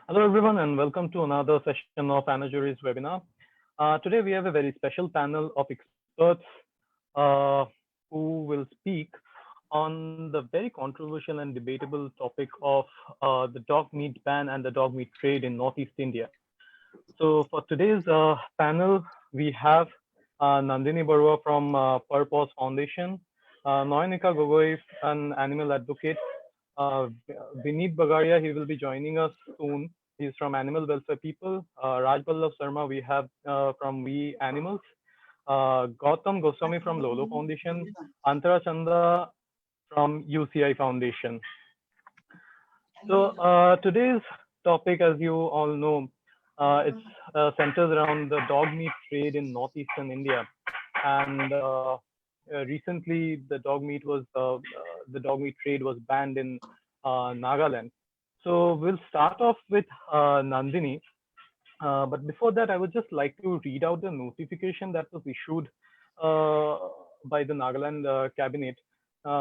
Hello, everyone, and welcome to another session of Anna Jury's webinar. Today, we have a very special panel of experts uh, who will speak on the very controversial and debatable topic of the dog meat ban and the dog meat trade in Northeast India. So, for today's panel, we have Nandini Barua from Purpose Foundation, Noyanika Gogoi, an animal advocate, Vineet Bagaria, he will be joining us soon. He's from Animal Welfare People. Raj Ballabh Sarma, we have from We Animals. Gautam Goswami from Lolo Foundation. Antara Chanda from UCI Foundation. So today's topic, as you all know, it centers around the dog meat trade in northeastern India, and recently the dog meat trade was banned in Nagaland. So we'll start off with Nandini. But before that, I would just like to read out the notification that was issued by the Nagaland cabinet,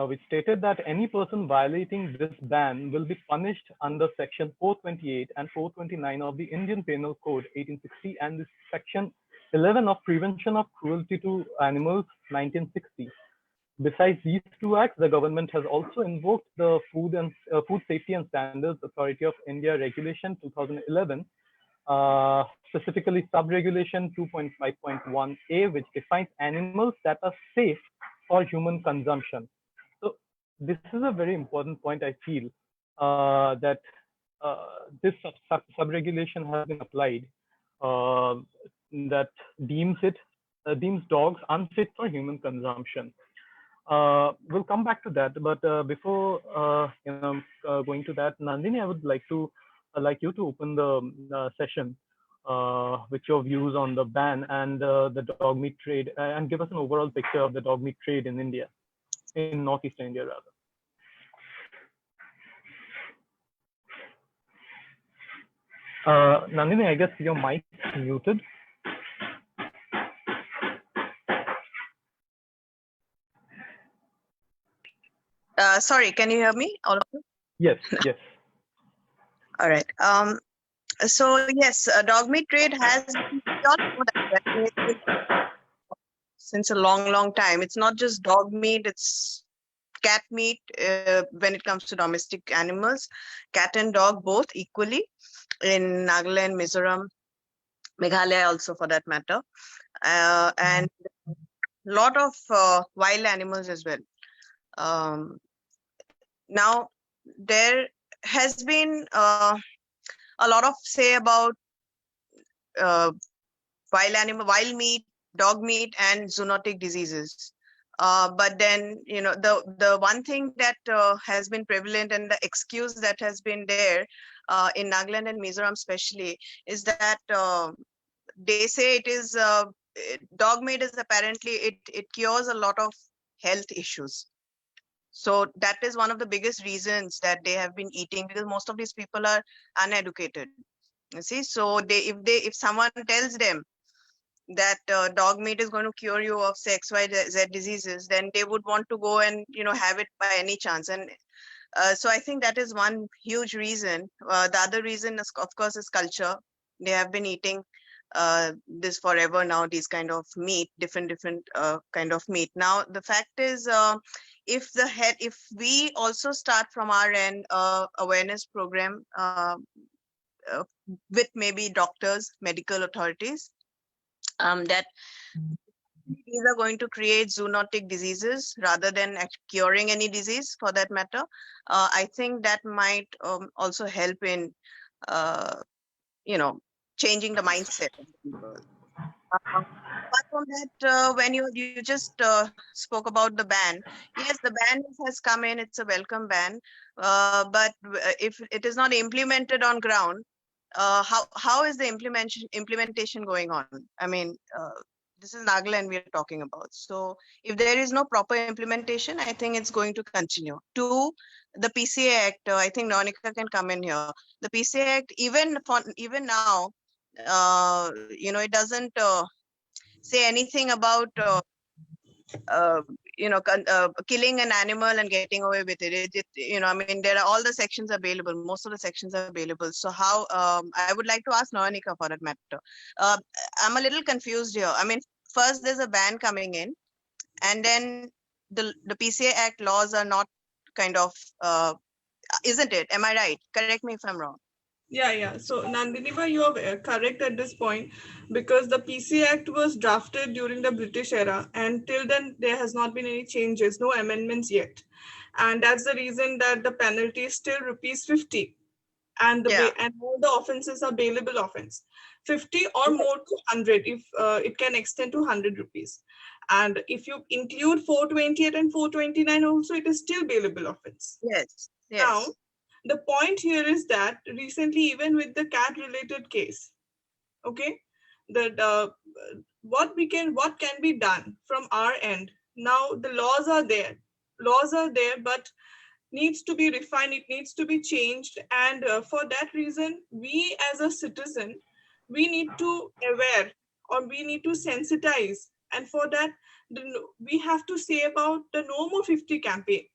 which stated that any person violating this ban will be punished under Section 428 and 429 of the Indian Penal Code 1860 and the Section 11 of Prevention of Cruelty to Animals 1960. Besides these two acts, the government has also invoked the Food Safety and Standards Authority of India Regulation 2011, specifically sub-regulation 2.5.1a, which defines animals that are safe for human consumption. So this is a very important point, I feel, that this sub-regulation has been applied that deems dogs unfit for human consumption. We'll come back to that, but before going to that, Nandini, I would like you to open the session with your views on the ban and the dog meat trade, and give us an overall picture of the dog meat trade in India, in northeastern India rather. Nandini, I guess your mic is muted. Sorry, can you hear me, all of you? Yes, yes. All right. So yes, dog meat trade has since a long time. It's not just dog meat; it's cat meat. When it comes to domestic animals, cat and dog both equally in Nagaland, Mizoram, Meghalaya also for that matter, and a lot of wild animals as well. Now there has been a lot of say about wild meat, dog meat, and zoonotic diseases. But then, the one thing that has been prevalent and the excuse that has been there in Nagaland and Mizoram especially is that they say it is dog meat is apparently it cures a lot of health issues. So that is one of the biggest reasons that they have been eating, because most of these people are uneducated. You see, so if someone tells them that dog meat is going to cure you of say XYZ diseases, then they would want to go and have it by any chance. And so I think that is one huge reason. The other reason is, of course, is culture. They have been eating this forever now, these kind of meat, different kind of meat. Now the fact is, if we also start from our end awareness program with maybe doctors, medical authorities, that these are going to create zoonotic diseases rather than curing any disease for that matter, I think that might also help in changing the mindset of people. Apart from that, when you just spoke about the ban, yes, the ban has come in. It's a welcome ban, but if it is not implemented on ground, how is the implementation going on? I mean, this is Nagaland we are talking about. So if there is no proper implementation, I think it's going to continue. Two, the PCA Act, I think Noyanika can come in here. The PCA Act, even now, it doesn't say anything about killing an animal and getting away with it. I mean, there are all the sections available. Most of the sections are available. So how, I would like to ask Nayanika for that matter. Uh, I'm a little confused here. I mean, first there's a ban coming in, and then the PCA Act laws are not kind of, isn't it? Am I right? Correct me if I'm wrong. Yeah. So Nandiniba, you are correct at this point, because the PC Act was drafted during the British era, and till then there has not been any changes, no amendments yet, and that's the reason that the penalty is still rupees 50, and and all the offenses are bailable offense, 50 or more to 100 if it can extend to 100 rupees, and if you include 428 and 429 also, it is still bailable offense. Yes. Now, the point here is that recently, even with the cat related case, okay, that what can be done from our end. Now the laws are there, but needs to be refined, it needs to be changed, and for that reason, we as a citizen, we need to aware, or we need to sensitize, and for that we have to say about the No More 50 campaign.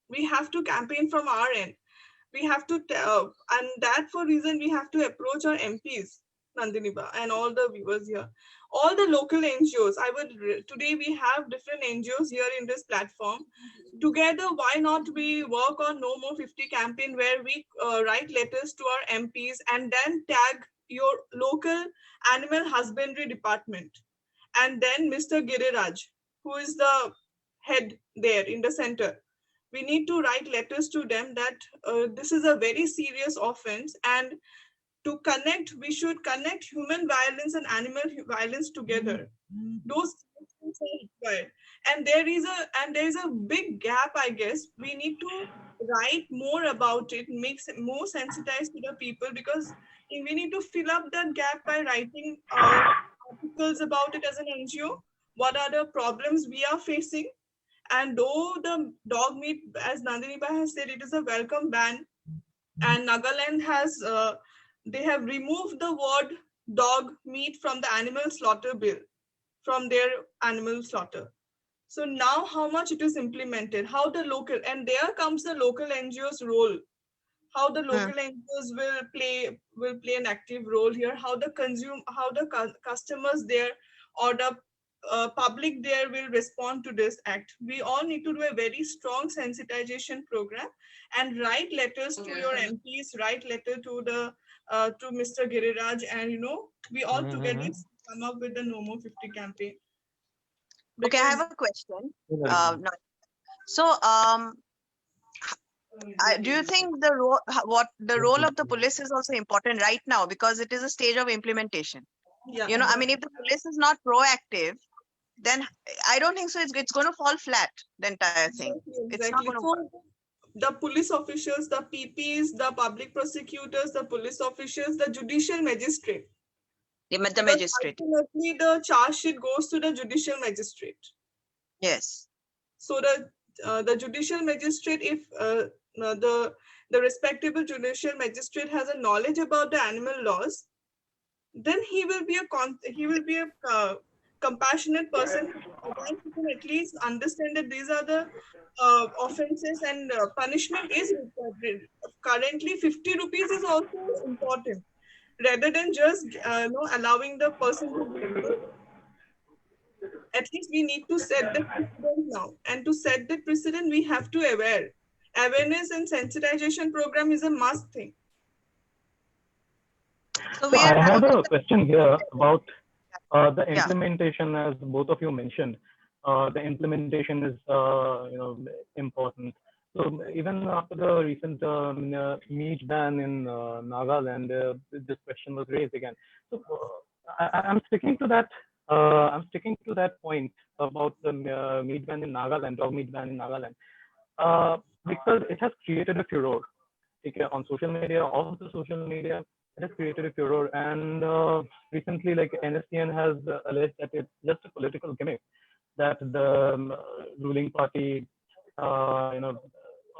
We have to campaign from our end. We have to, and that for reason we have to approach our MPs, Nandiniba, and all the viewers here, all the local NGOs. Today we have different NGOs here in this platform. Together, why not we work on No More 50 campaign, where we write letters to our MPs and then tag your local animal husbandry department, and then Mr. Giriraj, who is the head there in the center. We need to write letters to them that this is a very serious offense, and to connect, we should connect human violence and animal violence together. Those things are required, and there is a big gap. I guess we need to write more about it, make more sensitized to the people, because we need to fill up that gap by writing articles about it as an NGO. What are the problems we are facing? And though the dog meat, as Nandiniba has said, it is a welcome ban, and Nagaland has, they have removed the word dog meat from the animal slaughter bill, from their animal slaughter. So now how much it is implemented, how the local, and there comes the local NGOs role, how the local NGOs will play an active role here, how the customers there, or the public there will respond to this act. We all need to do a very strong sensitization program and write letters to your MPs, write letter to the to Mr. Giriraj, and we all together come up with the No More 50 campaign. Okay, I have a question. So, do you think the role of the police is also important right now, because it is a stage of implementation? Yeah. I mean, if the police is not proactive, then I don't think so. It's going to fall flat, the entire thing. Exactly. It's not going to work. The police officials, the PPs, the public prosecutors, the police officials, the judicial magistrate. The magistrate. Ultimately, the charge sheet goes to the judicial magistrate. Yes. So the judicial magistrate, if the respectable judicial magistrate has a knowledge about the animal laws, then he will be a compassionate person, who can at least understand that these are the offenses, and punishment is required. Currently 50 rupees is also important, rather than just allowing the person to do. At least we need to set the precedent now, and to set the precedent we have to awareness and sensitization program is a must thing. So I have a question here about the implementation, as both of you mentioned. The implementation is important. So even after the recent meat ban in Nagaland, this question was raised again. So I'm sticking to that. I'm sticking to that point about the meat ban in Nagaland, dog meat ban in Nagaland, because it has created a furor on social media, all the social media. It has created a furor, and recently, like NSTN has alleged that it's just a political gimmick, that the ruling party, or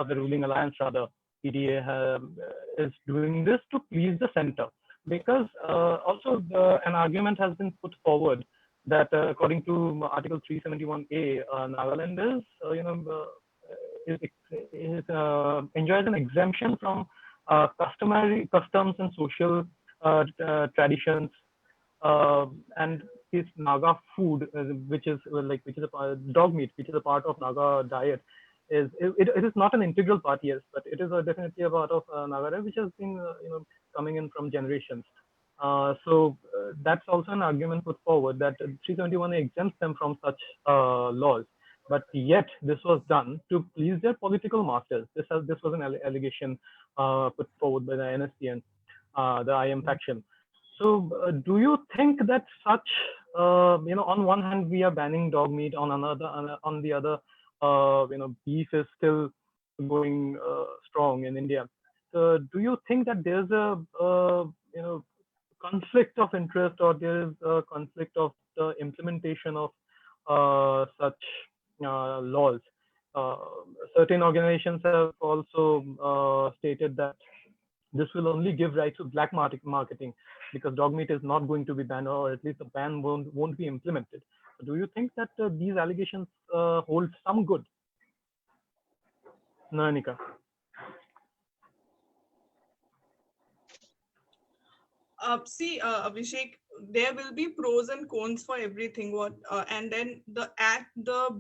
the ruling alliance rather, PDA, is doing this to please the center, because also an argument has been put forward that according to Article 371A, Nagaland is, enjoys an exemption from customary customs and social traditions, and this Naga food, which is a dog meat, which is a part of Naga diet, it is not an integral part, yes, but it is definitely a part of Naga diet, which has been coming in from generations. So that's also an argument put forward that 371 exempts them from such laws, but yet this was done to please their political masters. This was an allegation put forward by the NSPN, the IM faction. So do you think that such, on one hand we are banning dog meat, on the other, beef is still going strong in India. So do you think that there's a conflict of interest, or there is a conflict of the implementation of such laws? Certain organizations have also stated that this will only give rise to black marketing, because dog meat is not going to be banned, or at least the ban won't be implemented. So do you think that these allegations hold some good? Nayanika. Abhishek, there will be pros and cons for everything. And then the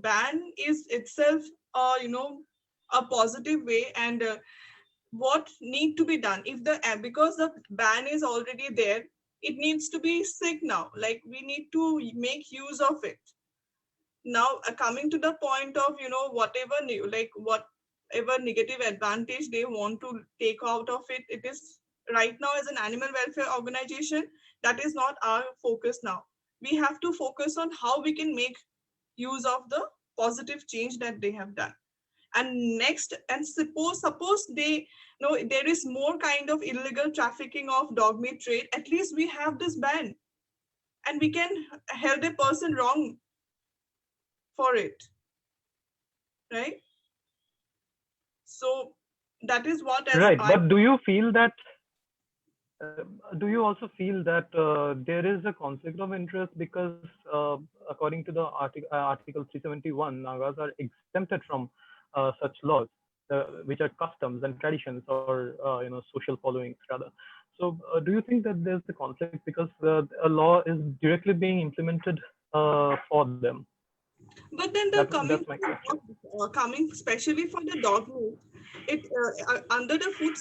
ban is itself, a positive way, and what need to be done if because the ban is already there, it needs to be strict now. Like, we need to make use of it. Now, coming to the point of whatever negative advantage they want to take out of it, it is right now, as an animal welfare organization, that is not our focus now. We have to focus on how we can make use of the positive change that they have done. And next, and suppose they there is more kind of illegal trafficking of dog meat trade, at least we have this ban, and we can hold a person wrong for it, right? So that is what, as right. But do you feel that? Do you also feel that there is a conflict of interest, because according to the Article 371, Nagas are exempted from such laws, which are customs and traditions, or social followings rather. So do you think that there's the conflict because a law is directly being implemented for them? But then coming especially for the dog meat, it under the Food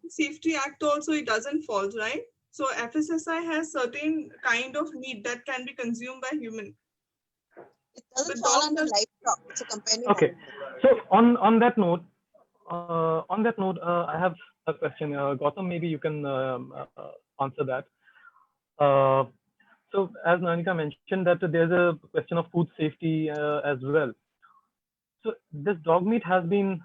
Safety Act also it doesn't fall, right? So FSSAI has certain kind of meat that can be consumed by human. It doesn't fall under livestock. It's a companion. Okay. So on that note, I have a question. Gautam, maybe you can answer that. So as Nayanika mentioned, that there's a question of food safety as well. So this dog meat has been,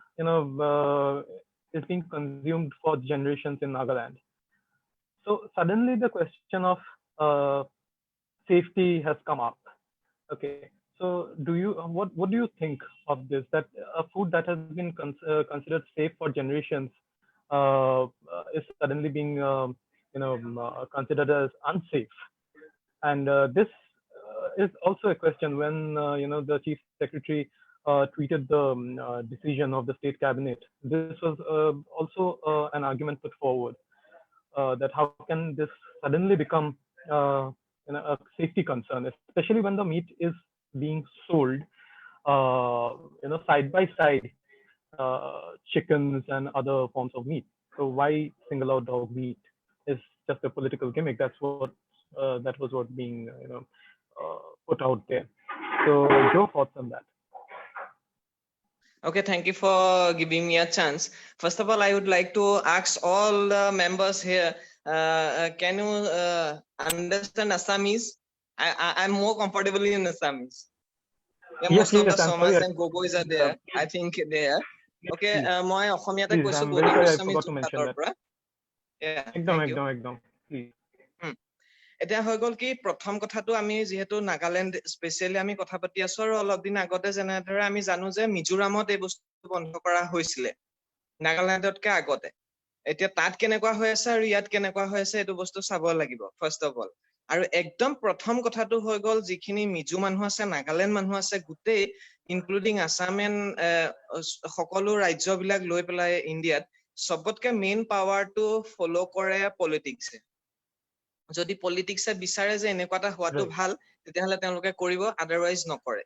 is being consumed for generations in Nagaland. So suddenly the question of safety has come up. Okay. So what do you think of this? That a food that has been considered safe for generations is suddenly being, considered as unsafe. And this is also a question when the Chief Secretary tweeted the decision of the State Cabinet. This was also an argument put forward that how can this suddenly become a safety concern, especially when the meat is being sold side by side chickens and other forms of meat. So why single out dog meat is just a political gimmick. That's what that was what being put out there. So your thoughts on that? Okay, thank you for giving me a chance. First of all, I would like to ask all the members here, can you understand Assamese? I'm more comfortable in Assamese. Yeah, yes, most of the yes, Somas and Gogos are there. I think they are. Okay, moi Assamiyate koisu godi Assamese jotator pora. Yeah. Ekdom. Please. এতিয়া হৈ গল কি প্ৰথম কথাটো আমি যেহেতু Nagaland especially আমি কথা পাতি আছো আৰু অলপ দিন আগতে যেনেদৰে আমি জানো যে মিজোৰামত এই বস্তু বন্ধ কৰা হৈছিলে নাগালেণ্ডতকে আগতে এতিয়া তাত কেনেকুৱা হৈ আছে আৰু ইয়াত কেনেকুৱা হৈ আছে এইটো বস্তু চাব লাগিব ফাৰ্স্ট অফ অল আৰু একদম প্ৰথম কথাটো হৈ গ'ল যিখিনি মিজো মানুহ আছে, নাগালেণ্ড মানুহ আছে, গোটেই ইনক্লুডিং আছাম এণ্ড সকলো ৰাজ্যবিলাক লৈ পেলাই ইণ্ডিয়াত চবতকে মেইন পাৱাৰটো ফ'ল' কৰে পলিটিক্সে। যদি পলিটিক্সে বিচাৰে যে এনেকুৱা এটা হোৱাটো ভাল, তেতিয়াহ'লে তেওঁলোকে কৰিব, আদাৰৱাইজ নকৰে।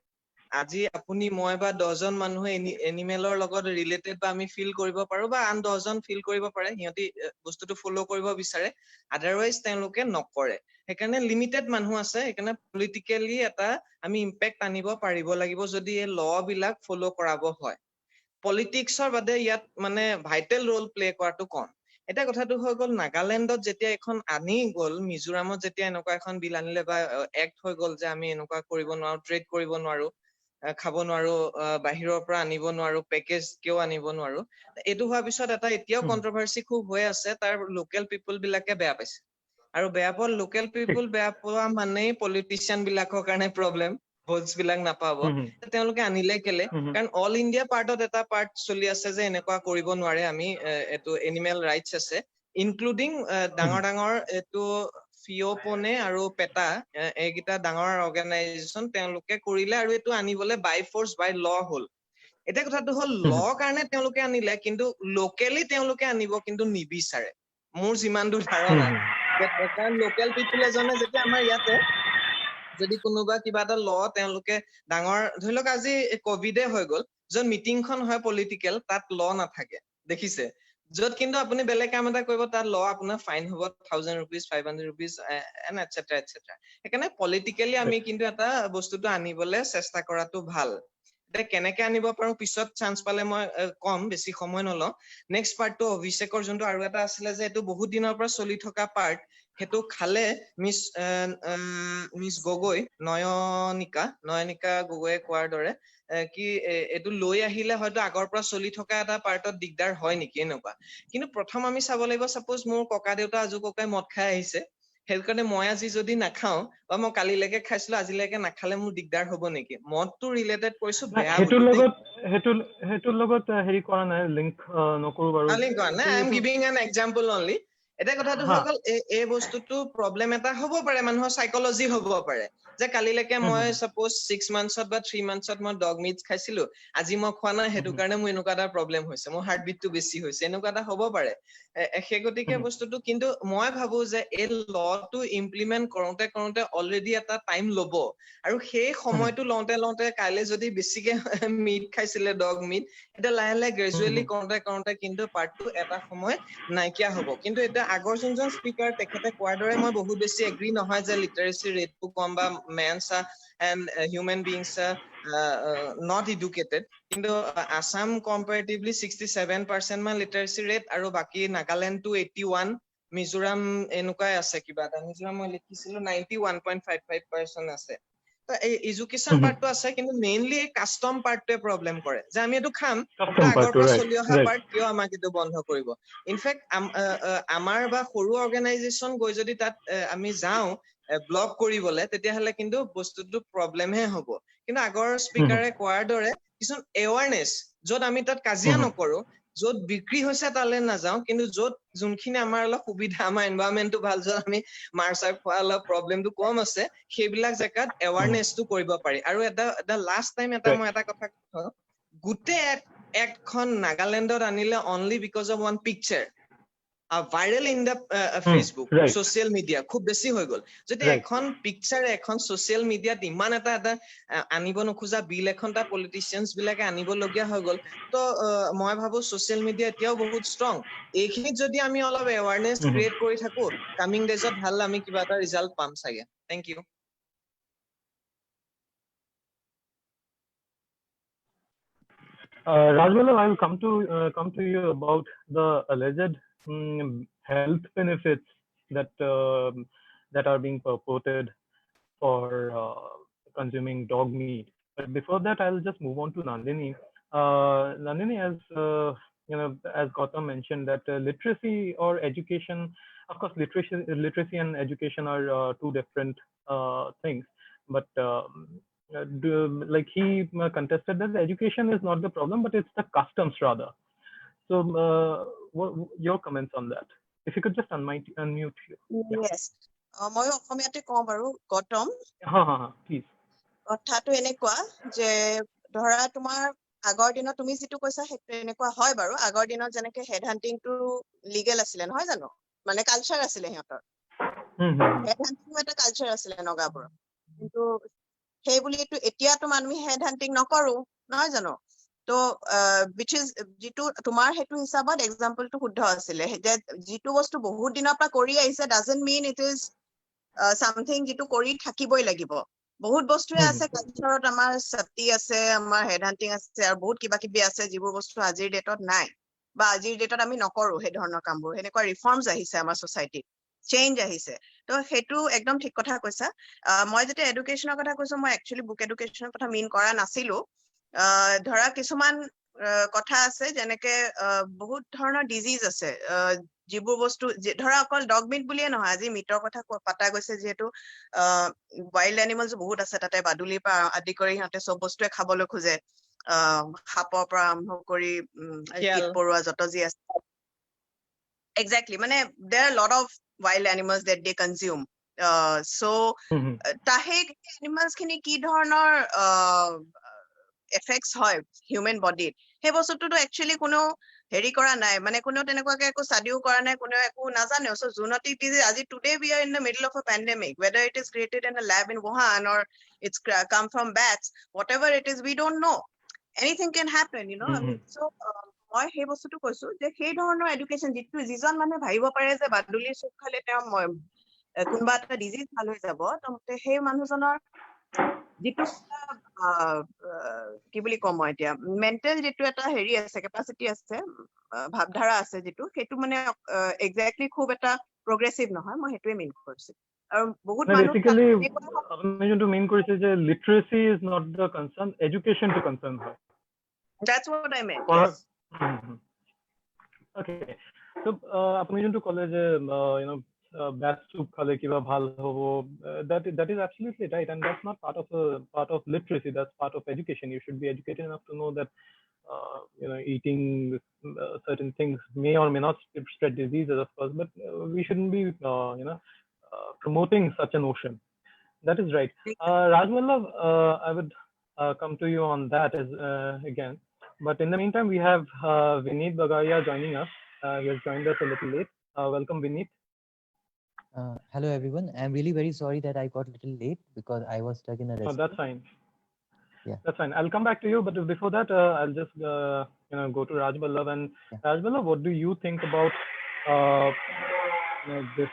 আজি আপুনি মই বা 10জন মানুহে এনিমেলৰ লগত ৰিলেটেড বা আমি ফিল কৰিব পাৰো, বা আন 10জন ফিল কৰিব পাৰে, সিহঁতি বস্তুটো ফ'ল' কৰিব বিচাৰে, আদাৰৱাইজ তেওঁলোকে নকৰে। সেইকাৰণে লিমিটেড মানুহ আছে, সেইকাৰণে পলিটিকেলি এটা আমি ইম্পেক্ট আনিব পাৰিব লাগিব যদি এই ল বিলাক ফ'ল' কৰাব হয়। পলিটিক্সৰ বাদে ইয়াত মানে ভাইটেল ৰোল প্লে কৰাটো কম। এটা কথাটো হৈ গ'ল নাগালেণ্ডত যেতিয়া এখন আনি গ'ল, মিজোৰামত যেতিয়া এনেকুৱা এখন বিল আনিলে বা এক্ট হৈ গ'ল যে আমি এনেকুৱা কৰিব নোৱাৰো, ট্ৰেড কৰিব নোৱাৰো, খাব নোৱাৰো, বাহিৰৰ পৰা আনিব নোৱাৰো, পেকেজ কিয় আনিব নোৱাৰো, এইটো হোৱাৰ পিছত এটা এতিয়াও কন্ট্ৰভাৰ্চি খুব হৈ আছে, তাৰ লোকেল পিপল বিলাকে বেয়া পাইছে। আৰু বেয়া পোৱা লোকেল পিপল বেয়া পোৱা মানেই পলিটিচিয়ান বিলাকৰ কাৰণে প্ৰব্লেম, ভোটছ বিলাক নাপাব। তেওঁলোকে আনিলে কেলে? কাৰণ অল ইণ্ডিয়া পাৰ্টত এটা পাৰ্ট চলি আছে যে এনেকুৱা কৰিব নোৱাৰে, আমি এইটো এনিমেল ৰাইটছ আছে, ইনক্লুডিং ডাঙৰ ডাঙৰ এইটো ফিঅ'পনে আৰু পেটা, এইকেইটা ডাঙৰ অৰ্গেনাইজেশ্যন, তেওঁলোকে কৰিলে আৰু এইটো আনিবলে বাই ফৰ্চ বাই ল হ'ল। এতিয়া কথাটো হ'ল ল কাৰণে তেওঁলোকে আনিলে, কিন্তু লোকেলি তেওঁলোকে আনিব কিন্তু নিবিচাৰে, মোৰ যিমান দূৰ ধাৰণা। কাৰণ লোকেল পিপুল এজনে যেতিয়া আমাৰ ইয়াতে যদি কোনোবা কিবা এটা ল তেওঁলোকে ডাঙৰ, ধৰি লওক আজি কভিডে হৈ গ'ল, য'ত মিটিংখন হয় পলিটিকেল, তাত ল নাথাকে, দেখিছে? য'ত কিন্তু আপুনি বেলেগ কাম এটা কৰিব, তাত ল আপোনাৰ ফাইন হ'ব 1000 rupees, 500 rupees, and etcetera etcetera. সেইকাৰণে পলিটিকেলি আমি কিন্তু এটা বস্তুটো আনিবলৈ চেষ্টা কৰাটো ভাল। এতিয়া কেনেকে আনিব পাৰো পিছত চান্স পালে মই কম, বেছি সময় নলওঁ। নেক্সট পাৰ্টটো অভিষেকৰ যোনটো আৰু এটা আছিলে যে এইটো বহুত দিনৰ পৰা চলি থকা পাৰ্ট, সেইটো খালে মিছ গগৈ, নয়নিকা গগৈয়ে কোৱাৰ দৰে কি এইটো লৈ আহিলে হয়তো আগৰ পৰা চলি থকা এটা পাৰ্টত দিগদাৰ হয় নেকি এনেকুৱা। কিন্তু প্ৰথম আমি চাব লাগিব, চাপোজ মোৰ ককা দেউতা আজু ককাই মদ খাই আহিছে, সেইটো কাৰণে মই আজি যদি নাখাওঁ, বা মই কালিলৈকে খাইছিলো আজিলৈকে নাখালে মোৰ দিগদাৰ হ'ব নেকি? মদটো ৰিলেটেড কৰিছো বেয়া বুলি। সেইটোৰ লগত হেৰি কৰা নাই, লিংক নকৰো বাৰু। I am giving an example only. এতিয়া কথাটো হৈ গ'ল এই বস্তুটো প্ৰব্লেম এটা হ'ব পাৰে, মানুহৰ সাইকলজি হ'ব পাৰে, যে কালিলৈকে মই সাপোজ 6 monthsত বা 3 monthsত মই ডগ মিট খাইছিলো, আজি মই খোৱা নাই, সেইটো কাৰণে মোৰ এনেকুৱা এটা প্ৰব্লেম হৈছে, মোৰ হাৰ্ট বিটটো বেছি হৈছে, এনেকুৱা এটা হ'ব পাৰে। সেই গতিকে বস্তুটো, কিন্তু মই ভাবো যে এই লটো ইমপ্লিমেণ্ট কৰোতে কৰোতে অলৰেডি এটা টাইম ল'ব, আৰু সেই সময়টো লওঁতে লওঁতে কাইলৈ যদি বেছিকে মিট খাইছিলে, ডগ মিট, এতিয়া লাহে লাহে গ্ৰেজুৱেলি কৰোতে কৰোতে কিন্তু পাৰ্টটো এটা সময় নাইকিয়া হ'ব। কিন্তু এতিয়া আগৰ যোনজন স্পিকাৰ তেখেতে কোৱাৰ দৰে মই বহুত বেছি এগ্ৰী নহয় যে লিটাৰেচি ৰেটটো কম, বা মেনছ and human beings not educated. কিন্তু আছাম কম্পেৰেটিভলি 67% মান লিটাৰেচি ৰেট, আৰু বাকী নাগালেণ্ডটো 81, মিজোৰাম এনেকুৱাই আছে কিবা এটা, মিজোৰাম মই লিখিছিলো 91.55% আছে। এই এডুকেশ্যন পাৰ্টটো আছে, কিন্তু মেইনলি এই কাষ্টম পাৰ্টটোৱে প্ৰব্লেম কৰে, যে আমি এইটো খাম, আগৰ পৰা চলি অহা পাৰ্ট কিয় আমাক এইটো বন্ধ কৰিব। ইনফেক্ট আমাৰ বা সৰু অৰ্গেনাইজেশ্যন গৈ যদি তাত আমি যাওঁ ব্লক কৰিবলৈ, তেতিয়াহ'লে কিন্তু বস্তুটো প্ৰব্লেমহে হ'ব। কিন্তু আগৰ স্পিকাৰে কোৱাৰ দৰে কিছুমান এৱাৰনেছ, য'ত আমি তাত কাজিয়া নকৰো, য'ত বিক্ৰী হৈছে তালৈ নাযাওঁ, কিন্তু য'ত যোনখিনি আমাৰ অলপ সুবিধা, আমাৰ এনভাইৰনমেণ্টটো ভাল, য'ত আমি মাৰ চাৰ খোৱা অলপ প্ৰব্লেমটো কম আছে, সেইবিলাক জেগাত এৱাৰনেছটো কৰিব পাৰি। আৰু এটা লাষ্ট টাইম মই এটা কথা কওঁ, গোটেই এক্টখন নাগালেণ্ডত আনিলে only because of one picture, viral in the Facebook, social media খুব বেছি হৈ গ'ল। যদি এখন পিকচাৰে এখন ছচিয়েল মিডিয়াত ইমান এটা আনিব নোখোজা বিল এখন তাত পলিটিচিয়ানছ বিলাকে আনিবলগীয়া হৈ গ'ল, তো মই ভাবো ছচিয়েল মিডিয়া এতিয়াও বহুত ষ্ট্ৰং। এইখিনিত যদি আমি অলপ এৱাৰনেছ ক্ৰিয়েট কৰি থাকো, কামিং ডেজত ভাল আমি কিবা এটা ৰিজাল্ট পাম চাগে। Thank you. Rajmala, I'll come to you about the alleged health benefits that are being purported for consuming dog meat. But before that, I'll just move on to Nandini. Nandini, as Gautam mentioned, that literacy or education, of course, literacy and education are two different things. But like he contested that the education is not the problem, but it's the customs rather. So, what your comments on that? If you could just unmute you. Yes. মই অসমীয়াতে কওঁ বাৰু Gautam Please. কথাটো এনেকুৱা যে ধৰা তোমাৰ আগৰ দিনত তুমি যিটো কৈছা সেইটো এনেকুৱা হয় বাৰু আগৰ দিনত যেনেকে হেড হান্টিংটো লিগেল আছিলে নহয় জানো মানে কালচাৰ আছিলে সিহঁতৰ হেড হান্টিংও এটা কালচাৰ আছিলে নগাবোৰৰ কিন্তু সেই বুলিতো এতিয়াতো মানুহে হেড হান্টিং নকৰো নহয় জানো তো which is যিটো তোমাৰ সেইটো হিচাপত এক্সাম্পলটো শুদ্ধ আছিলে যে যিটো বস্তু বহুত দিনৰ পৰা কৰি আহিছে doesn't mean it is something যিটো কৰি থাকিবই লাগিব বহুত বস্তুৱে আছে কালচাৰত আমাৰ সতি আছে আমাৰ হেড হান্টিং আছে আৰু বহুত কিবা কিবি আছে যিবোৰ বস্তু আজিৰ ডেটত নাই বা আজিৰ ডেটত আমি নকৰো সেই ধৰণৰ কামবোৰ সেনেকুৱা ৰিফৰ্মছ আহিছে আমাৰ সোসাইটিত চেঞ্জ আহিছে তো সেইটো একদম ঠিক কথা কৈছা মই যেতিয়া এডুকেশ্যনৰ কথা কৈছো মই একচুয়ালি বুক এডুকেশ্যনৰ কথা মিন কৰা নাছিলো ধৰা কিছুমান কথা আছে যেনেকে বহুত ধৰণৰ ডিজিজ আছে যিবোৰ বস্তু ধৰা অকল ডগ মিট বুলিয়ে নহয় আজি মিটৰ কথা পাতা গৈছে যিহেতু ৱাইল্ড এনিমেলছ বহুত আছে তাতে বাদুলিৰ পৰা আদি কৰি সিহঁতে চব বস্তুৱে খাবলৈ খোজে সাপৰ পৰা আৰম্ভ কৰি কীট পৰুৱা যত যি আছে exactly মানে there are a lot of wild animals that they consume so সেই এনিমেলছ খিনি কি ধৰণৰ এফেক্টছ হয় হিউমেন বডিত সেই বস্তুটোতো একচুয়ালি কোনো হেৰি কৰা নাই মানে কোনো তেনেকুৱাকে একো ষ্টাডিও কৰা নাই কোনো একো নাজানে so zoonotic disease আজি today we are in the middle of a pandemic whether it is created in a lab in Wuhan or it's come from bats whatever it is we don't know anything can happen you know so মই সেই বস্তুটো কৈছো যে সেই ধৰণৰ education যিজন মানুহে ভাবিব পাৰে যে বাদুলিৰ চুপ খালে তেওঁ কোনোবা এটা ডিজিজ ভাল হৈ যাব সেই মানুহজনৰ যিটো কি বুলি কম মই এতিয়া মেণ্টেল যিটো এটা হেৰি আছে কেপাচিটি আছে ভাৱধাৰা আছে যিটো সেইটো মানে এক্স্যাক্টলি খুব এটা প্ৰগ্ৰেছিভ নহয় মই সেইটোৱে মিন কৰিছো আৰু বহুত মানুহ বেসিক্যালি আপুনি যোনটো মেইন কৰিছে যে literacy is not the concern education to concern হয় that's what I meant yes okay so আপুনি যোনটো ক'লে যে you know bat soup khale kiba bhal hobo that is absolutely right and that's not part of literacy that's part of education you should be educated enough to know that you know eating certain things may or may not spread diseases of course but we shouldn't be you know promoting such a notion that is right Rajwallabh I would come to you on that as again but in the meantime we have Vineet Bagaria joining us he has joined us a little late welcome Vineet. Hello everyone. I'm really very sorry that I got a little late because I was stuck in a restaurant. Oh, that's fine. Yeah, that's fine. I'll come back to you, but before that, I'll just you know go to Rajwallabh and Rajwallabh, what do you think about you know, this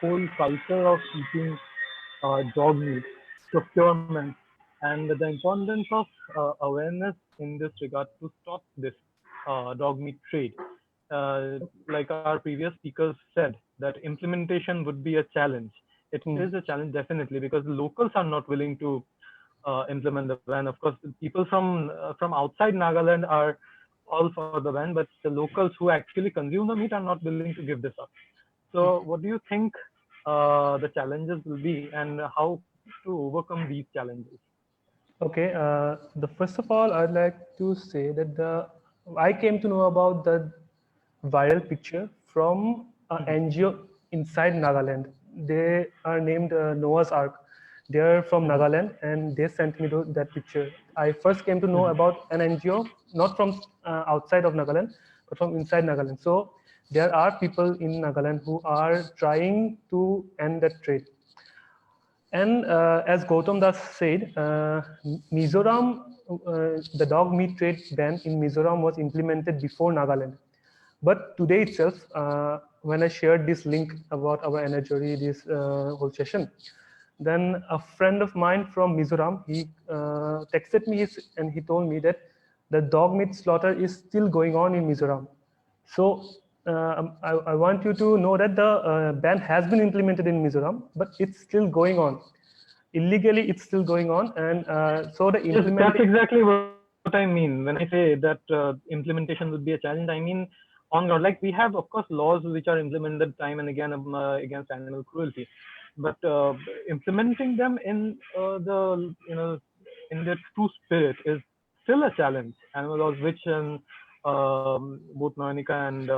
whole culture of eating dog meat, procurement, and the importance of awareness in this regard to stop this dog meat trade? Like our previous speakers said, that implementation would be a challenge. It is a challenge definitely because the locals are not willing to implement the ban. Of course, people from outside Nagaland are all for the ban, but the locals who actually consume the meat are not willing to give this up. So, what do you think the challenges will be, and how to overcome these challenges? Okay, first of all, I'd like to say that I came to know about the viral picture from an NGO inside Nagaland. They are named Noah's Ark. They are from Nagaland and they sent me that picture. I first came to know about an NGO, not from outside of Nagaland, but from inside Nagaland. So there are people in Nagaland who are trying to end that trade. And as Gautam Das said, Mizoram, the dog meat trade ban in Mizoram was implemented before Nagaland. But today itself, when I shared this link about our Energy, this whole session, then a friend of mine from Mizoram, he texted me and he told me that the dog meat slaughter is still going on in Mizoram. So I want you to know that the ban has been implemented in Mizoram, but it's still going on. Illegally, it's still going on. And so the implementation... Yes, that's exactly what I mean. When I say that implementation would be a challenge, I mean, on ground, like we have, of course, laws which are implemented time and again against animal cruelty, but implementing them in the, you know, in their true spirit is still a challenge. Animal laws, which both Monica and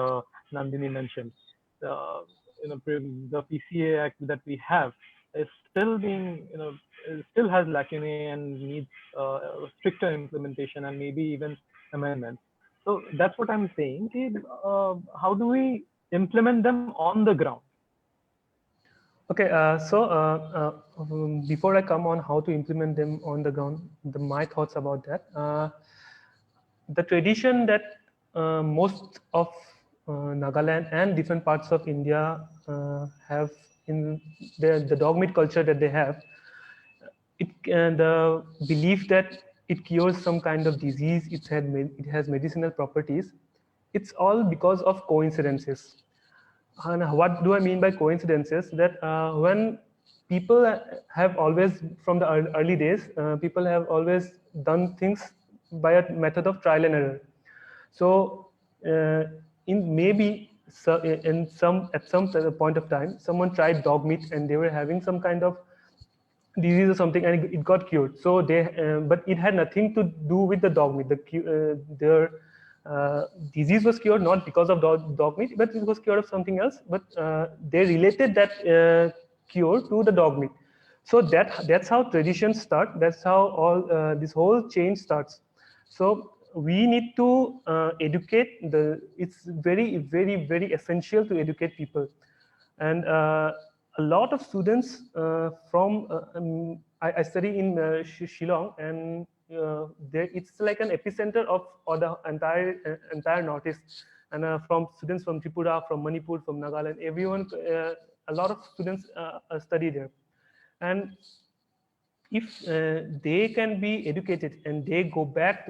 Nandini mentioned. the PCA Act that we have is still being, still has lacunae and needs stricter implementation and maybe even amendments. So that's what I'm saying. How do we implement them on the ground? Okay, before I come on how to implement them on the ground, my thoughts about that. The tradition that most of Nagaland and different parts of India have in the dog meat culture that they have, the belief that it cures some kind of disease, it has medicinal properties, it's all because of coincidences. And what do I mean by coincidences? That when people have always, from the early days, people have always done things by a method of trial and error. So in maybe at some point of time, someone tried dog meat and they were having some kind of disease or something, and it got cured. So they, but it had nothing to do with the dog meat. Their disease was cured not because of dog meat, but it was cured of something else. But they related that cure to the dog meat. So that's how traditions start. That's how all this whole chain starts. So we need to educate it's very, very, very essential to educate people. And a lot of students I study in Shillong, and it's like an epicenter of the entire Northeast. And from students from Tripura, from Manipur, from Nagaland, everyone, a lot of students study there. And if they can be educated and they go back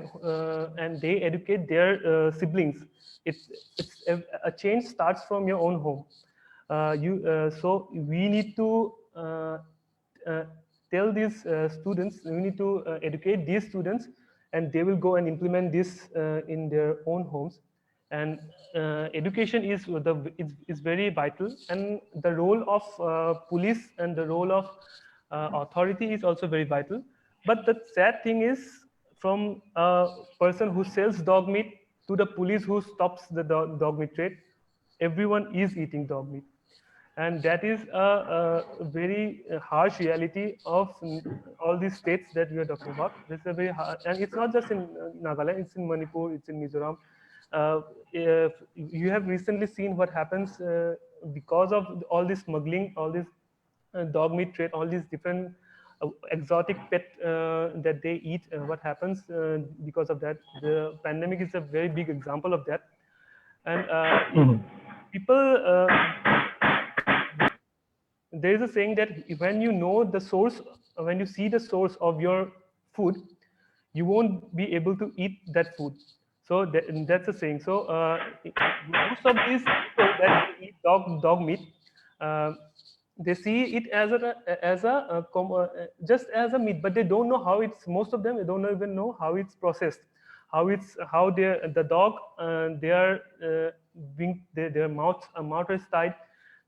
and they educate their siblings, it's a change starts from your own home. So we need to tell these students, we need to educate these students, and they will go and implement this in their own homes. And education is very vital, and the role of police and the role of authority is also very vital. But the sad thing is, from a person who sells dog meat to the police who stops the dog meat trade, everyone is eating dog meat. And that is a very harsh reality of all these states that we are talking about. This is a very hard, and it's not just in Nagaland, it's in Manipur, it's in Mizoram. If you have recently seen what happens because of all this smuggling, all this dog meat trade, all these different exotic pet that they eat, what happens because of that. The pandemic is a very big example of that. And people, there is a saying that when you know the source, when you see the source of your food, you won't be able to eat that food. So that's a saying. So most of these people that eat dog meat, they see it as just as a meat, but they don't know how it's. Most of them, they don't even know how it's processed, how the dog their mouth is tied.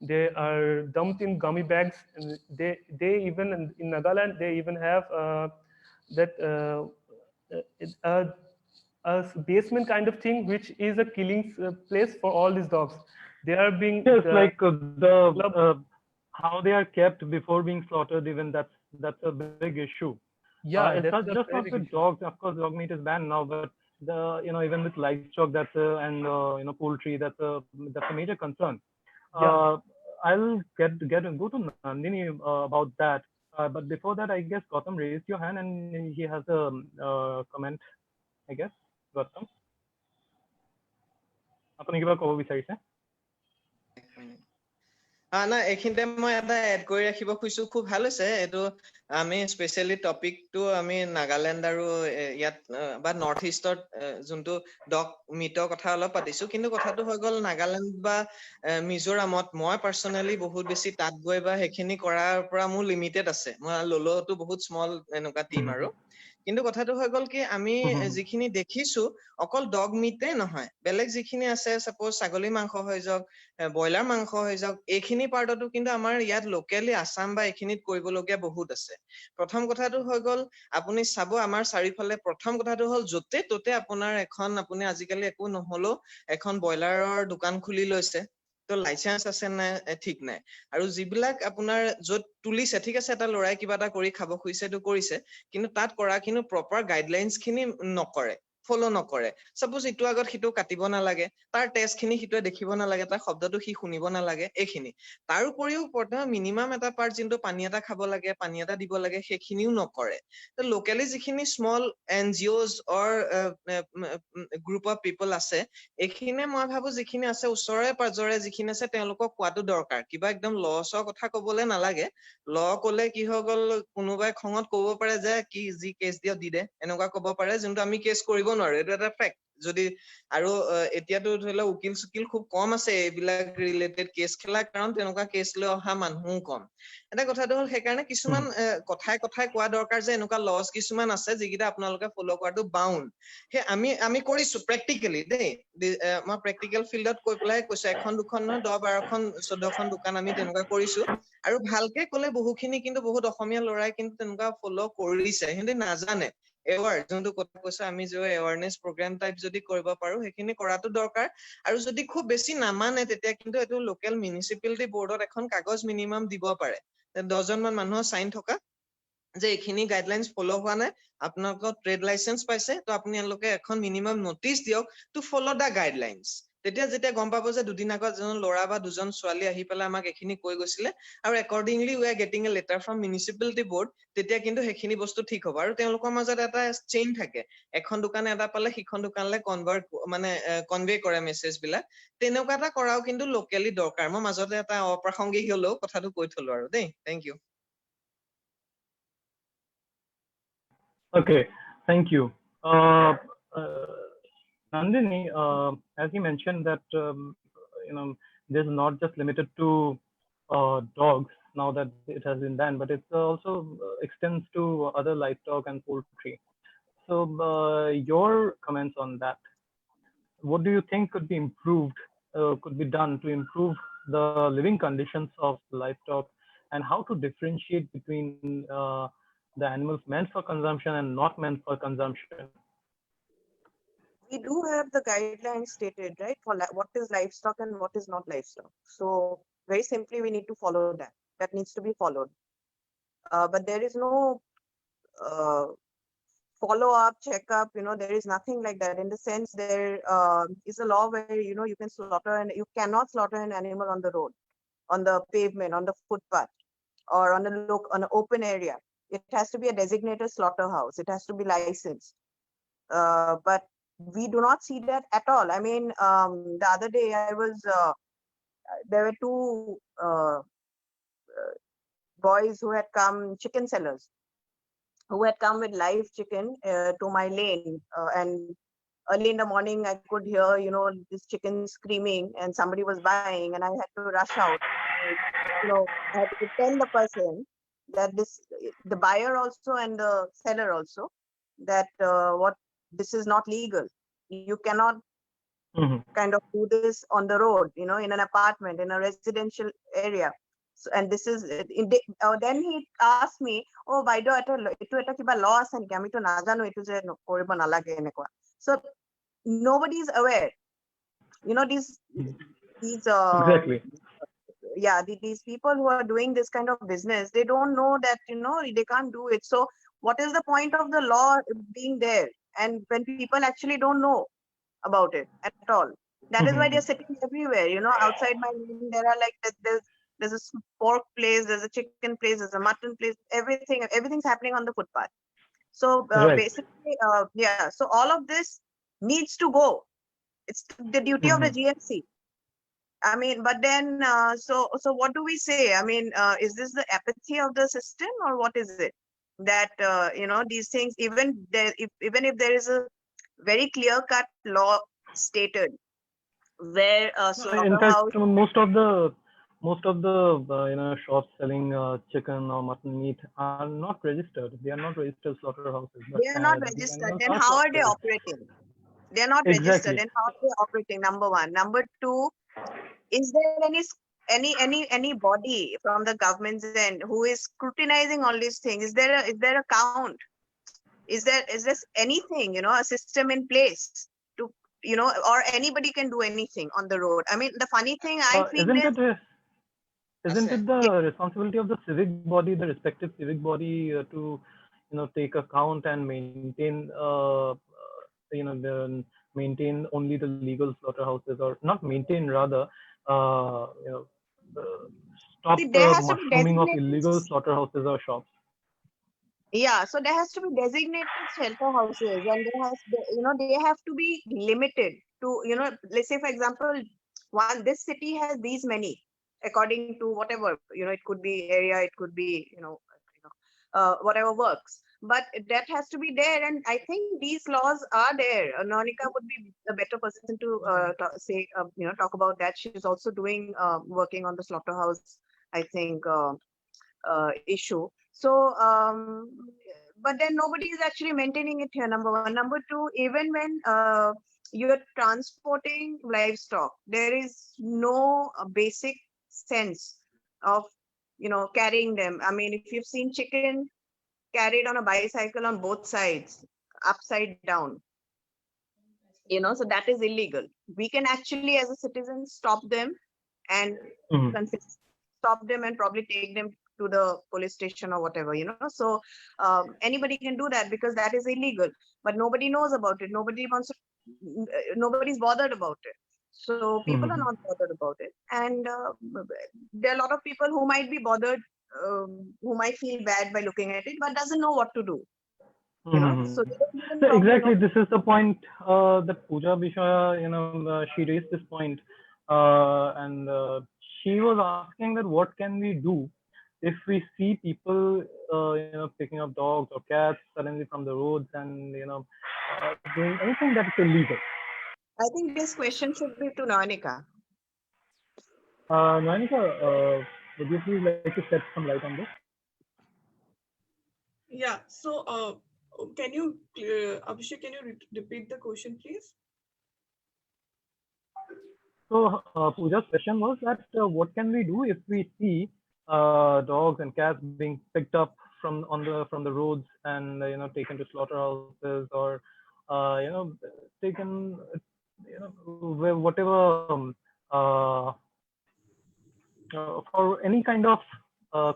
They are dumped in gummy bags, and they even in Nagaland they even have a basement kind of thing, which is a killing place for all these dogs. They are being how they are kept before being slaughtered. Even that's a big issue. Yeah, it's not just not with dogs. Of course, dog meat is banned now, but even with livestock, and poultry, that's a major concern. Yeah. I'll go to Nandini about that. But before that, I guess Gautam raised your hand and he has a comment, I guess. Gautam, আপুনি কিবা ক'ব বিচাৰিছে? না এইখিনিতে মই এটা add কৰি ৰাখিব খুজিছো, খুব ভাল হৈছে এইটো। আমি স্পেচিয়েলি টপিকটো আমি নাগালেণ্ড আৰু ইয়াত বা নৰ্থ ইষ্টত যোনটো ডগ মিটৰ কথা অলপ পাতিছো, কিন্তু কথাটো হৈ গ'ল নাগালেণ্ড বা মিজোৰামত মই পাৰ্চনেলি বহুত বেছি তাত গৈ বা সেইখিনি কৰাৰ পৰা মোৰ লিমিটেড আছে। মই ললোটো বহুত স্মল এনেকুৱা টিম আৰু, কিন্তু কথাটো হৈ গ'ল কি আমি যিখিনি দেখিছো অকল ডগ মিটে নহয়, বেলেগ যিখিনি আছে, সাপোজ ছাগলী মাংস হৈ যাওক, ব্ৰইলাৰ মাংস হৈ যাওক, এইখিনি পাৰ্টতো কিন্তু আমাৰ ইয়াত লোকেলি আসাম বা এইখিনিত কৰিবলগীয়া বহুত আছে। প্ৰথম কথাটো হৈ গ'ল আপুনি চাব আমাৰ চাৰিওফালে, প্ৰথম কথাটো হ'ল য'তে ত'তে আপোনাৰ আপুনি আজিকালি একো নহলেও এখন ব্ৰইলাৰৰ দোকান খুলি লৈছে। তো লাইসেন্স আছে না ঠিক নাই আৰু যিবিলাক আপোনাৰ য'ত তুলিছে ঠিক আছে এটা লৰাই কিবা এটা কৰি খাব খুজিছে তো কৰিছে কিন্তু তাত কৰা কিন্তু প্ৰপাৰ গাইডলাইনছ খিনি নকৰে ফলো নকৰে সাপোজ ইটো আগত সিটো কাটিব নালাগে তাৰ টেষ্ট খিনি সিটোৱে দেখিব নালাগে তাৰ শব্দটো সি শুনিব নালাগে এইখিনি তাৰ উপৰিও মিনিমাম এটা পাৰ্ট যোনটো পানী এটা খাব লাগে পানী এটা দিব লাগে সেইখিনিও নকৰে তো লোকেলি যিখিনি small NGOs or group of people আছে এইখিনিয়ে মই ভাবো যিখিনি আছে ওচৰে পাজৰে যিখিনি আছে তেওঁলোকক কোৱাটো দৰকাৰ কিবা একদম লছৰ কথা ক'বলৈ নালাগে ল ক'লে কি হৈ গ'ল কোনোবাই খঙত ক'ব পাৰে যে কি যি কেছ দিয় দি দে এনেকুৱা ক'ব পাৰে যোনটো আমি কেছ কৰিব নোৱাৰো এইটো এটা ফেক্ট যদি আৰু এতিয়াতো ধৰি লওক উকিল সুকিল খুব কম আছে এইবিলাক ৰিলেটেড কেছ খেলা কাৰণ তেনেকুৱা কেছ লৈ অহা মানুহও কম এটা কথাটো হ'ল সেইকাৰণে কিছুমান কথাই কোৱা দৰকাৰ যে এনেকুৱা লছ কিছুমান আছে যিকেইটা আপোনালোকে ফলো কৰাটো বাউণ্ড সেই আমি কৰিছো প্ৰেক্টিকেলি দেই মই প্ৰেক্টিকেল ফিল্ডত কৈ পেলাই কৈছো এখন দুখন নহয় 10-12খন 14খন দোকান আমি তেনেকুৱা কৰিছো আৰু ভালকে ক'লে বহুখিনি কিন্তু বহুত অসমীয়া লৰাই কিন্তু তেনেকুৱা ফলো কৰিছে সিহঁতে নাজানে এৱাৰ যোনটো কথা কৈছে আমি যে এৱাৰনেছ প্ৰগ্ৰাম টাইপ যদি কৰিব পাৰো সেইখিনি কৰাটো দৰকাৰ আৰু যদি খুব বেছি নামানে তেতিয়া কিন্তু এইটো লোকেল মিউনিচিপালিটি বৰ্ডত এখন কাগজ মিনিমাম দিব পাৰে 10জন মান মানুহৰ সাইন থকা যে এইখিনি গাইডলাইনছ ফলো হোৱা নাই আপোনালোকৰ ট্ৰেড লাইসেন্স পাইছে তো আপোনালোকে এখন মিনিমাম নোটিস দিয়ক টু ফলো দা গাইডলাইনছ তেতিয়া যেতিয়া গম পাব যে দুদিন আগত এজন ল'ৰা বা দুজন ছোৱালী আহি পেলাই আমাক এইখিনি কৈ গৈছিলে আৰু accordingly we are getting a letter from municipality board তেতিয়া কিন্তু সেইখিনি বস্তু ঠিক হ'ব আৰু তেওঁলোকৰ মাজত এটা চেইন থাকে এখন দোকানে এটা পালে সিখন দোকানলৈ কনভাৰ্ট মানে কনভে কৰে মেছেজ বিলাক তেনেকুৱা এটা কৰাও কিন্তু লোকেলি দৰকাৰ মই মাজতে এটা অপ্ৰাসংগিক হলেও কথাটো কৈ থলো আৰু দেই thank you Okay, thank you. Nandini, as you mentioned that this is not just limited to dogs now that it has been banned, but it also extends to other livestock and poultry. So, your comments on that? What do you think could be improved, could be done to improve the living conditions of livestock, and how to differentiate between the animals meant for consumption and not meant for consumption? We do have the guidelines stated, right, for what is livestock and what is not livestock. So very simply, we need to follow that. That needs to be followed. But there is no follow-up, check-up. There is nothing like that. In the sense, there is a law where you can slaughter and you cannot slaughter an animal on the road, on the pavement, on the footpath, or on an open area. It has to be a designated slaughterhouse. It has to be licensed. But we do not see that at all. I mean, the other day there were two boys who had come, chicken sellers, who had come with live chicken to my lane. And early in the morning, I could hear, this chicken screaming and somebody was buying and I had to rush out. I had to tell the person that the buyer also and the seller also, that this is not legal. You cannot kind of do this on the road, in an apartment, in a residential area. So, and this is, then he asked me, oh, by the way, kiba law ase niki ami to najano etu je koribo nalage enekwa. So nobody is aware. These Exactly. Yeah, these people who are doing this kind of business, they don't know that they can't do it. So what is the point of the law being there? And when people actually don't know about it at all, that is why they're sitting everywhere. Outside my room, there are like there's a pork place, there's a chicken place, there's a mutton place, everything's happening on the footpath. So Right. basically, so all of this needs to go. It's the duty of the GMC. I mean, but then, so what do we say? I mean, is this the apathy of the system, or what is it? That these things, even if there is a very clear-cut law stated, where In fact, most of the shops selling chicken or mutton meat are not registered. They are not registered slaughterhouses. They are not registered. Then how are they operating? They are not Exactly. registered. Then how are they operating? Number one. Number two, is there any body from the government's end who is scrutinizing all these things? Is there a count? Is there anything, a system in place you know, or anybody can do anything on the road. I mean, the funny thing I feel Isn't Yes, it the responsibility of the civic body, the respective civic body, to take account and maintain maintain only the legal slaughterhouses, or not maintain, rather uh, you know stop see, there the has to be mushrooming of designated. illegal slaughterhouses or shops? Yeah, so there has to be designated shelter houses, and there has, you know, they have to be limited to, you know, let's say for example, this city has these many, according to whatever, you know, it could be area, it could be, whatever works. But that has to be there, and I think these laws are there. Nanika would be a better person to talk about that. She's also doing working on the slaughterhouse, I think, issue. So, but then nobody is actually maintaining it here. Number one. Number two, even when you're transporting livestock, there is no basic sense of, you know, carrying them. I mean, if you've seen chicken carried on a bicycle on both sides, upside down, you know, so that is illegal. We can actually, as a citizen, stop them and Mhm. stop them and probably take them to the police station or whatever, you know. So anybody can do that because that is illegal, but nobody knows about it. Nobody wants to, nobody's bothered about it. So people are Mhm. not bothered about it. And there are a lot of people who might be bothered, who might feel bad by looking at it, but doesn't know what to do, you know. Mhm. So they don't even So probably know. exactly, this is the point that Pooja Bishwa, she raised this point, and she was asking that what can we do if we see people, picking up dogs or cats suddenly from the roads, and doing anything that's illegal. I think this question should be to Nanika. Monica, would you please like to shed some light on this? Yeah. So, can you, Abhishek, can you repeat the question, please? So Pooja's question was that what can we do if we see dogs and cats being picked up from the roads, and taken to slaughterhouses, or taken, whatever, uh, for any kind of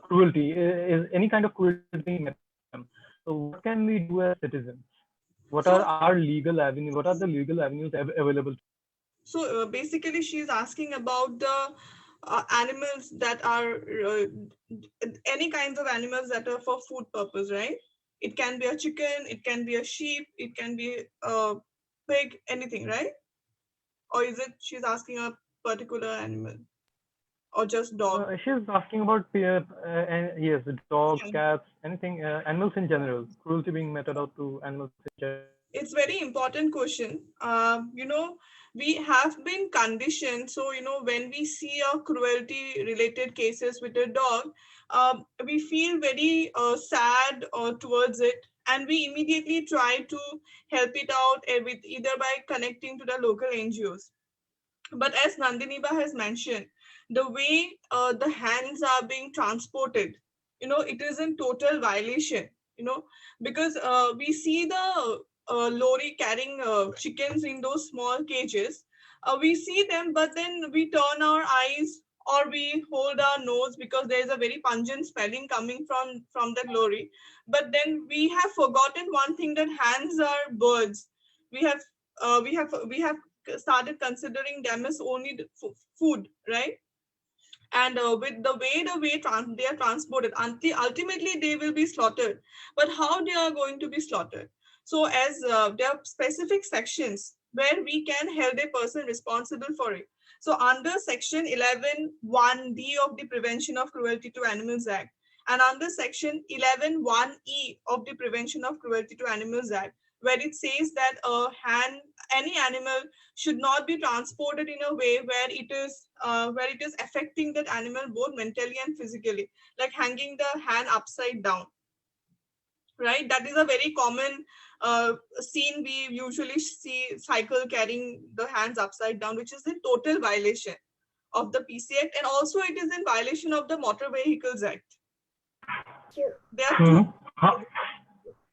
cruelty, is any kind of cruelty being met with them. So what can we do as citizens? What are So, our legal avenues? What are the legal avenues available? so basically, she's asking about the animals that are any kinds of animals that are for food purpose, right? It can be a chicken, it can be a sheep, it can be a pig, anything, right? Or is it she's asking a particular animal or just dog? She's asking about yes, dogs, Yeah. cats, anything, animals in general. Cruelty being meted out to animals in general. It's very important question. We have been conditioned. So, when we see a cruelty related cases with a dog, we feel very sad towards it. And we immediately try to help it out with either by connecting to the local NGOs. But as Nandiniba has mentioned, the way the hands are being transported, it is in total violation, because we see the lorry carrying chickens in those small cages. We see them, but then we turn our eyes or we hold our nose because there is a very pungent smelling coming from that lorry. But then we have forgotten one thing, that hands are birds. We have we have started considering them as only food, right? And with the way they are transported, until ultimately they will be slaughtered. But how they are going to be slaughtered? So as there are specific sections where we can hold a person responsible for it. So under section 11(1)(d) of the Prevention of Cruelty to Animals Act, and under section 11(1)(e) of the Prevention of Cruelty to Animals Act, where it says that any animal should not be transported in a way where it is affecting that animal both mentally and physically, like hanging the hand upside down, right? That is a very common scene. We usually see cycle carrying the hands upside down, which is in total violation of the PC Act, and also it is in violation of the Motor Vehicles Act. So there are two. Mhm.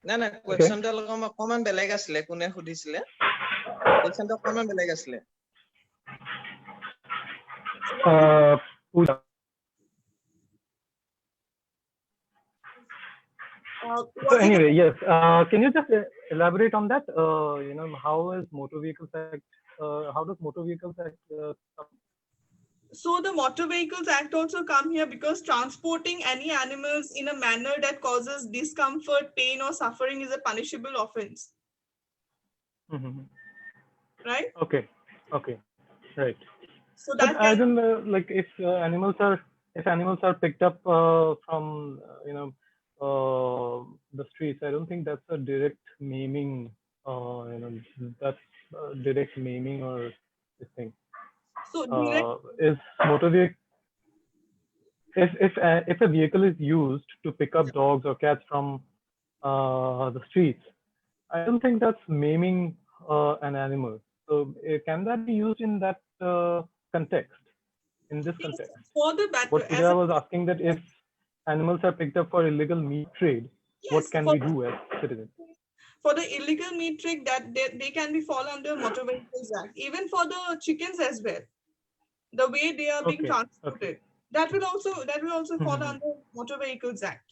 না না কোৱেশ্চনটো অকমান বেলেগ আছিলে কোনে সুধিছিলে কোৱেশ্চনটো অকমান বেলেগ আছিলে Pooja. So Was it anyway, yes. Can you just elaborate on that? How is Motor Vehicles Act? How does Motor Vehicles Act? So the Motor Vehicles Act also come here because transporting any animals in a manner that causes discomfort, pain, or suffering is a punishable offense, right? Okay. Right. So But that I can don't know, like if animals are picked up from the streets, I don't think that's a direct maiming. That's direct maiming or this thing. so direct, Is motor vehicle if a vehicle is used to pick up dogs or cats from the streets, I don't think that's maiming an animal. So can that be used in that context? In this context, for the what battle Pooja was asking, that if animals are picked up for illegal meat trade, what yes, can for, we do as citizens? for the illegal meat trade, that they can be fall under Motor Vehicles Act. Even for the chickens as well, the way they are being Okay. transported, that will also fall Mhm. under Motor Vehicles Act.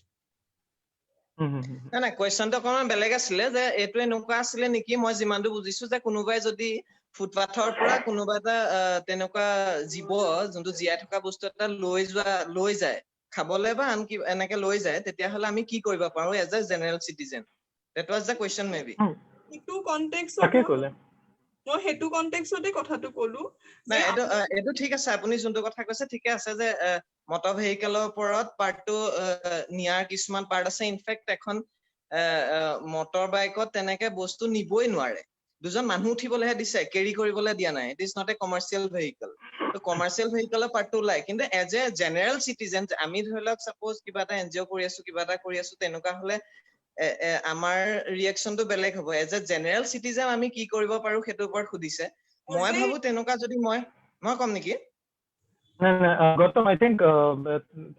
না না কোৱেশ্চনটো অকমান বেলেগ আছিলে যে এইটো এনেকুৱা আছিলে নেকি মই যিমানটো বুজিছো যে কোনোবাই যদি ফুটপাথৰ পৰা কোনোবা এটা তেনেকুৱা জীৱ যোনটো জীয়াই থকা বস্তু এটা লৈ যায় খাবলে বা আনকি এনেকে লৈ যায় তেতিয়াহ'লে আমি কি কৰিব পাৰো as a general citizen that was the question maybe সেইটো কনটেক্সট তাকে ক'লে। মই সেইটো কনটেক্সটতে কথাটো ক'লো না এইটো ঠিক আছে আপুনি যোনটো কথা কৈছে ঠিকে আছে যে মটৰ ভেহিকেলৰ ওপৰত পাৰ্টটো নিয়াৰ কিছুমান পাৰ্ট আছে ইনফেক্ট এখন মটৰ বাইকত তেনেকে বস্তু নিবই নোৱাৰে দুজন মানুহ উঠিবলৈহে দিছে কেৰি কৰিবলৈ দিয়া নাই ইট is not a commercial vehicle তো কমাৰ্চিয়েল ভেহিকেলৰ পাৰ্টটো ওলাই কিন্তু এজ এ জেনেৰেল চিটিজেন আমি ধৰি লওক সাপোজ কিবা এটা এনজিঅ' কৰি আছো কিবা এটা কৰি আছো তেনেকুৱা হলে আমাৰ ৰিয়েকচনটো বেলেগ হ'ব এজ এ জেনেৰেল চিটিজেন আমি কি কৰিব পাৰো সেইটোৰ ওপৰত সুধিছে মই ভাবো তেনেকুৱা যদি মই কম নেকি গৌতম আই থিংক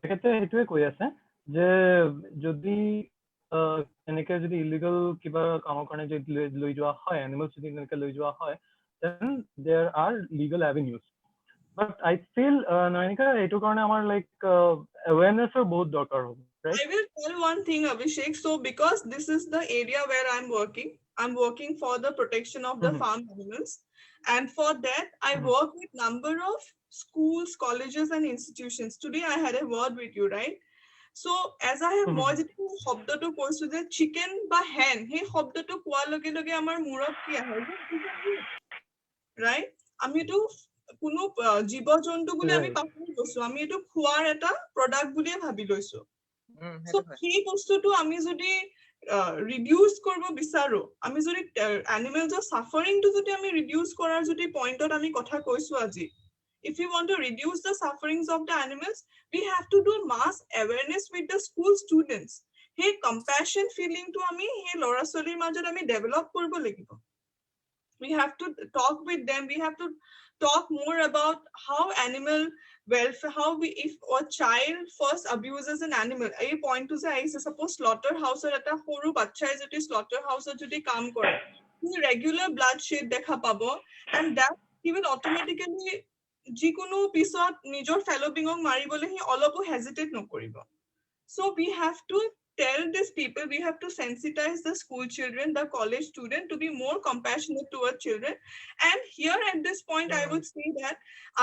তেখেতে সেইটোৱে কৈ আছে যে যদি এনেকে যদি ইলিগেল কিবা কামৰ কাৰণে যদি লৈ যোৱা হয় এনিমেলছ যদি এনেকে লৈ যোৱা হয় then there are legal avenues but I feel Nayanika এইটো কাৰণে আমাৰ লাইক awareness-ৰ বহুত দৰকাৰ হ'ব right I will tell one thing Abhishek so because this is the area where I'm working for the protection of the farm animals and for that I work with number of schools colleges and institutions today I had a word with you right so as I have মই যেটো শব্দটো কৈছো যে chicken বা হেন সেই শব্দটো কোৱাৰ লগে লগে আমাৰ মূৰত কি আহে right আমি এটো কোনো জীৱ জন্তু বুলি আমি পাহৰি গৈছো আমি এটো খোৱাৰ এটা প্ৰডাক্ট বুলিয়ে ভাবি লৈছো so সেই বস্তুটো আমি যদি ৰিডিউস কৰিব বিচাৰো আমি যদি এনিমেলছৰ সাফাৰিংটো যদি আমি ৰিডিউস কৰাৰ যদি পইণ্টত আমি কথা কৈছো আজি if you want to reduce the sufferings of the animals we have to do mass awareness with the school students hey compassion feeling to ami hey lora solir majot ami develop korbo lagibo we have to talk with them we have to talk more about how animal welfare how we if a child first abuses an animal a point to say I suppose slaughterhouse or eta horu bachchai jodi slaughterhouse jodi kaam kore he regular bloodshed dekha pabo and that he will automatically যিকোনো পিছত নিজৰ ফেলো বিঙক মাৰিবলৈ হি অলপো hesitate নকৰিব so we have to tell these people we have to sensitize the school children the college student to be more compassionate toward children and here at this point I would say that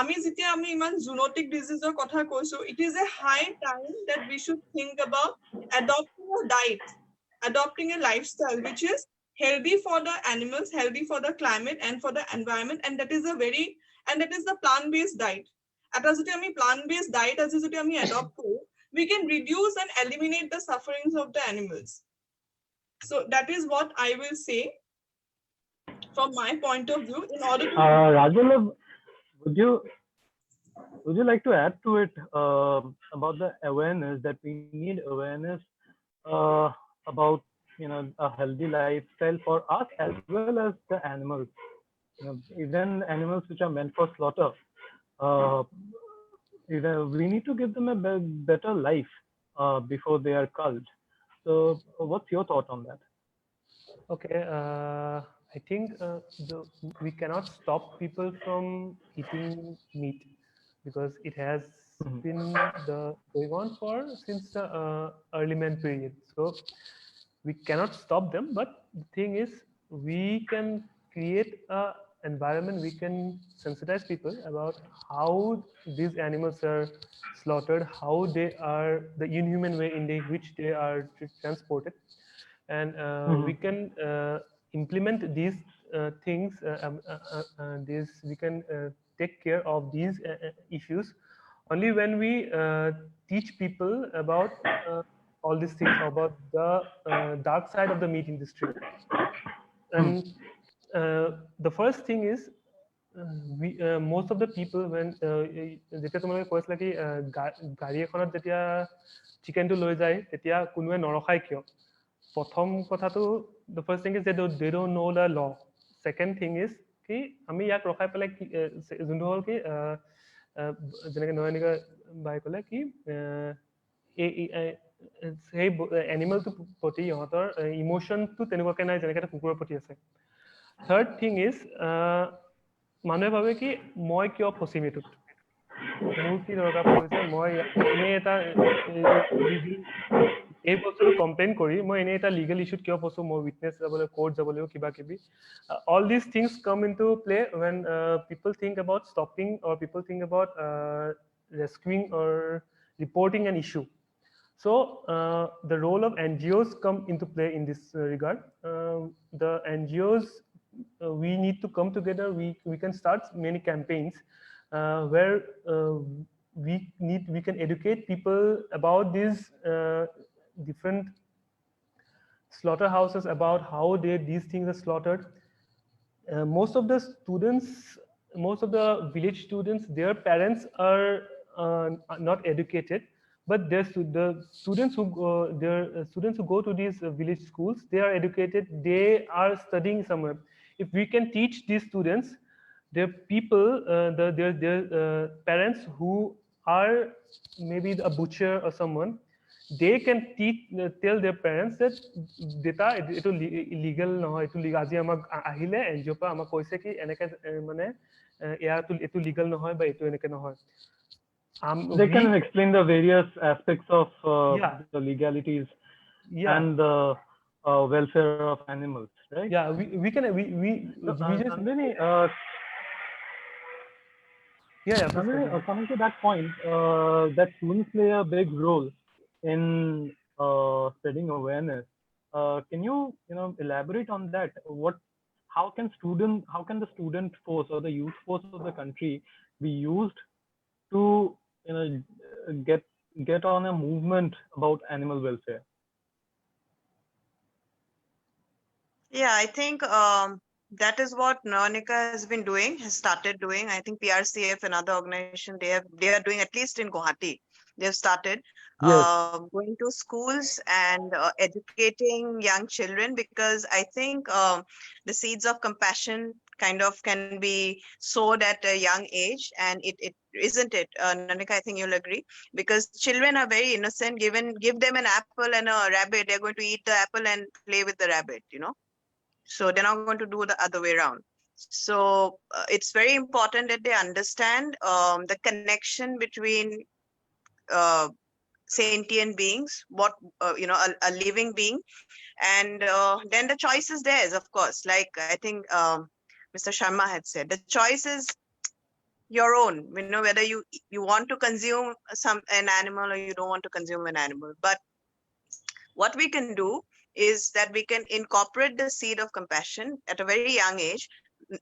ami jitia ami iman zoonotic disease or kotha koiso it is a high time that we should think about adopting a diet adopting a lifestyle which is healthy for the animals healthy for the climate and for the environment and that is the plant based diet eta jodi ami plant based diet as jodi ami adopt koru we can reduce and eliminate the sufferings of the animals so that is what I will say from my point of view in order to Rajul, would you like to add to it about the awareness that we need awareness about a healthy lifestyle for us as well as the animals even animals which are meant for slaughter we need to give them a better life before they are culled so what's your thought on that Okay, I think we cannot stop people from eating meat because it has Mhm. been going on for since the early man period. So we cannot stop them, but the thing is, we can create a environment. We can sensitize people about how these animals are slaughtered, how they are the inhuman way in which they are transported, and we Mhm. can implement these things. These we can take care of these issues only when we teach people about all these things about the dark side of the meat industry. Mhm. And the first thing is we most of the people when যেতিয়া তোমালোকে কৈছিলা কি গাড়ী এখনত যেতিয়া চিকেনটো লৈ যায় তেতিয়া কোনোৱে নৰখায় কিয় প্ৰথম কথাটো the first thing is they don't know the law. Second thing is কি আমি ইয়াক ৰখাই পেলাই কি যোনটো হ'ল কি যেনেকৈ নয়নিকা বাই ক'লে কি সেই এনিমেলটোৰ প্ৰতি ইহঁতৰ ইম'শ্যনটো তেনেকুৱাকৈ নাই যেনেকৈ এটা কুকুৰৰ প্ৰতি আছে. থাৰ্ড থিং ইজ মানুহে ভাবে কি মই কিয় ফচিম এইটোত মোৰ কি দৰকাৰ পৰিছে মই এনেই এটা এই বস্তুটো কমপ্লেইন কৰি মই এনেই এটা লিগেল ইছ্যুত কিয় ফচো মই উইটনেছ যাব লাগিব কোৰ্ট যাব লাগিব কিবা কিবি all these things come into play when people think about stopping or people think about rescuing or reporting an issue. So the role of NGOs come into play in this regard. The NGOs we need to come together. We can start many campaigns where we can educate people about these different slaughterhouses, about how these things are slaughtered. Most of the students, most of the village students, their parents are not educated, but the students who students who go to these village schools, they are educated, they are studying somewhere. If we can teach these students, their people their parents who are maybe a butcher or someone, they can teach tell their parents that data etu illegal নহয় etu legal আজি আমাক আহিলে NGO পৰা আমাক কৈছে কি এনেকে মানে এটো legal নহয় বা এটো এনেকে নহয় They we can explain the various aspects of yeah the legalities yeah and the welfare of animals, right? yeah we can So, we just Nandini, yeah please Nandini, continue. coming to that point, that students play a big role in spreading awareness. Can you know elaborate on that? How can the student force or the youth force of the country be used to you know get on a movement about animal welfare? Yeah, I think that is what Nanika has been doing, has started doing. I think PRCF, another organization, they are doing, at least in Guwahati, they have started Yes. going to schools and educating young children, because I think the seeds of compassion kind of can be sowed at a young age, and it isn't it, Nanika, I think you'll agree, because children are very innocent. Give them an apple and a rabbit, they're going to eat the apple and play with the rabbit, you know. So they're not going to do the other way around. So it's very important that they understand the connection between uh, sentient beings, what you know, a living being, and then the choice is theirs, of course. Like I think Mr. Sharma had said, the choice is your own. You know, whether you want to consume an animal or you don't want to consume an animal. But what we can do is that we can incorporate the seed of compassion at a very young age.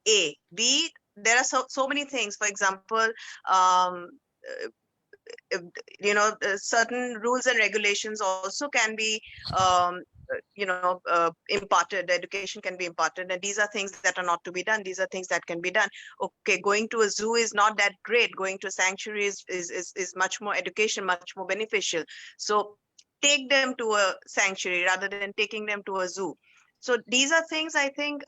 A, B, there are so many things. For example, you know, certain rules and regulations also can be you know, imparted. Education can be imparted, and these are things that are not to be done. These are things that can be done. Okay, going to a zoo is not that great. Going to a sanctuary is much more education, much more beneficial. So take them to a sanctuary rather than taking them to a zoo. So these are things I think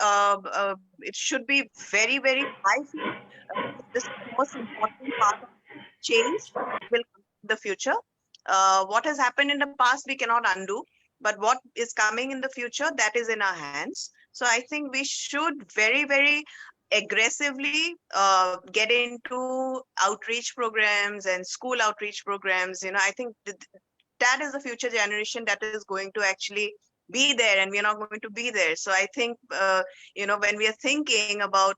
it should be very, very high. This is the most important part of change that will come in the future. What has happened in the past, we cannot undo. but what is coming in the future, that is in our hands. So I think we should very, very aggressively get into outreach programs and school outreach programs. I think that is the future generation that is going to actually be there, and we're not going to be there. So I think, when we are thinking about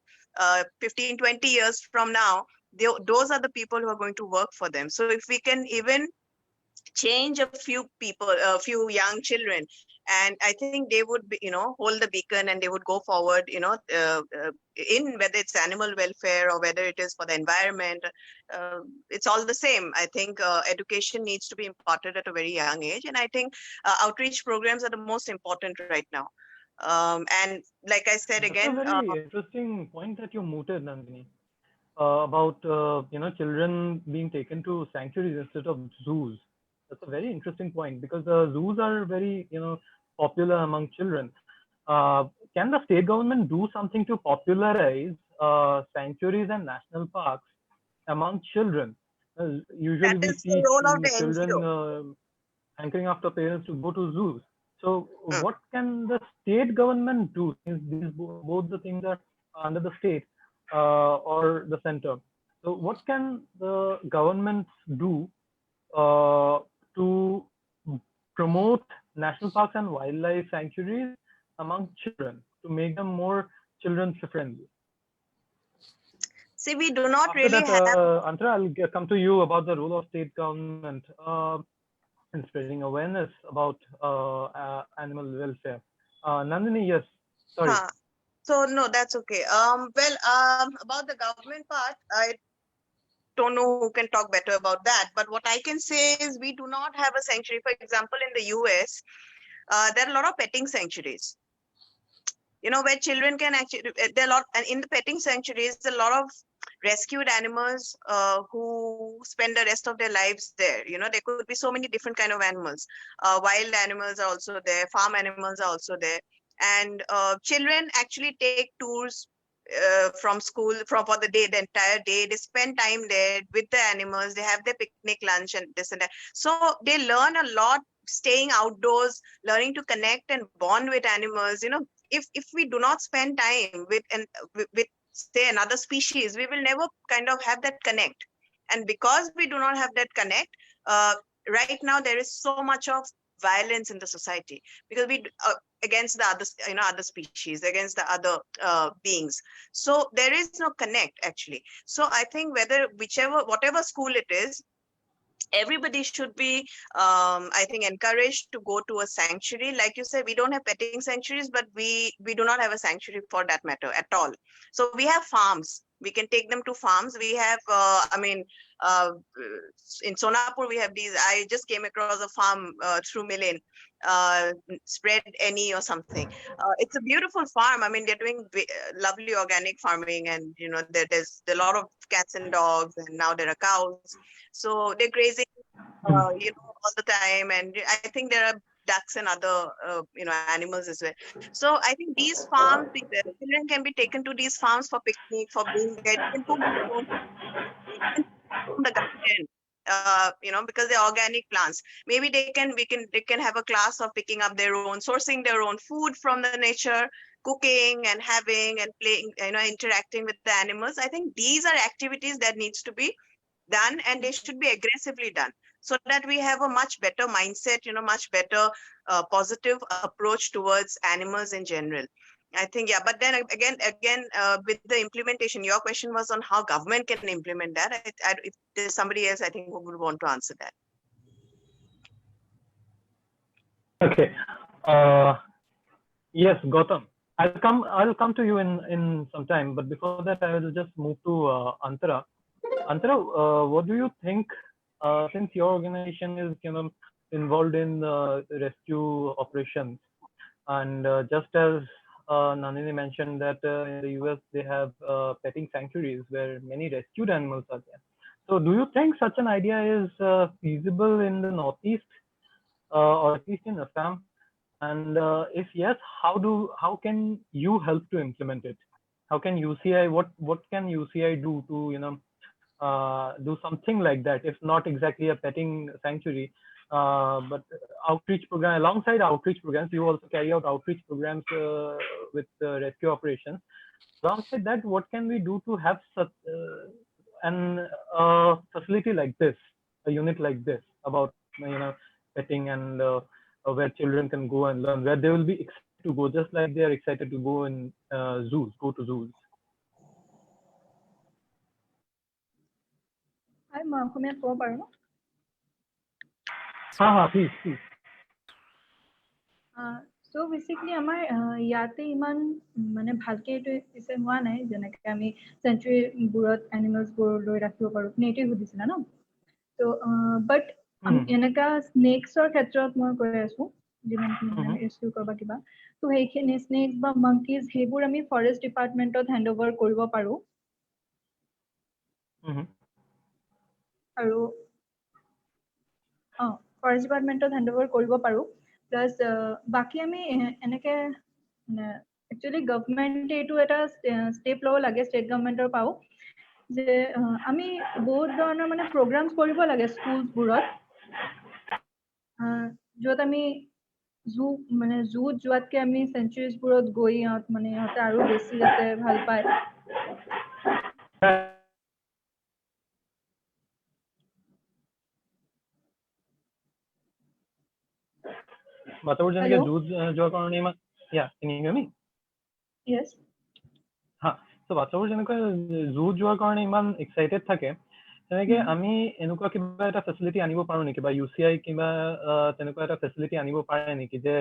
15, 20 years from now, those are the people who are going to work for them. So if we can even change a few people, a few young children, and I think they would be, hold the beacon, and they would go forward, in whether it's animal welfare or whether it is for the environment. It's all the same. I think education needs to be imparted at a very young age, and I think outreach programs are the most important right now. And like I said That's again, a very interesting point that you mooted, Nandini, about children being taken to sanctuaries instead of zoos. That's a very interesting point, because the zoos are very popular among children. Can the state government do something to popularize sanctuaries and national parks among children? Usually that we is the see role of the children NGO. hankering after parents to go to zoos. So Hmm. what can the state government do, since these both the things are under the state or the center? So what can the governments do to promote national parks and wildlife sanctuaries among children to make them more children friendly? See, we do not After really that, have. Antara, I'll come to you about the role of state government in spreading awareness about animal welfare. Nandini, yes, sorry. Huh. So no, that's okay. Well, about the government part, I don't know who can talk better about that. But what I can say is we do not have a sanctuary. For example, in the US, there are a lot of petting sanctuaries. Where children can actually, there are a lot, and in the petting sanctuaries, there are a lot of rescued animals who spend the rest of their lives there. There could be so many different kind of animals. Wild animals are also there. Farm animals are also there. And children actually take tours from school for the day, the entire day. They spend time there with the animals. They have their picnic lunch and this and that. So they learn a lot, staying outdoors, learning to connect and bond with animals. If we do not spend time with say another species, we will never kind of have that connect. And because we do not have that connect, right now there is so much of violence in the society, because we against the other species, against the other beings. So there is no connect actually. So I think whatever school it is, everybody should be I think encouraged to go to a sanctuary. Like you said, we don't have petting sanctuaries, but we do not have a sanctuary for that matter at all. So we have farms. We can take them to farms. We have in Sonapur we have these. I just came across a farm through Millen, Spread Any or something. It's a beautiful farm. I mean, they're doing lovely organic farming, and there's a lot of cats and dogs, and now there are cows. So they're grazing, all the time, and I think there are ducks and other, animals as well. So I think these farms, the children can be taken to these farms for picnic, for being there. They can cook their own from the garden, because they're organic plants. Maybe they can have a class of picking up their own, sourcing their own food from the nature, cooking and having and playing, interacting with the animals. I think these are activities that needs to be done, and they should be aggressively done, so that we have a much better mindset, much better positive approach towards animals in general. I think, yeah. But then again, with the implementation, your question was on how government can implement that. If there's somebody else, I think, who would want to answer that. Okay. Yes, Gautam. I'll come to you in some time, but before that, I will just move to Antara. Antara, what do you think? Since your organization is involved in rescue operations, and just as Nandini mentioned that in the US they have petting sanctuaries where many rescued animals are there. So, do you think such an idea is feasible in the Northeast or at least in Assam? And if yes, how can you help to implement it? How can UCI what can UCI do to do something like that? If not exactly a petting sanctuary, But outreach program, alongside outreach programs, you also carry out outreach programs with rescue operations. Alongside that, what can we do to have such an facility like this, a unit like this, about petting and where children can go and learn, where they will be excited to go, just like they are excited to go in zoos, go to zoos. I'm অসমীয়াত ক'ব পাৰো ন? Please. So basically আমাৰ ইয়াতে ইমান মানে ভালকে এইটো পিছে হোৱা নাই যেনেকে আমি চেঞ্চুৰী বোৰত এনিমেলছ বোৰ লৈ ৰাখিব পাৰো নেটিভ সুধিছিলা ন তো বাট এনেকা স্নেকছৰ ক্ষেত্ৰত মই কৈ আছো যিমানখিনি মানে ৰেস্কিউ কৰবা কিবা তো সেইখিনি স্নেকছ বা মাংকিজ সেইবোৰ আমি ফৰেষ্ট ডিপাৰ্টমেণ্টত হেণ্ড অভাৰ কৰিব পাৰো আৰু ফৰেষ্ট ডিপাৰ্টমেণ্টত হেণ্ড অভাৰ কৰিব পাৰো প্লাছ বাকী আমি এনেকে মানে একচুৱেলি গভৰ্ণমেণ্টে এইটো এটা ষ্টেপ ল'ব লাগে ষ্টেট গভৰ্ণমেণ্টৰ পাও যে আমি বহুত ধৰণৰ মানে প্ৰগ্ৰামছ কৰিব লাগে স্কুলছবোৰত য'ত আমি জুত যোৱাতকে আমি চেঞ্চুৰীজবোৰত গৈ মানে ইহঁতে আৰু বেছি যাতে ভাল পায় বাচ্চাবোৰ যেনেকে জুত যোৱাৰ কাৰণে ইমান can you hear me? Yes. So বাচ্চাবোৰ যেনেকৈ জুত যোৱাৰ কাৰণে ইমান এক্সাইটেড থাকে তেনেকে আমি এনেকুৱা কিবা এটা ফেচিলিটি আনিব পাৰো নেকি বা UCI কিবা তেনেকুৱা এটা ফেচিলিটি আনিব পাৰে নেকি যে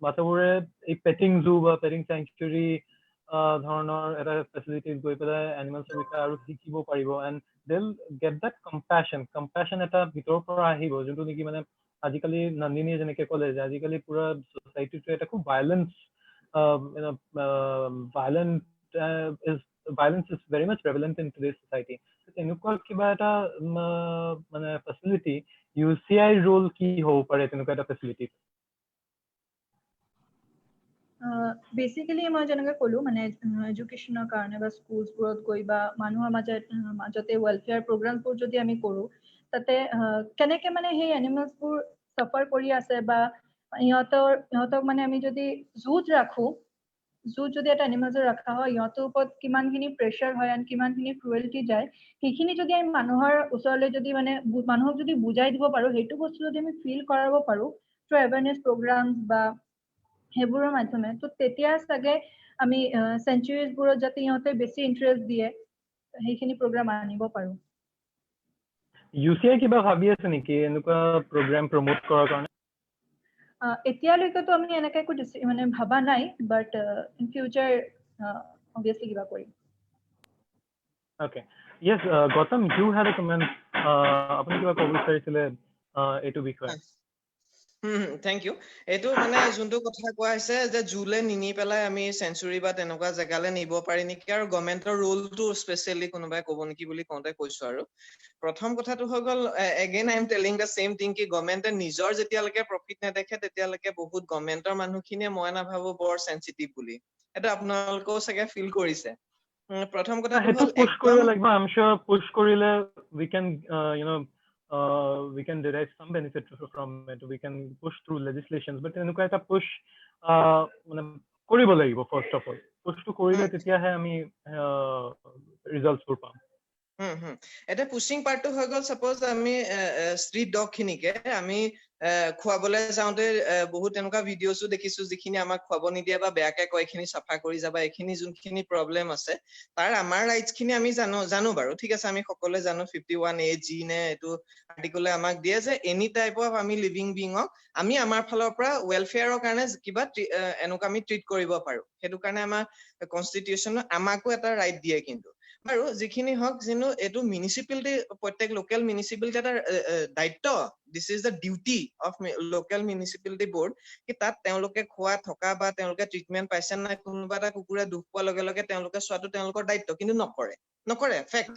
বাচ্চাবোৰে এই পেটিং জু বা পেটিং চেঞ্চুৰী ধৰণৰ এটা ফেচিলিটি গৈ পেলাই এনিমেলছৰ বিষয়ে আৰু শিকিব পাৰিব and they'll get that compassion এটা ভিতৰৰ পৰা আহিব যোনটো নেকি মানে আজিকালি নন্দিনীয়ে যেনেকে ক'লে যে আজিকালি পুৰা ছ'চাইটিটো এটা খুব violence is very much prevalent in today's society. তেনেকুৱা কিবা এটা মানে ফেচিলিটি UCI ৰোল কি হ'ব পাৰে তেনেকুৱা এটা ফেচিলিটি বেসিক্যালি মই যেনেকৈ ক'লো মানে এডুকেশ্যনৰ কাৰণে বা স্কুলছবোৰত গৈ বা মানুহৰ মাজতে ৱেলফেয়াৰ প্ৰগ্ৰামবোৰ যদি আমি কৰোঁ তাতে কেনেকৈ মানে সেই এনিমেলছবোৰ চাফাৰ কৰি আছে বা ইহঁতক মানে আমি যদি জুত ৰাখোঁ জুত যদি এটা এনিমেলছৰ ৰখা হয় ইহঁতৰ ওপৰত কিমানখিনি প্ৰেছাৰ হয় আৰু কিমানখিনি ক্ৰুৱেলিটি যায় সেইখিনি যদি আমি মানুহৰ ওচৰলৈ যদি মানে মানুহক যদি বুজাই দিব পাৰোঁ সেইটো বস্তু যদি আমি ফিল কৰাব পাৰোঁ থ্ৰু এৱেৰনেছ প্ৰগ্ৰামছ বা সেইবোৰৰ মাধ্যমে তো তেতিয়া চাগে আমি চেঞ্চুৰীজবোৰত যাতে ইহঁতে বেছি ইণ্টাৰেষ্ট দিয়ে সেইখিনি প্ৰগ্ৰাম আনিব পাৰোঁ UCI কিবা ভাবি আছে নেকি এনেকুৱা প্ৰগ্ৰাম প্ৰমোট কৰাৰ কাৰণে এতিয়ালৈকেতো আমি এনেকৈ একো মানে ভাবা নাই বাট ইন ফিউচাৰ অবভিয়াছলি কিবা কৰিম Okay. Yes, Gautam, you had a comment. আপুনি কিবা ক'ব বিচাৰিছিলে এইটো বিষয়ে Thank you. এইটো মানে যোনটো কথা কোৱা হৈছে যে জুলে নিনি পেলাই আমি চেঞ্চুৰী বা তেনেকুৱা জেগালে নিব পাৰি নেকি আৰু গভৰ্ণমেণ্টৰ ৰোলটো স্পেচিয়েলি কোনোবাই ক'ব নেকি বুলি কওঁতে কৈছো আৰু প্ৰথম কথাটো হৈ গ'ল again I am telling the same thing কি গভৰ্ণমেণ্টে নিজৰ যেতিয়ালৈকে প্ৰফিট নেদেখে তেতিয়ালৈকে বহুত গভৰ্ণমেণ্টৰ মানুহখিনিয়ে মই নাভাবো বৰ চেঞ্চিটিভ বুলি এটা আপোনালোকেও চাগে ফিল কৰিছে প্ৰথম কথাটো হ'ল পুশ কৰিব লাগিব আই এম sure পুশ কৰিলে we can derive some benefit from it we can push through legislations but এনেকুৱা এটা push মানে কৰিব লাগিব first of all pushটো কৰিলে তেতিয়াহে আমি ৰিজাল্টছবোৰ পাম এটা পুশিং পাৰ্টটো হৈ গ'ল সাপোজ আমি ষ্ট্ৰীট ডগ খিনিকে আমি খুৱাবলৈ যাওঁতে বহুত এনেকুৱা ভিডিঅ'ছো দেখিছো যিখিনি আমাক খুৱাব নিদিয়ে বা বেয়াকে কয় এইখিনি চাফা কৰি যাবা এইখিনি যোনখিনি প্ৰব্লেম আছে তাৰ আমাৰ ৰাইটছ খিনি আমি জানো বাৰু ঠিক আছে আমি সকলোৱে জানো 51A(G) নে এইটো আৰ্টিকলে আমাক দিয়ে যে এনি টাইপ অফ আমি লিভিং বিংক আমি আমাৰ ফালৰ পৰা ৱেলফেয়াৰৰ কাৰণে কিবা এনেকুৱা আমি ট্ৰিট কৰিব পাৰো সেইটো কাৰণে আমাৰ কনষ্টিটিউচন আমাকো এটা ৰাইট দিয়ে কিন্তু আৰু যিখিনি হক যেনো এটো মিউনিসিপালিটি প্ৰত্যেক লোকেল মিউনিসিপালিটি এটা দায়িত্ব this is the duty of local municipality board কি তাত তেওঁলোকে খোৱা থকা বা তেওঁলোকে ট্ৰিটমেন্ট পাইছে না কোনোবা এটা কুকুৰে দুখ পোৱাৰ লগে লগে তেওঁলোকে সোৱাটো তেওঁলোকৰ দায়িত্ব কিন্তু নকৰে ফেক্ট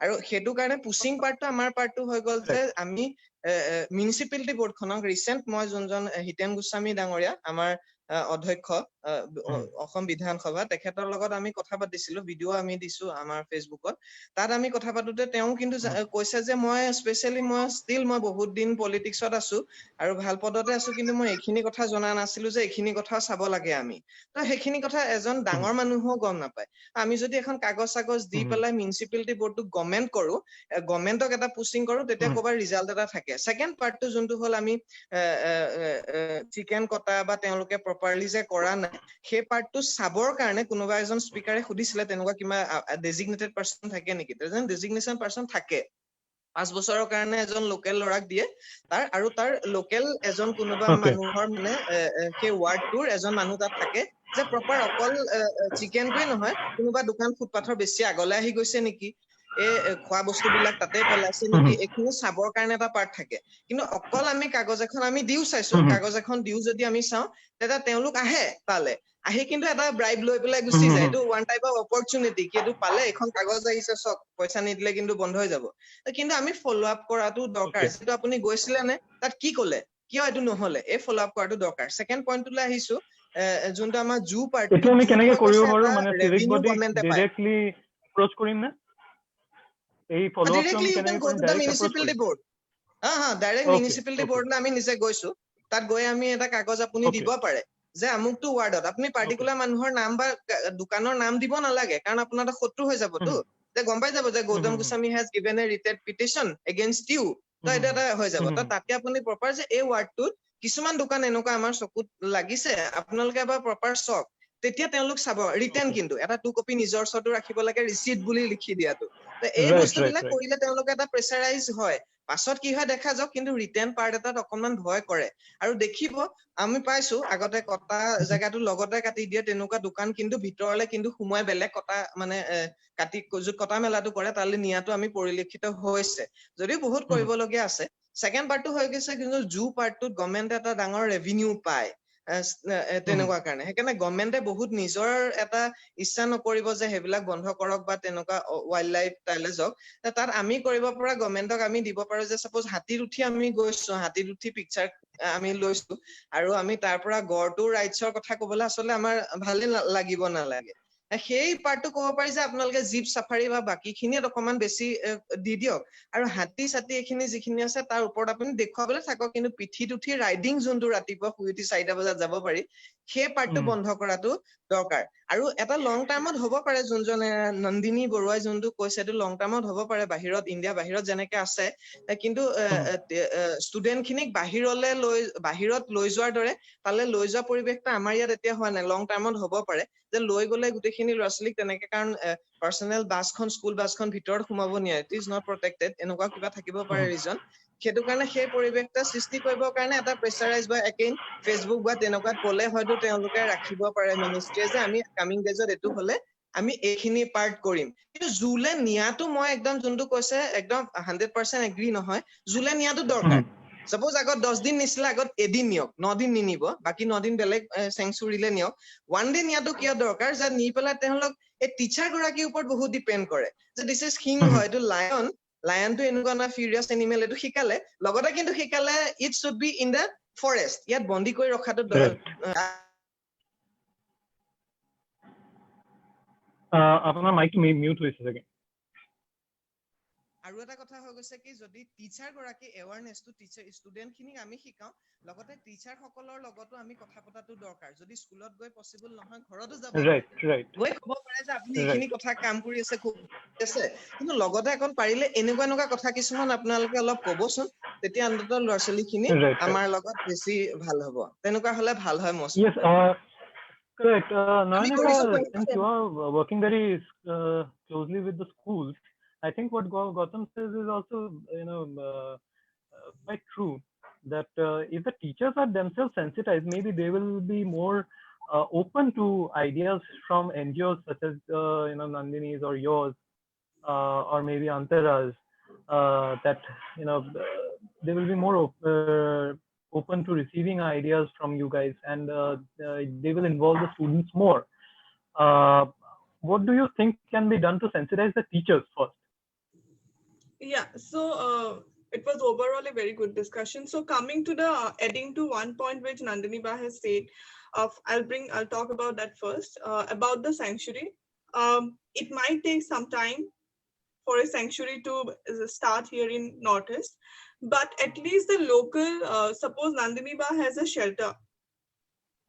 আৰু হেতু কাৰণে পুশিং পাৰ্টটো আমাৰ পাৰ্টটো হৈ গ'ল যে আমি মিউনিসিপালিটি বোৰ্ডখনক ৰিসেন্ট মই যোনজন হিতেন গোস্বামী ডাঙৰীয়া আমাৰ অধ্যক্ষ অসম বিধানসভা তেখেতৰ লগত আমি কথা পাতিছিলো, ভিডিঅ' আমি দিছো আমাৰ ফেচবুকত। তাত আমি কথা পাতোতে তেওঁ কিন্তু কৈছে যে মই স্পেচিয়েলি মই বহুত দিন পলিটিক্সত আছো আৰু ভাল পদতে আছো, কিন্তু মই এইখিনি কথা জনা নাছিলো যে এইখিনি কথা চাব লাগে আমি। তো সেইখিনি কথা এজন ডাঙৰ মানুহও গম নাপায়। আমি যদি এখন কাগজ দি পেলাই মিউনিচিপালিটি বৰ্ডটোক গভৰ্ণমেণ্ট কৰো, গভৰ্ণমেণ্টক এটা পুচিং কৰো, তেতিয়া ক'বাৰ ৰিজাল্ট এটা থাকে। ছেকেণ্ড পাৰ্টটো যোনটো হ'ল আমি চিকেন কটা বা তেওঁলোকে প্ৰপাৰলি যে কৰা নাই, সেই পাৰ্টটো চাবৰ কাৰণে কোনোবা এজন স্পীকাৰে সুধিছিলে তেনেকুৱা কিবা ডেজিগনেটেড পাৰ্চন থাকে নেকি? ডেজিগনেশ্যন পাৰ্চন থাকে। 5 বছৰৰ কাৰণে এজন লোকেল ল'ৰাক দিয়ে, তাৰ লোকেল এজন কোনোবা মানুহৰ মানে সেই ৱাৰ্ডটোৰ এজন মানুহ তাত থাকে যে প্ৰপাৰ অকল চিকেনটোৱে নহয়, কোনোবা দোকান ফুটপাথৰ বেছি আগলৈ আহি গৈছে নেকি, খোৱা বস্তুবিলাক তাতে পেলাইছে নেকি, এইখিনি চাবৰ কাৰণে এটা পাৰ্ট থাকে। কিন্তু অকল আমি কাগজ এখন আমি দিও চাইছো, কাগজ এখন দিও যদি আমি চাওঁ, তেতিয়া তেওঁলোক আহে তালে, আহি কিন্তু এটা ব্ৰাইব লৈ পেলাই গুচি যায়। এইটো ওৱান টাইপ অফ অপৰচুনিটি, কি এইটো পালে এখন কাগজ আহিছে চক, পইচা নিদিলে কিন্তু বন্ধ হৈ যাব। কিন্তু আমি ফলো আপ কৰাটো দৰকাৰ। যিটো আপুনি গৈছিলে নে, তাত কি ক'লে, কিয় এইটো নহলে, এই ফলো আপ কৰাটো দৰকাৰ। ছেকেণ্ড পইণ্টটোলৈ আহিছো, যোনটো আমাৰ জু পাৰ্টটো, এইটো আমি কেনেকে কৰিব পাৰো, মানে চিভিক ৰেভিনিউ বডিক গভৰ্ণমেণ্টে পায়। ডাইৰেক্টলি এপ্ৰ'চ কৰিম নে? এই ফলো আপটো আমি Directly you can কেনেকে go কৰিম, to the direct approach municipality কৰিম? board. ডাইৰেক্ট মিউনিচিপালিটি বৰ্ডলৈ আমি নিজে গৈছো। তাত গৈ আমি এটা কাগজ আপুনি দিব পাৰে যে আমুকটো ৱাৰ্ডত আপুনি পাৰ্টিকুলাৰ মানুহৰ নাম বা দোকানৰ নাম দিব নালাগে, কাৰণ আপোনাৰ এটা শত্ৰু হৈ যাবতো। যে গম পাই যাব যে Gautam Goswami has given a writ petition against you, তো এইটো এটা হৈ যাব। তো তাতে আপুনি প্ৰপাৰ যে এই ৱাৰ্ডটোত কিছুমান দোকান এনেকুৱা আমাৰ চকুত লাগিছে, আপোনালোকে এবাৰ প্ৰপাৰ চাওক, তেতিয়া তেওঁলোক চাব। ৰিটেন কিন্তু এটা 2 কপি নিজৰ ওচৰতো ৰাখিব লাগে, ৰিচিট বুলি লিখি দিয়াটো। তো এই বস্তুবিলাক কৰিলে তেওঁলোকে এটা প্ৰেচাৰাইজ হয়। পাছত কি হয় দেখা যাওক, কিন্তু ৰিটেন পাৰ্ট এটাত অকণমান ভয় কৰে। আৰু দেখিব, আমি পাইছো আগতে কটা জেগাটো লগতে কাটি দিয়ে, তেনেকুৱা দোকান কিন্তু ভিতৰলে কিন্তু সোমোৱাই বেলেগ কটা মানে য'ত কটা মেলাটো কৰে তালৈ নিয়াটো আমি পৰিলক্ষিত হৈছে, যদিও বহুত কৰিবলগীয়া আছে। ছেকেণ্ড পাৰ্টটো হৈ গৈছে, কিন্তু জু পাৰ্টটোত গভৰ্ণমেণ্টে এটা ডাঙৰ ৰেভিনিউ পায় তেনেকুৱা কাৰণে। সেইকাৰণে গভৰ্ণমেণ্টে বহুত নিজৰ এটা ইচ্ছা নকৰিব যে সেইবিলাক বন্ধ কৰক বা তেনেকুৱা ৱাইল্ড লাইফ টাইলেজ হওক। তাত আমি কৰিব পৰা গভৰ্ণমেণ্টক আমি দিব পাৰো যে চাপোজ হাতীত উঠি আমি গৈছো, হাতীত উঠি পিকচাৰ আমি লৈছো, আৰু আমি তাৰ পৰা গড়টোৰ ৰাইটছৰ কথা কবলৈ আচলতে আমাৰ ভালে লাগিব নালাগে। সেই পাৰ্টটো ক'ব পাৰি যে আপোনালোকে জীপ চাফাৰী বা বাকী খিনিত অকণমান বেছি দি দিয়ক, আৰু হাতী চাতী এইখিনি যিখিনি আছে তাৰ ওপৰত আপুনি দেখুৱাবলৈ থাকক, কিন্তু পিঠিত উঠি ৰাইডিং যোনটো ৰাতিপুৱা শুই উঠি 4টা বজাত যাব পাৰি, সেই পাৰ্টটো বন্ধ কৰাটো দৰকাৰ। আৰু এটা লং টাৰ্মত হ'ব পাৰে, যোনজনে নন্দিনী বৰুৱাই যোনটো কৈছে এইটো লং টাৰ্মত হ'ব পাৰে বাহিৰত, ইণ্ডিয়া বাহিৰত যেনেকে আছে, কিন্তু ষ্টুডেন্ট খিনিক বাহিৰত লৈ যোৱাৰ দৰে তালৈ লৈ যোৱা পৰিৱেশটো আমাৰ ইয়াত এতিয়া হোৱা নাই। লং টাৰ্মত হ'ব পাৰে যে লৈ গ'লে গোটেইখিনি ল'ৰা ছোৱালীক তেনেকে, কাৰণ পাৰ্চনেল বাছখন, স্কুল বাছখন ভিতৰত সোমাব নোৱাৰে, ইট ইজ নট প্ৰটেক্টেড, এনেকুৱা কিবা থাকিব পাৰে ৰিজন। সেইটো কাৰণে সেই পৰিৱেশটা সৃষ্টি কৰিবৰ কাৰণে এটা প্ৰেচাৰাইজ বা এগেইন ফেচবুক বা তেনেকুৱাত ক'লে হয়তো তেওঁলোকে ৰাখিব পাৰে মিনিষ্ট্ৰীয়ে, যে আমি কামিং ডেজত এইটো হ'লে আমি এইখিনি পাৰ্ট কৰিম। কিন্তু জুলে নিয়াটো মই একদম যোনটো কৈছে একদম 100% এগ্ৰী নহয়, জুলে নিয়াটো দৰকাৰ। চাপোজ আগত 10 দিন নিছিলে, আগত এদিন নিয়ক, 9 দিন নিনিব, বাকী 9 দিন বেলেগ চেংচুৰীলে নিয়ক। 1 ডে নিয়াটো কিয় দৰকাৰ, যে নি পেলাই তেওঁলোক এই টিচাৰ গৰাকীৰ ওপৰত বহুত ডিপেণ্ড কৰে, যে দিছ ইজ সিংহ, এইটো লায়নটো এনেকুৱা না ফিউৰিয়াছ এনিমেল, এইটো শিকালে। লগতে কিন্তু শিকালে it should be in the forest, ইয়াত বন্দী কৰি ৰখাটো আপোনাৰ মাইকটো মিউট হৈছে চাগে। আৰু এটা কথা হৈ গৈছে কি, যদি টিচাৰ গৰাকী এৱাৰনেছটো ষ্টুডেণ্ট খিনিক আমি শিকাওঁ, লগতে টিচাৰ সকলৰ লগতো আমি কথা পতাটো দৰকাৰ। যদি স্কুলত গৈ পচিবল নহয়, ঘৰতো যাব গৈ ক'ব পাৰে যে আপুনি এইখিনি কথা কাম কৰি আছে, খুব আছে, কিন্তু লগতে অকণ পাৰিলে এনেকুৱা কথা কিছুমান আপোনালোকে অলপ ক'বচোন, তেতিয়া অন্ততঃ ল'ৰা ছোৱালী খিনি আমাৰ লগত বেছি ভাল হ'ব। তেনেকুৱা হলে ভাল হয় most. Yes, correct. Nayanika, since you are working very closely with the schools, I think what Gautam says is also, quite true. That if the teachers are themselves sensitized, maybe they will be more open to ideas from NGOs such as Nandini's or yours, or maybe Antara's. That they will be more open to receiving ideas from you guys, and they will involve the students more. What do you think can be done to sensitize the teachers first? Yeah, so it was overall a very good discussion. So coming to the adding to one point which Nandini Ba has said, I'll talk about that first. About the sanctuary, it might take some time for a sanctuary to start here in Northeast, but at least the local, suppose Nandini Ba has a shelter,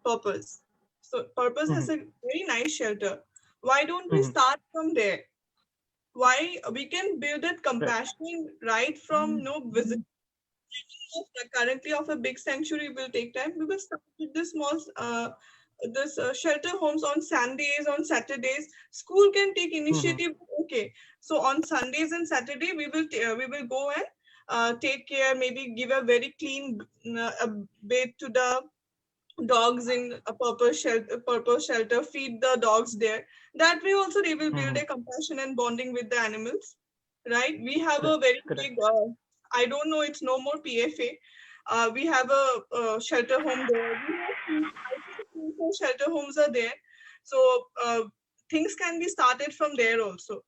Purpose. So Purpose has a very nice shelter. Why don't we start from there? Why we can build that compassion right from visit. Currently of a big sanctuary will take time. We will start with this small this shelter homes on Sundays, on Saturdays. School can take initiative. Okay, so on Sundays and Saturday we will go and take care. Maybe give a very clean bath to the dogs in a purpose shelter. Feed the dogs there. That way also they will build a compassion and bonding with the animals. Right? We have a very big. I don't know. It's no more PFA. We have a shelter home there. I think 4 shelter homes are there. So things can be started from there also.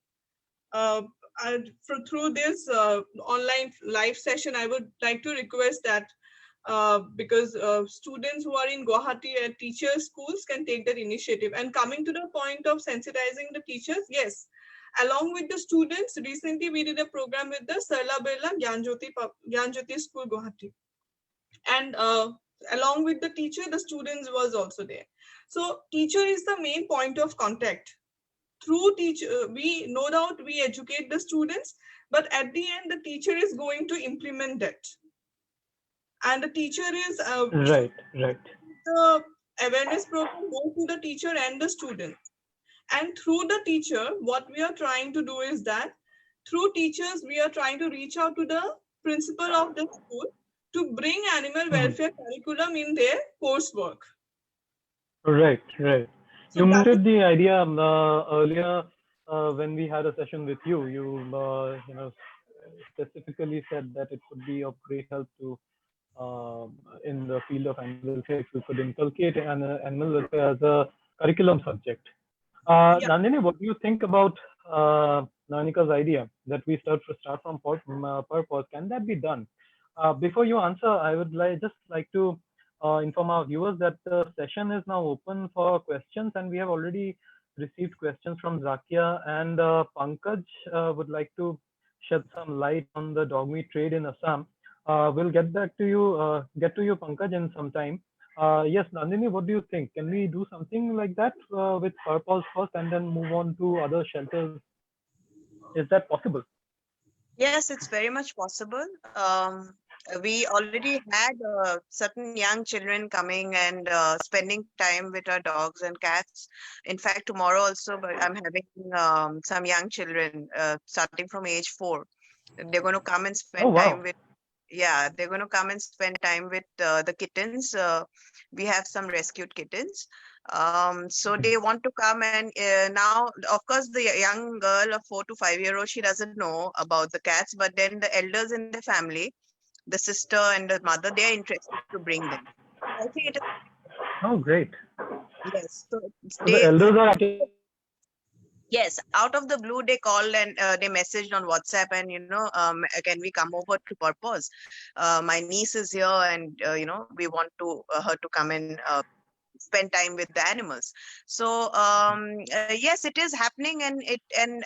Through this online live session, I would like to request that because students who are in Guwahati at teachers' schools can take that initiative. And coming to the point of sensitizing the teachers, yes, along with the students, recently we did a program with the Sarla Birla Gyanjyoti School, Guwahati. And along with the teacher, the students was also there. So teacher is the main point of contact. Through teacher, no doubt we educate the students, but at the end, the teacher is going to implement that. And the teacher is right. The awareness program goes to the teacher and the student. And through the teacher, what we are trying to do is that through teachers, we are trying to reach out to the principal of the school to bring animal welfare curriculum in their coursework. Right. So you mentioned the idea earlier when we had a session with you. You specifically said that it would be of great help to in the field of animal welfare if you could inculcate animal welfare as a curriculum subject. Nandini, what do you think about Nanika's idea that we start from purpose? Can that be done? Before you answer, I would just like to inform our viewers that the session is now open for questions, and we have already received questions from Zakia, and Pankaj would like to shed some light on the dog meat trade in Assam. We'll get to you, Pankaj, in some time. Yes, Nandini, what do you think? Can we do something like that with Purpose first and then move on to other shelters? Is that possible? Yes, it's very much possible. We already had certain young children coming and spending time with our dogs and cats. In fact, tomorrow also, I'm having some young children starting from age 4. They're going to come and spend time with. Yeah, they're going to come and spend time with the kittens. We have some rescued kittens. So they want to come, and now, of course, the young girl of 4 to 5 year old, she doesn't know about the cats, but then the elders in the family, the sister and the mother, they are interested to bring them. I think it is. Oh, great. Yes. So the elders are. Yes, out of the blue, they called and they messaged on WhatsApp, and can we come over to Purpose? My niece is here, and we want her to come and spend time with the animals. So yes, it is happening, and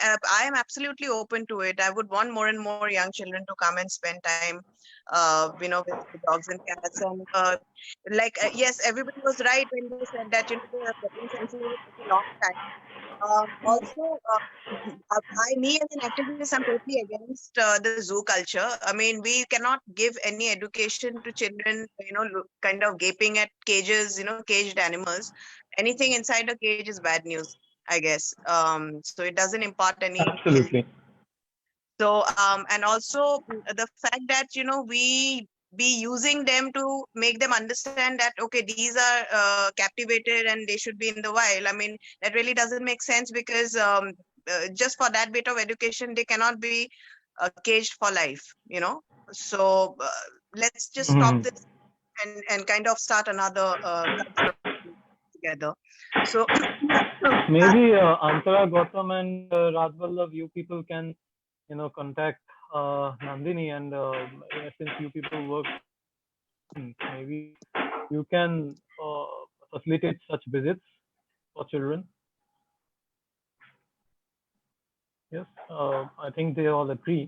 I am absolutely open to it. I would want more and more young children to come and spend time with the dogs and cats. And yes, everybody was right when they said that the getting sensitive will take a long time. Also, me as an activist, I'm totally against the zoo culture. I mean, we cannot give any education to children, kind of gaping at cages, caged animals. Anything inside a cage is bad news, I guess. So it doesn't impart any. Absolutely. So, and also the fact that, we be using them to make them understand that, okay, these are captivated and they should be in the wild. I mean, that really doesn't make sense, because just for that bit of education, they cannot be caged for life, So let's just stop this and kind of start another together. So maybe Antara, Gautam, and Rajvallabh, you people can contact Nandini, and since you people work, maybe you can facilitate such visits for children? Yes, I think they all agree.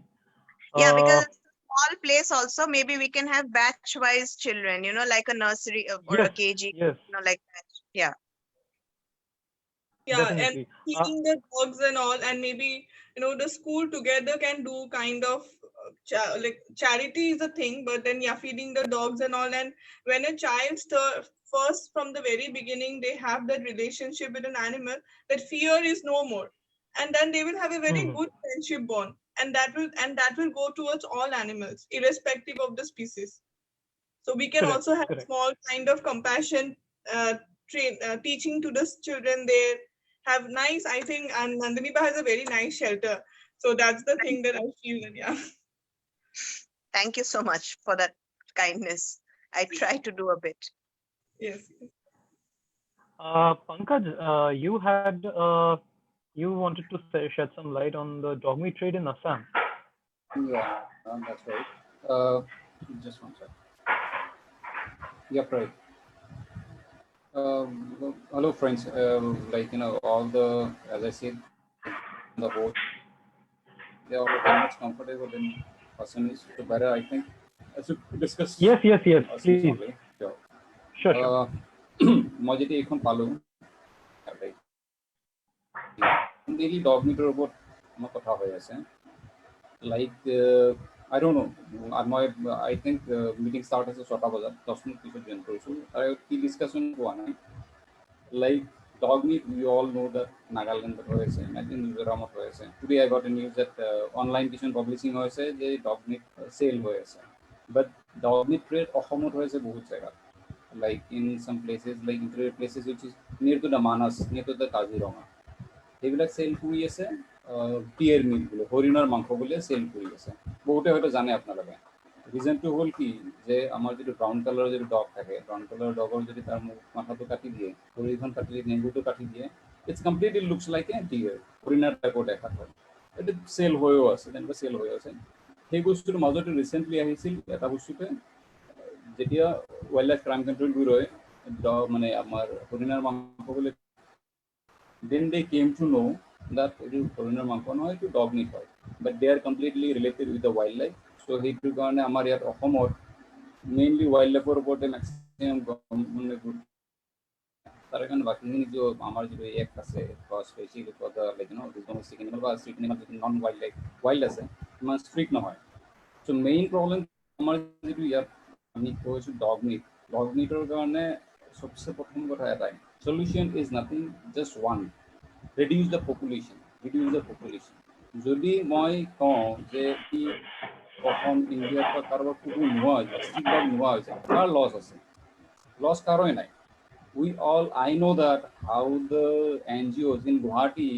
Yeah, because Uh, it's a small place also, maybe we can have batch wise children, like a nursery or a yes, KG, yes, like that. Yeah. Yeah, and definitely. feeding the dogs and all, and maybe the school together can do kind of like charity is a thing, but then yeah, feeding the dogs and all. And when a child first from the very beginning they have that relationship with an animal, that fear is no more, and then they will have a very Mhm. good friendship bond, and that will go towards all animals, irrespective of the species. So we can Correct, also have correct. small kind of compassion uh, teaching to the children there. Have nice, I think, and Nandiniba has a very nice shelter. So that's the thing that I feel that, yeah. Thank you so much for that kindness. I try to do a bit. Yes. Pankaj, you wanted to shed some light on the dog meat trade in Assam. Yeah, that's right. Just one sec. Yep, right. Hello, friends. All the, as I said, the whole, they are very much comfortable in Assamese. So better, I think, I should discuss Yes, yes, yes, Assamese please. only. Sure. Sure, sure. মই যেটা এখন পালো daily dog মিটৰ ওপৰত আমাৰ কথা হৈ আছে like I don't know. I think meeting start as a ছটা বজাত 10 মিনিট পিছত জইন কৰিছোঁ তাৰে কি ডিছকাশ্যন হোৱা নাই like dog meat we all know that Nagaland হৈ আছে I think Mizoramত হৈ আছে today I got a news that online কিছুমান publishing হৈছে যে dog meat sale হৈ আছে but dog meat trade অসমত হৈ আছে বহুত জেগাত like in some places like interior places which is near to the Manas near to the Kaziranga সেইবিলাক চেল কৰি আছে টিয়াৰ মিট বুলি হৰিণৰ মাংস বুলি চেল কৰি আছে বহুতে হয়তো জানে আপোনালোকে ৰিজনটো হ'ল কি যে আমাৰ যিটো ব্ৰাউন কালাৰৰ যিটো ডগ থাকে ব্ৰাউন কালাৰৰ ডগৰ যদি তাৰ মাথাটো কাটি দিয়ে ভৰিখন কাটি দিয়ে নেগুটো কাটি দিয়ে it's completely looks like a deer হৰিণাৰ টাইপৰ দেখা হয় এইটো চেল হৈও আছে তেনেকুৱা চেল হৈ আছে সেই বস্তুটোৰ মাজতে ৰিচেণ্টলি আহিছিল এটা বস্তুতে যেতিয়া ৱাইল্ড লাইফ ক্ৰাইম কণ্ট্ৰল ব্যুৰোৱে মানে আমাৰ হৰিণাৰ মাংস বুলি then they came to know that it is foreigner মাংস নহয় to dog meat হয় but they are completely related with the wildlife so সেইটো কাৰণে আমাৰ ইয়াত অসমত mainly wildlife ওপৰতে maximum মানে তাৰ কাৰণে বাকীখিনি যে আমাৰ যিটো এক্ট আছে specially for the like domestic animal বা ষ্ট্ৰীট এনিমেল যিটো নন ৱাইল্ড আছে ইমান ষ্ট্ৰিক্ট নহয় চ' মেইন প্ৰব্লেম আমাৰ যিটো ইয়াত আমি কৈছোঁ ডগ মিটৰ কাৰণে সবচে প্ৰথম কথা এটাই solution is nothing just one reduce the population যদি মই কওঁ যে কি অসম ইণ্ডিয়াৰ পৰা কাৰোবাৰ কুকুৰ নোহোৱা হৈ যায় ষ্ট্ৰীট ডগ নোহোৱা হৈ যায় কাৰ লছ আছে লছ কাৰোৱে নাই I know that how the NGOs in Guwahati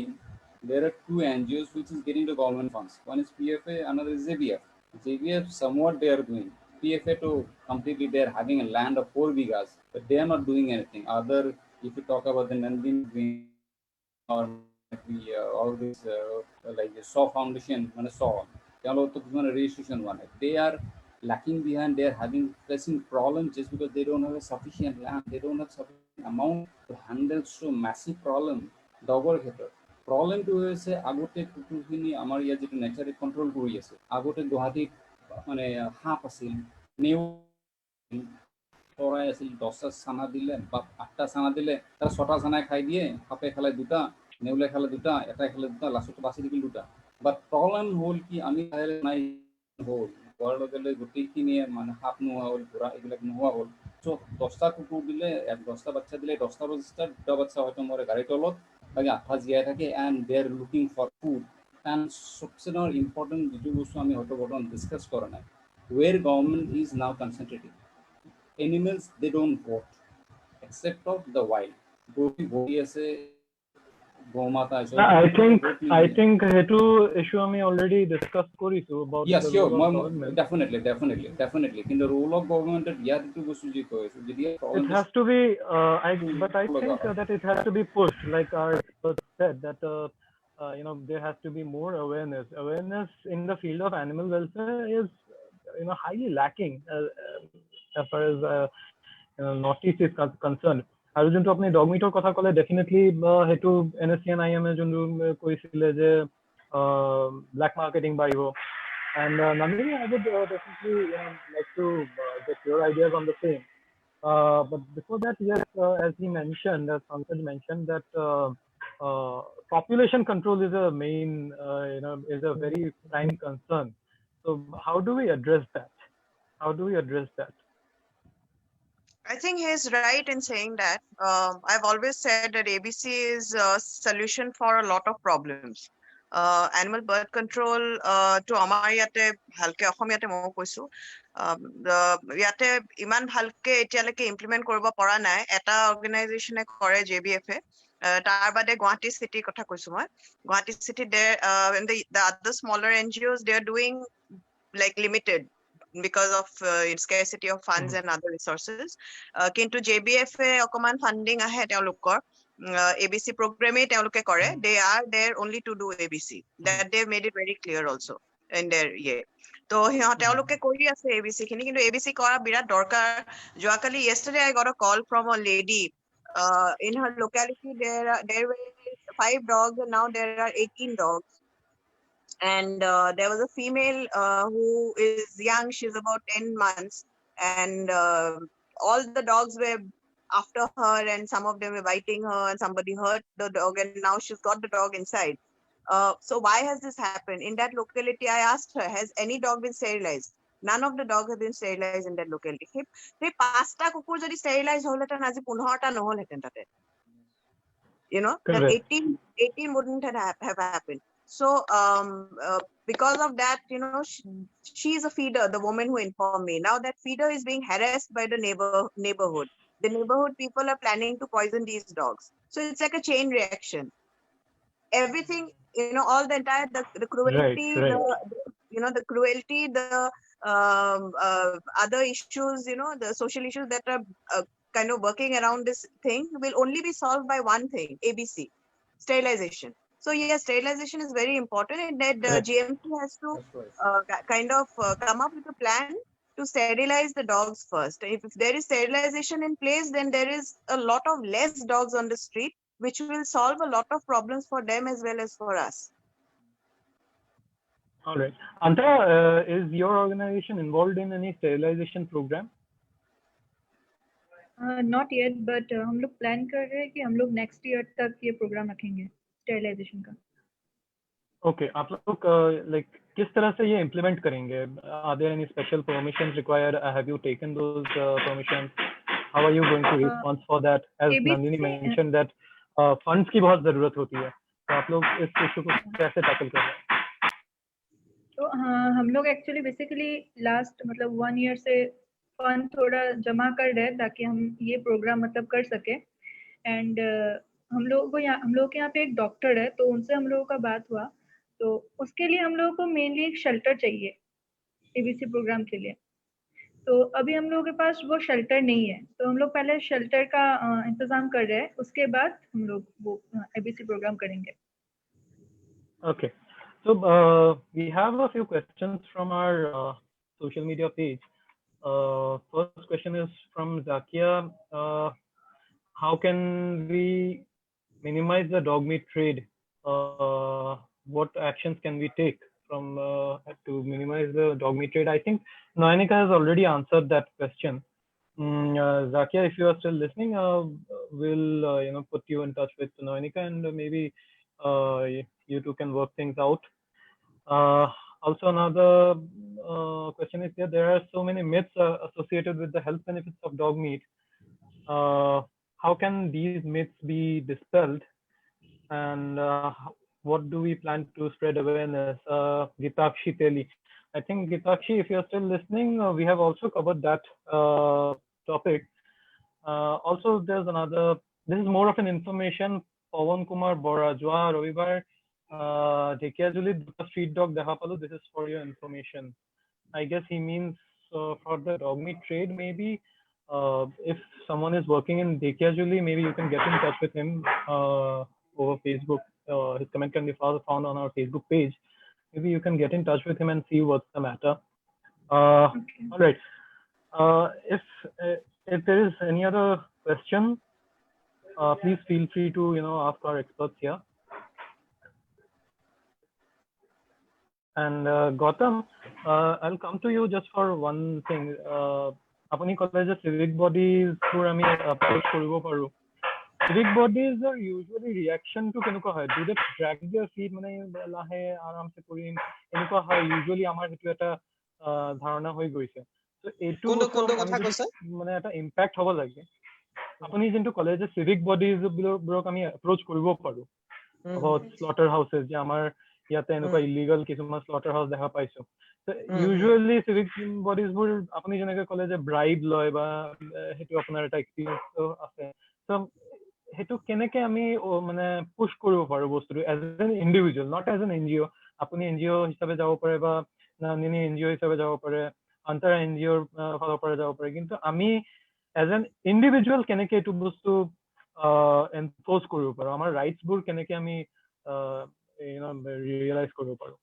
there are two NGOs which is getting the government funds one is PFA another is JVF somewhat they are doing PFA to completely they are having a land of 4 bighas but they are not doing anything other if you talk about the Nandin or all this like the SAW Foundation when SAW registration one they are lacking behind they are having pressing problems just because they don't have a sufficient land they don't have sufficient amount to handle so massive problem dogor khetor problem to hoise agote kukurkhini amar ya jetu nature control kori ase agote Guwahati মানে হাঁপ আছিল নেউ চৰাই আছিল 10টা চানা দিলে বা 8টা চানা দিলে তাৰ 6টা চানাই খাই দিয়ে সাপে খালে দুটা নেউলে খালে দুটা এটাই খালে দুটা লাষ্টত বাছি থাকিল দুটা বাট প্ৰব্লেম হ'ল কি আমি নাই হ'ল হোৱাৰ লগে লগে গোটেইখিনিয়ে মানে সাপ নোহোৱা হ'ল ঘোঁৰা এইবিলাক নোহোৱা হ'ল চ' 10টা কুকুৰ দিলে 10টা বাচ্চা দিলে 10টা বজাত দুটা বাচ্চা হয়তো মৰে গাড়ীৰ তলত বাকী 8টা জীয়াই থাকে and they are looking for food and সবচে ইম্পৰ্টেণ্ট যিটো বস্তু আমি হয়তো বৰ্তমান ডিছকাছ কৰা নাই where government is now concentrating animals they don't vote except of the wild goti bodi ase gomata ase I think hetu issue ami already discuss korisu about yes the sure role of government. definitely in the role of government yet to bostu ji koisu jodi it has to be I think that it has to be pushed like our experts said that there has to be more awareness in the field of animal welfare is highly lacking as far as Northeast is concerned. আৰু যোনটো আপুনি dog মিটৰ কথা ক'লে definitely সেইটো NSCN-IM যোনটো কৈছিলে যে Blake marketing বাঢ়িব and Nandini, I would definitely like to get your ideas on the same. But before that, yes, as he mentioned, as Pankaj mentioned, that population control is a main, is a very prime concern. So how do we address that? How do we address that? I think he's right in saying that. I've always said that ABC is a solution for a lot of problems. Animal birth control to আমাৰ ইয়াতে ভালকে অসমীয়াতে মই কৈছো ইয়াতে ইমান ভালকে এতিয়ালৈকে implement কৰিব পৰা নাই এটা অৰ্গেনাইজেচনে কৰে JBF তাৰ বাদে গুৱাহাটী চিটিৰ কথা কৈছো মই গুৱাহাটী চিটি the other smaller NGOs they are doing like limited because of scarcity of funds and other resources কিন্তু JBF অকমান funding আহে তেওঁলোকৰ ABC program তেওঁলোকে কৰে they are there only to do ABC that they made it very clear also in their তো তেওঁলোকে কৰি আছে ABC খিনি কিন্তু ABC কৰা বিৰাট দৰকাৰ যোৱাকালি yesterday I got a call from a lady in her locality there were 5 dogs and now there are 18 dogs and there was a female who is young she's about 10 months and all the dogs were after her and some of them were biting her and somebody hurt the dog and now she's got the dog inside so why has this happened in that locality I asked her has any dog been sterilized none of the dogs have been sterilized in that locality সেই পাঁচটা কুকুৰ যদি sterilized হলহেঁতেন আজি 15টা নহলহেঁতেন তাতে you know that 18 wouldn't have happened so because of that you know she's a feeder the woman who informed me now that feeder is being harassed by the neighborhood the neighborhood people are planning to poison these dogs so it's like a chain reaction everything you know all the entire the cruelty right. the cruelty the other issues you know the social issues that are kind of working around this thing will only be solved by one thing ABC sterilization so yes sterilization is very important and that GMP has to kind of come up with a plan to sterilize the dogs first if there is sterilization in place then there is a lot of less dogs on the street which will solve a lot of problems for them as well as for us. All right. Anta, is your organization involved in any sterilization program? Not yet, but हम लोग plan कर रहे हैं कि हम लोग next year तक ये program रखेंगे sterilization का. Okay, आप लोग like किस तरह से ये implement करेंगे? Are there any special permissions required? Have you taken those permissions? How are you going to respond for that? As Nandini mentioned that funds की बहुत जरूरत होती है, तो आप लोग इस issue को कैसे tackle कर रहे हैं? तो हम लोग actually basically last मतलब 1 year से फंड थोड़ा जमा कर रहे हैं ताकि हम ये प्रोग्राम मतलब कर सके एंड हम लोग के यहाँ पे एक डॉक्टर है तो उनसे हम लोगों का बात हुआ तो उसके लिए हम लोगों को मेनली एक शेल्टर चाहिए ABC प्रोग्राम के लिए तो अभी हम लोगों के पास वो शेल्टर नहीं है तो हम लोग पहले शेल्टर का इंतजाम कर रहे हैं उसके बाद हम लोग वो ABC प्रोग्राम करेंगे. Okay, so we have a few questions from our social media page. First question is from Zakia. How can we minimize the dog meat trade? What actions can we take from to minimize the dog meat trade? I think Nayanika has already answered that question. Zakia, if you are still listening, we'll put you in touch with Nayanika and maybe you two can work things out. Also, another question is here. There are so many myths associated with the health benefits of dog meat. How can these myths be dispelled? And what do we plan to spread awareness? Gitakshi Teli. I think Gitakshi, if you're still listening, we have also covered that topic. Also, there's another. This is more of an information. Pawan Kumar Bora, Jwa Ravibar. Dekiajuli street dog dekha palo. This is for your information. I guess he means for the dog meat trade maybe. If someone is working in Dekiajuli, maybe you can get in touch with him over Facebook. His comment can be found on our Facebook page. Maybe you can get in touch with him and see what's the matter. Okay. All right. If there is any other question, please feel free to ask our experts here. And Gautam, I'll come to you just for one thing. Apuni college civic bodies বোৰ আমি approach কৰিব পাৰো. Civic bodies are usually reaction to কেনেকুৱা হয়? Do they drag their feet মানে লাহে আৰামছে কৰিম এনেকুৱা হয়? Usually আমাৰ সেইটো এটা ধাৰণা হৈ গৈছে. So এইটো মানে এটা impact হ'ব লাগে. আপুনি যোনটো কলেজৰ civic bodies বোৰক আমি approach কৰিব পাৰো. About slaughter houses যে আমাৰ ইয়াতে এনেকুৱা ইলিগাল কিছুমান স্লটাৰ হাউচ দেখা পাইছো ইউজুৱেলি চিভিক বডিজ বোৰ আপুনি যেনেকৈ ক'লে যে ব্ৰাইব লয় বা সেইটো আপোনাৰ এটা এক্সপিৰিয়েঞ্চ আছে ত' সেইটো কেনেকে আমি মানে পুশ কৰিব পাৰো বস্তুটো age N individual not age N NGO আপুনি NGO হিচাপে যাব পাৰে বা নানি NGO হিচাপে যাব পাৰে আন্তঃ NGOৰ ফালৰ পৰা যাব পাৰে কিন্তু আমি এজ এন ইণ্ডিভিজুৱেল কেনেকে এইটো বস্তু এনফৰ্চ কৰিব পাৰো আমাৰ ৰাইটছ বোৰ কেনেকে আমি ৰিয়েলাইজ কৰিব পাৰো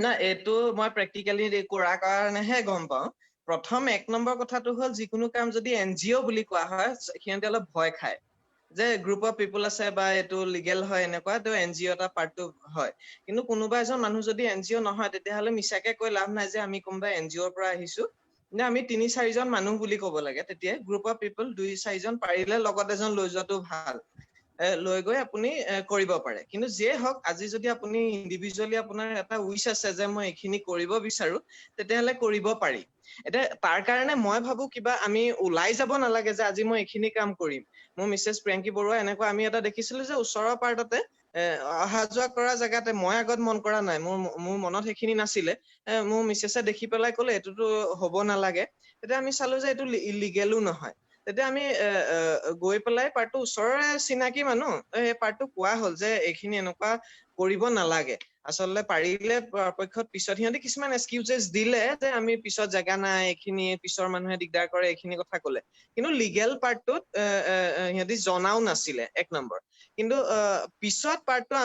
না এটো মই প্ৰ্যাকটিক্যালি কৰাৰ কাৰণেহে গম পাওঁ প্ৰথম এক নম্বৰ কথাটো হ'ল যিকোনো কাম যদি NGO বুলি কোৱা হয় সিহঁতে অলপ ভয় খায় যে গ্ৰুপ অফ পিপল আছে বা এটো লিগেল হয় এনেকুৱা তো NGO এটা পাৰ্টটো হয় কিন্তু কোনোবা এজন মানুহ যদি NGO নহয় তেতিয়াহলে মিছাকে কৈ লাভ নাই যে আমি কোনোবা NGOৰ পৰা আহিছো নে আমি 3-4 জন মানুহ বুলি ক'ব লাগে তেতিয়া গ্ৰুপ অফ পিপল 2-4 জন পাৰিলে লগত এজন লৈ যোৱাটো ভাল লৈ গৈ আপুনি কৰিব পাৰে কিন্তু যে হক আজি যদি আপুনি ইন্ডিভিজুৱেলি আপোনাৰ এটা উইশ আছে যে মই এখিনি কৰিব বিচাৰো তেতিয়াহলে কৰিব পাৰি এটা তাৰ কাৰণে মই ভাবো কিবা আমি ওলাই যাব নালাগে যে আজি মই এখিনি কাম কৰিম মই মিছেছ প্ৰিয়ংকি বৰুৱা এনেকুৱা আমি এটা দেখিছিলো যে ওচৰৰ পাৰ্টতে অহা যোৱা কৰা জায়গাতে মই আগত মন কৰা নাই মোৰ মনত এখিনি নাছিলে মোৰ মিছেছে দেখি পেলাই ক'লে এটোটো হ'ব নালাগে তেতিয়া আমি চালো যে এটো ইলিগেলো নহয় তেতিয়া আমি গৈ পেলাই পাৰ্টটো ওচৰৰে চিনাকি মানুহ এই পাৰ্টটো কোৱা হ'ল যে এখিনি এনেকুৱা কৰিব নালাগে আসলে পাৰিলে পক্ষত পিছত হিহঁতে কিছুমান এক্সকিউজেস দিলে যে আমি পিছত জাগা নাই এখিনি পিছৰ মানুহে দিগদাৰ কৰে এখিনি কথা ক'লে কিন্তু লিগেল পাৰ্টটোত হিহঁতে জনাও নাছিলে এক নম্বৰ কিন্তু পিছত পাৰ্টটো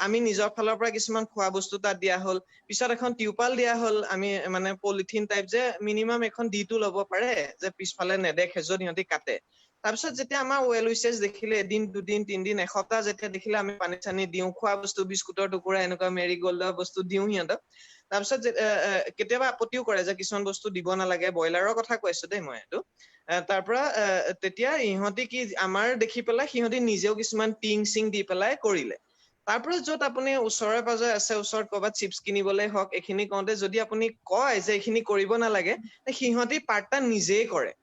আমি নিজৰ ফালৰ পৰা কিছুমান খোৱা বস্তু তাত দিয়া হ'ল পিছত এখন টিউপাল দিয়া হ'ল আমি মানে পলিথিন টাইপ যে মিনিমাম এখন ডিটো ল'ব পাৰে যে পিছফালে নেদেখে যদি হিহঁতে কাটে তাৰপিছত যেতিয়া আমাৰ ওয়েল উইচেছ দেখিলে এদিন দুদিন তিনদিন এসপ্তাহ যেতিয়া দেখিলে আমি পানী চানি দিও খোৱা বস্তু বিস্কুটৰ টুকুৰা এনেকুৱা মেৰি গোল্ডৰ বস্তু দিও হিহঁতক তাৰপিছত কেতিয়াবা আপত্তিও কৰে যে কিছুমান বস্তু দিব নালাগে বয়লাৰৰ কথা কৈছো দেই মই এটো তাৰপৰা তেতিয়া ইহঁতি কি আমাৰ দেখি পেলাই সিহঁতি নিজেও কিছুমান টিং সিং দি পেলাই কৰিলে তাৰপৰা যত আপুনি ওচৰে পাজৰে আছে ওচৰত কৰবাত চিপছ কিনিবলে হক এখিনি কওঁতে যদি আপুনি কয় যে এখিনি কৰিব নালাগে সিহঁতি পাৰ্টটা নিজেই কৰে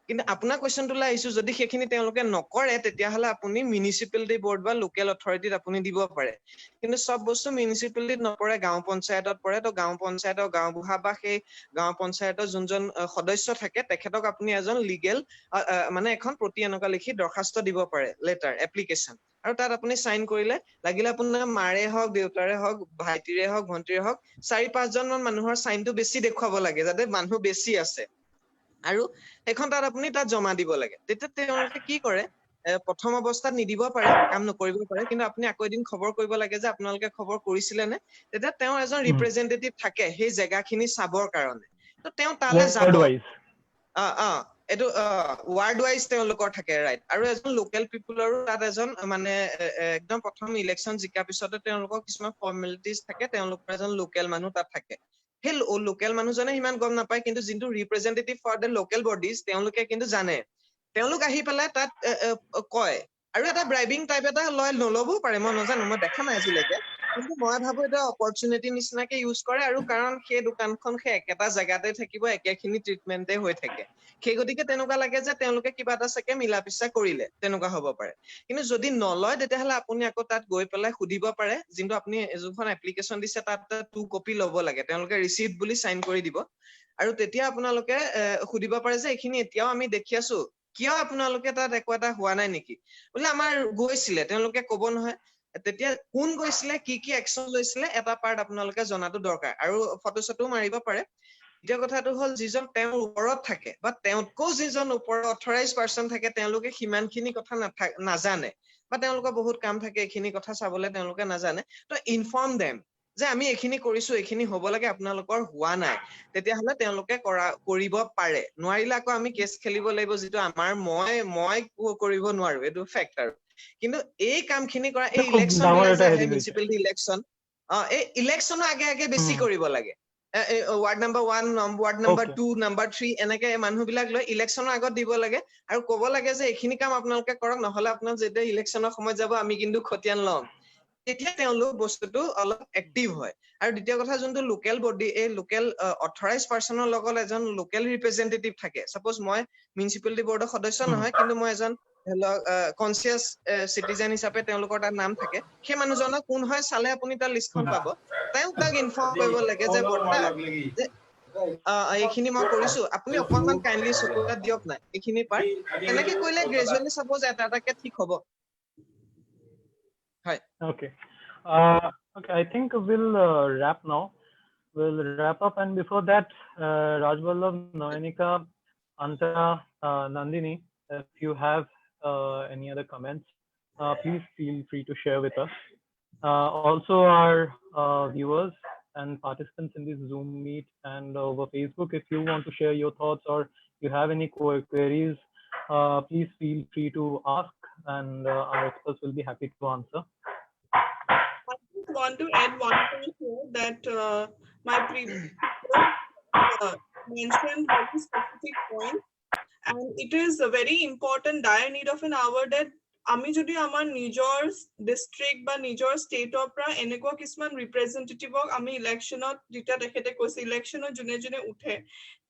কিন্তু আপোনাৰ কোৱেশ্চনটোলৈ আহিছো যদি সেইখিনি তেওঁলোকে নকৰে তেতিয়াহলে আপুনি মিউনিসিপালিটি বোৰ্ড বা লোকেল অথৰিটিত আপুনি দিব পাৰে কিন্তু সব বস্তু মিউনিসিপালিটিত নপৰে গাঁও পঞ্চায়তত পৰে তো গাঁও পঞ্চায়তৰ গাঁও বুঢ়া বা সেই গাঁও পঞ্চায়তৰ যোনজন সদস্য থাকে তেখেতক আপুনি এজন লিগেল মানে এখন প্ৰতি এনেকুৱা লিখি দৰখাস্ত দিব পাৰে লেটাৰ এপ্লিকেশন আৰু তাত আপুনি সাইন কৰিলে লাগিলে আপোনাৰ মাৰে হক দেউতাৰে হক ভাইটিৰে হক ভন্টিৰে হক 4-5 জন মানুহৰ সাইনটো বেছি দেখুৱাব লাগে যাতে মানুহ বেছি আছে আৰু এখন তাত আপুনি তাত জমা দিব লাগে তেতিয়া তেওঁলোকে কি কৰে প্ৰথম অৱস্থাত নিদিব পাৰে কাম নকৰিব পাৰে কিন্তু আপুনি আকৌ এদিন খবৰ কৰিব লাগে যে আপোনালোকে খবৰ কৰিছিলে নে তেতিয়া তেওঁ এজন ৰিপ্ৰেজেন্টেটিভ থাকে সেই জায়গাখিনি চাবৰ কাৰণে তো তেওঁ তালে যাব এটো ওয়ার্ড ওয়াইজ তেওঁলোকৰ থাকে ৰাইট আৰু এজন লোকেল পিপলৰো তাত এজন মানে একদম প্ৰথম ইলেকশন জিকা পিছতে তেওঁলোকৰ কিছুমান ফৰ্মালিটিজ থাকে তেওঁলোকৰ এজন লোকেল মানুহ তাত থাকে সেই লোকেল মানুহজনে ইমান গম নাপায় কিন্তু যিটো representative for the local bodies তেওঁলোকে কিন্তু জানে তেওঁলোক আহি পেলাই তাত কয় আৰু এটা ব্ৰাইবিং টাইপ এটা লয় নলবও পাৰে মই নাজানো মই দেখা নাই আজিলৈকে কিন্তু মই ভাবো এটা অপৰচুনিটি নিচিনাকে ইউজ কৰে আৰু কাৰণ সেই দোকানখন সেই একেটা জায়গাতে থাকিব একেখিনি ট্ৰিটমেন্টে হৈ থাকে সেই গতিকে তেনেকুৱা লাগে যে তেওঁলোকে কিবা এটা চাকে মিলা পিছা কৰিলে তেনেকুৱা হ'ব পাৰে কিন্তু যদি নলয় তেতিয়াহলে আপুনি আকৌ তাত গৈ পেলাই সুধিব পাৰে যিটো আপুনি যোনখন এপ্লিকেশন দিছে তাত 2 কপি ল'ব লাগে তেওঁলোকে ৰিসিপ্ট বুলি সাইন কৰি দিব আৰু তেতিয়া আপোনালোকে সুধিব পাৰে যে এখিনি এতিয়াও আমি দেখি আছো কিয় আপোনালোকে তাত একো এটা হোৱা নাই নেকি বলে আমাৰ গৈছিলে তেওঁলোকে ক'ব নহয় তেতিয়া কোন গৈছিলে কি একচন লৈছিলে এটা পাৰ্ট আপোনালোকে জনাটো দৰকাৰ আৰু ফটোছটো মাৰিব পাৰে এতিয়া কথাটো হ'ল যিজন তেওঁৰ ওপৰত থাকে বা তেওঁতকৈ যিজন ওপৰৰ অথৰাইজ পাৰ্সন থাকে তেওঁলোকে হিমানখিনি কথা নাজানে বা তেওঁলোকৰ বহুত কাম থাকে এখিনি কথা চাবলে তেওঁলোকে নাজানে তো ইনফৰ্ম দেম যে আমি এখিনি কৰিছো এখিনি হ'ব লাগে আপোনালোকৰ হোৱা নাই তেতিয়াহলে তেওঁলোকে কৰিব পাৰে নোৱাৰিলে আকৌ আমি কেছ খেলিব লাগিব যেটো আমাৰ মই কৰিব নোৱাৰো এটো ফেক্ট আৰু কিন্তু এই কামখিনি কৰা এই ইলেকশন বিলাক যে মিউনিসিপালিটি ইলেকশন এই ইলেকশনৰ আগে বেছি কৰিব লাগে ward number 1 ward number 2 number 3 এনেকে মানুহবিলাক লৈ ইলেকশনৰ আগত দিব লাগে আৰু ক'ব লাগে যে এখিনি কাম আপোনালোকে কৰক নহলে আপোনাৰ যেতিয়া ইলেকশনৰ সময় যাব আমি কিন্তু খতিয়ান লম তেতিয়া তেওঁলোক বস্তুটো অলপ এক্টিভ হয় আৰু দ্বিতীয় কথা যোনটো লোকেল বডি এই লোকেল অথৰাইজ পাৰ্সনৰ লগত এজন লোকেল ৰিপ্ৰেজেন্টেটিভ থাকে সাপোজ মই মিউনিসিপালিটি বৰ্ডৰ সদস্য নহয় কিন্তু মই এজন কনসিয়াস সিটিজেন হিচাপে তেওঁলোকৰ তাত নাম থাকে সেই মানুহজনক কোন হয় চালে আপুনি তাৰ লিষ্টখন পাব তাক ইনফৰ্ম কৰিব লাগে যে বৰ্তা এইখিনি মই কৰিছো আপুনি অকনমান কাইন্ডলি চকুত দিয়ক না এইখিনি পাৰ্ট এনেকে কইলে গ্ৰেজুৱেলি সাপোজ এটাকে ঠিক হ'ব Hi. Okay. Okay. I think we'll wrap now. We'll wrap up, and before that, Rajvallabh, Nayanika, Antara, Nandini, if you have any other comments, please feel free to share with us. Also, our viewers and participants in this Zoom meet and over Facebook, if you want to share your thoughts or you have any queries, please feel free to ask, and our experts will be happy to answer. I just want to add one thing here that my previous mentioned very specific point, and it is a very important dire need of an hour that আমি যদি আমাৰ নিজৰ district বা নিজৰ ষ্টেটৰ পৰা এনেকুৱা কিছুমান ৰিপ্ৰেজেন্টেটিভক আমি ইলেকশ্যনত যেতিয়া তেখেতে কৈছে ইলেকশ্যনত যোনে উঠে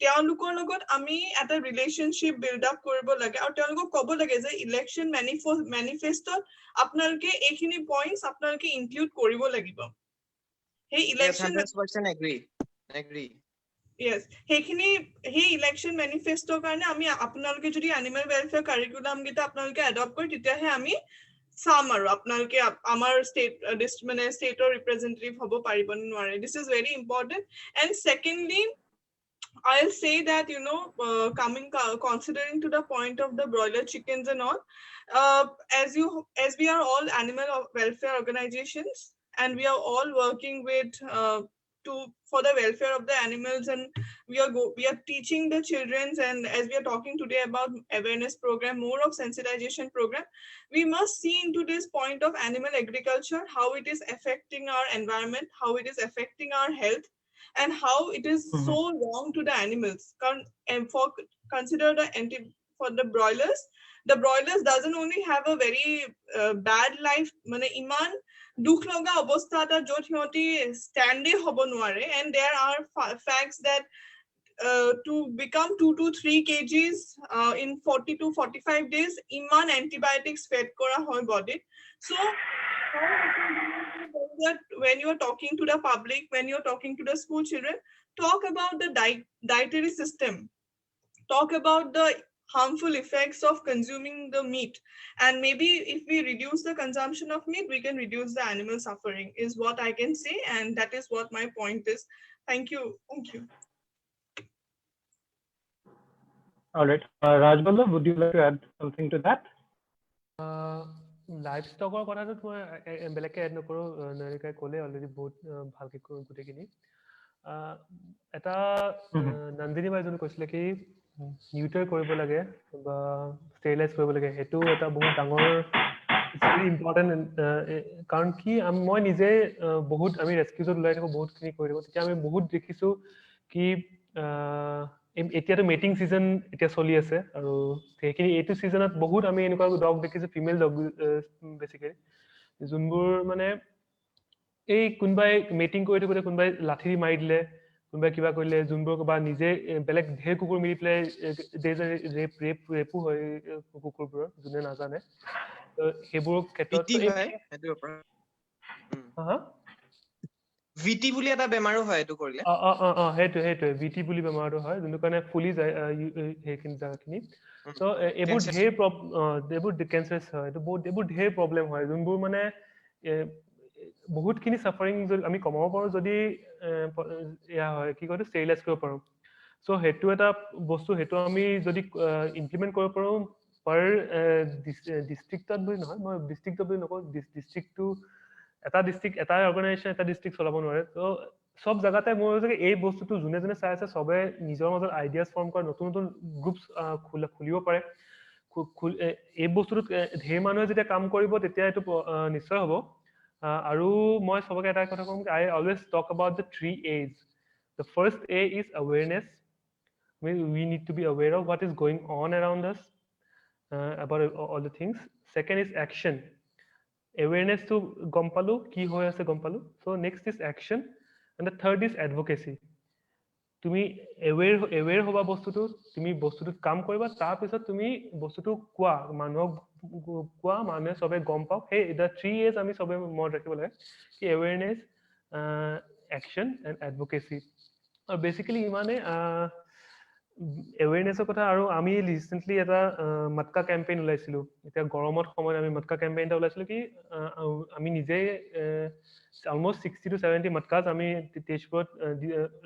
তেওঁলোকৰ লগত আমি এটা ৰিলেশনশ্বিপ বিল্ড আপ কৰিব লাগে আৰু তেওঁলোকক ক'ব লাগে যে ইলেকশ্যন মেনিফেষ্টত আপোনালোকে এইখিনি পইণ্টছ আপোনালোকে ইনক্লুড কৰিব লাগিব সেই election 100% agree Yes, hey election manifesto karne ami apnalke jodi animal welfare curriculum gita apnalke adopt kori tityahe ami sam aru apnalke amar state state or representative hobo paribon noare. This is very important. And secondly, I'll say that considering to the point of the broiler chickens and all, as we are all animal welfare organizations and we are all working with for the welfare of the animals, and we are teaching the children, and as we are talking today about awareness program, more of sensitization program, we must see into this point of animal agriculture, how it is affecting our environment, how it is affecting our health, and how it is so wrong to the animals. And consider for the broilers doesn't only have a very bad life, mane iman dukh loga obostha ta jot hioti stande hobo noare, and there are facts that to become 2 to 3 kgs in 40 to 45 days iman antibiotics fed kora hoy body. So when you are talking to the public, when you are talking to the school children, talk about the dietary system, talk about the harmful effects of consuming the meat, and maybe if we reduce the consumption of meat, we can reduce the animal suffering, is what I can say, and that is what my point is. Thank you. All right, Rajvallabh, would you like to add something to that? লাইভষ্টকৰ কথাটো মই বেলেগকে add নকৰো, নৰিকাই ক'লে already বহুত ভালকে গোটেইখিনি। এটা Nandini by যোনে কৈছিলে কি নিউট্ৰেল কৰিব লাগে বা ষ্টেৰিলাইজ কৰিব লাগে, সেইটো এটা বহুত ডাঙৰ ইম্পৰ্টেণ্ট, কাৰণ কি মই নিজে বহুত আমি ৰেস্কিউজত ওলাই থাকোঁ, বহুতখিনি কৰি থাকোঁ, তেতিয়া আমি বহুত দেখিছোঁ কি এতিয়াতো মেটিং ছিজন এতিয়া চলি আছে, আৰু সেইখিনি এইটো ছিজনত বহুত আমি এনেকুৱা ডগ দেখিছোঁ, ফিমেল ডগ বেছিকৈ, যোনবোৰ মানে এই কোনোবাই মেটিং কৰি থাকোঁতে কোনোবাই লাঠি মাৰি দিলে, কোনোবাই কিবা কৰিলে, যোনবোৰ বা নিজে বেলেগ ঢেৰ কুকুৰ মিলি পেলাই ৰেপো হয় কুকুৰবোৰৰ, যোনে নাজানে, সেইবোৰৰ ক্ষেত্ৰত ভিটি বুলি এটা বেমাৰো হয় এইটো কৰিলে। সেইটোৱে ভিটি বুলি বেমাৰটো হয়, যোনটো কাৰণে ফুলি যায় সেইখিনি জেগাখিনি। চ' এইবোৰ কেঞ্চাৰাছ হয়, এইবোৰ ঢেৰ প্ৰব্লেম হয়, যোনবোৰ মানে বহুতখিনি চাফাৰিং আমি কমাব পাৰোঁ যদি এয়া হয় কি কয় ষ্টেৰিলাইজ কৰিব পাৰোঁ। চ' সেইটো এটা বস্তু, সেইটো আমি যদি ইমপ্লিমেণ্ট কৰিব পাৰোঁ পাৰ ডিষ্ট্ৰিক্টত বুলি নহয়, মই ডিষ্ট্ৰিক্টত বুলি নকওঁ, ডিষ্ট্ৰিক্টটো এটা ডিস্ট্ৰিক্ট এটা অৰ্গেনাইজেশ্যন এটা ডিস্ট্ৰিক্ট চলাব নোৱাৰে তো সব জায়গাতে মোৰ হৈছে এই বস্তুটো যোনে যোনে চাই আছে সবে নিজৰ মাজত আইডিয়াছ ফৰ্ম কৰে নতুন নতুন গ্ৰুপছ খুলিব পাৰে এই বস্তুটোত ঢেৰ মানুহে যেতিয়া কাম কৰিব তেতিয়া এইটো নিশ্চয় হ'ব আৰু মই সবকে এটা কথা ক'ম I always talk about the 3 A's. The first A is awareness. We need to be aware of what is going on around us, about all the things. Second is action. Awareness to gom palu ki hoy ase gom palu. So next is action, and the third is advocacy. তুমি aware হবা বস্তুটো তুমি বস্তুটো কাম কৰিবা তাৰ পিছত তুমি বস্তুটো কোৱা মানুহক কোৱা মানুহে সবে গম পাওক হে the 3 A's আমি সবে মনত ৰাখিব লাগে কি awareness, action and advocacy. Basically ইমানে এৱেৰনেছৰ কথা আৰু আমি ৰিসেন্টলি এটা মটকা কেম্পেইন ওলাইছিলো এতিয়া গৰমত সময়ত আমি মটকা কেম্পেইন এটা ওলাইছিলো কি আমি নিজে অলমোস্ট 60 to 70 মটকাজ আমি তেজপুৰত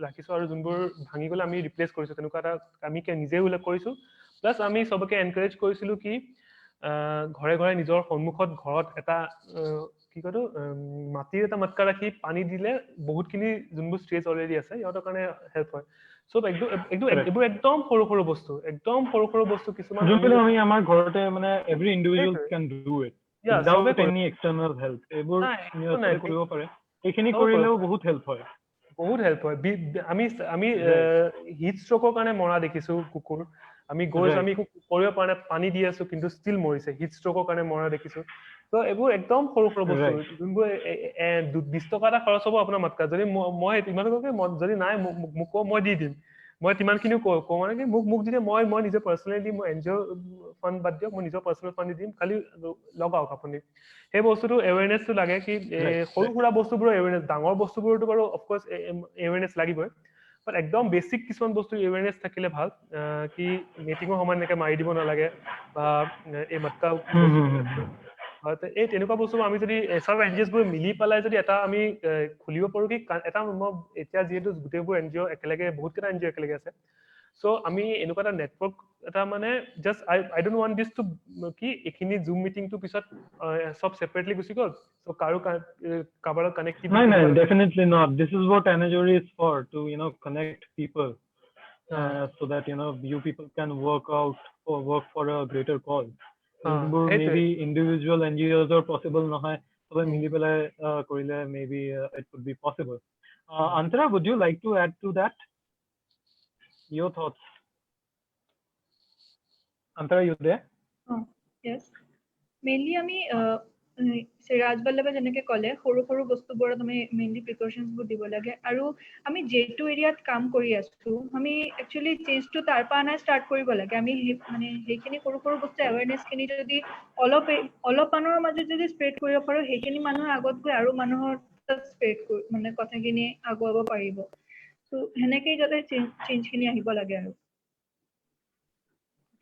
ৰাখিছো আৰু যোনবোৰ ভাঙি গলে আমি ৰিপ্লেস কৰিছো তেনেকুৱা এটা আমি নিজে উল্লেখ কৰিছো প্লাস আমি সবকে এনকাৰেজ কৰিছিলো কি ঘৰে ঘৰে নিজৰ সন্মুখত ঘৰত এটা কি কৰো মাটিৰ এটা মটকা ৰাখি পানী দিলে বহুতখিনি যোনবোৰ ষ্টেজ অলৰেডি আছে ইহঁতৰ কাৰণে হেল্প হয় সব একদম একদম সৰু সৰু বস্তু কিছুমান যোনবিলাক আমি আমাৰ ঘৰতে মানে every individual can do it without any external help এইবোৰ নিয়মতে কৰিব পাৰে এইখিনি কৰিলেও বহুত হেল্প হয় আমি হিট ষ্ট্ৰোকৰ কাৰণে মৰা দেখিছো কুকুৰ আমি গৈছো আমি কৰিব পৰা নাই পানী দি আছো কিন্তু ষ্টিল মৰিছে হিট ষ্ট্ৰোকৰ কাৰণে মৰা দেখিছো তো এইবোৰ একদম সৰু সৰু বস্তু যোনবোৰ 20 টকা এটা খৰচ হ'ব আপোনাৰ মটকা যদি মই ইমানকৈ যদি নাই মোক মই দি দিম মই তিমানখিনিও কওঁ মানে কি মোক দিলে মই নিজে পাৰ্চনেলি মই এনজিঅ ফাণ্ড বাদ দিয়ক মই নিজৰ পাৰ্চনেল ফাণ্ড দিম খালি লগাওক আপুনি সেই বস্তুটো এৱেৰনেছটো লাগে কি সৰু সুৰা বস্তুবোৰৰ এৱেৰনেছ ডাঙৰ বস্তুবোৰতো বাৰু অফক'ৰ্ছ এৱেৰনেছ লাগিবই বাট একদম বেছিক কিছুমান বস্তু এৱেৰনেছ থাকিলে ভাল কি মিটিঙৰ সময়ত এনেকৈ মাৰি দিব নালাগে বা এই মটকা এই তেনেকুৱা বস্তু আমি যদি সব এনজিঅ'ছবোৰ মিলি পেলাই যদি এটা আমি খুলিব পাৰোঁ কি এটা মই এতিয়া যিহেতু গোটেইবোৰ এনজিঅ' একেলগে বহুতকেইটা এনজিঅ' একেলগে আছে চ' আমি এনেকুৱা এটা নেটৱৰ্ক এটা মানে জাষ্ট আই ডোন্ট ৱান্ট দিছ টু কি এইখিনি জুম মিটিংটো পিছত সব সেপাৰেটলি গুচি গ'ল চ' কাৰোবাৰ কানেক্টিভিটি নাই definitely not. This is what Anajori is for, to connect people so that you people can work for a greater cause. Maybe individual NGOs are possible নহয় সবে মিলি পেলাই কৰিলে maybe it would be possible. Antara, would you like to add to that? Your thoughts? Antara, you there? Yes. Mainly আমি ৰাজ বল্লভে যেনেকে ক'লে সৰু সৰু বস্তুবোৰত আমি মেইনলি প্ৰিকশ্যনছবোৰ দিব লাগে আৰু আমি যিটো এৰিয়াত কাম কৰি আছো আমি একচুৱেলি চেঞ্জটো তাৰ পৰা নাই ষ্টাৰ্ট কৰিব লাগে আমি মানে সেইখিনি সৰু সৰু বস্তু এৱেৰনেছখিনি যদি অলপ মানুহৰ মাজত যদি স্প্ৰেড কৰিব পাৰোঁ সেইখিনি মানুহৰ আগত গৈ আৰু মানুহৰ স্প্ৰেড মানে কথাখিনি আগুৱাব পাৰিব ত' সেনেকেই যাতে চেঞ্জখিনি আহিব লাগে আৰু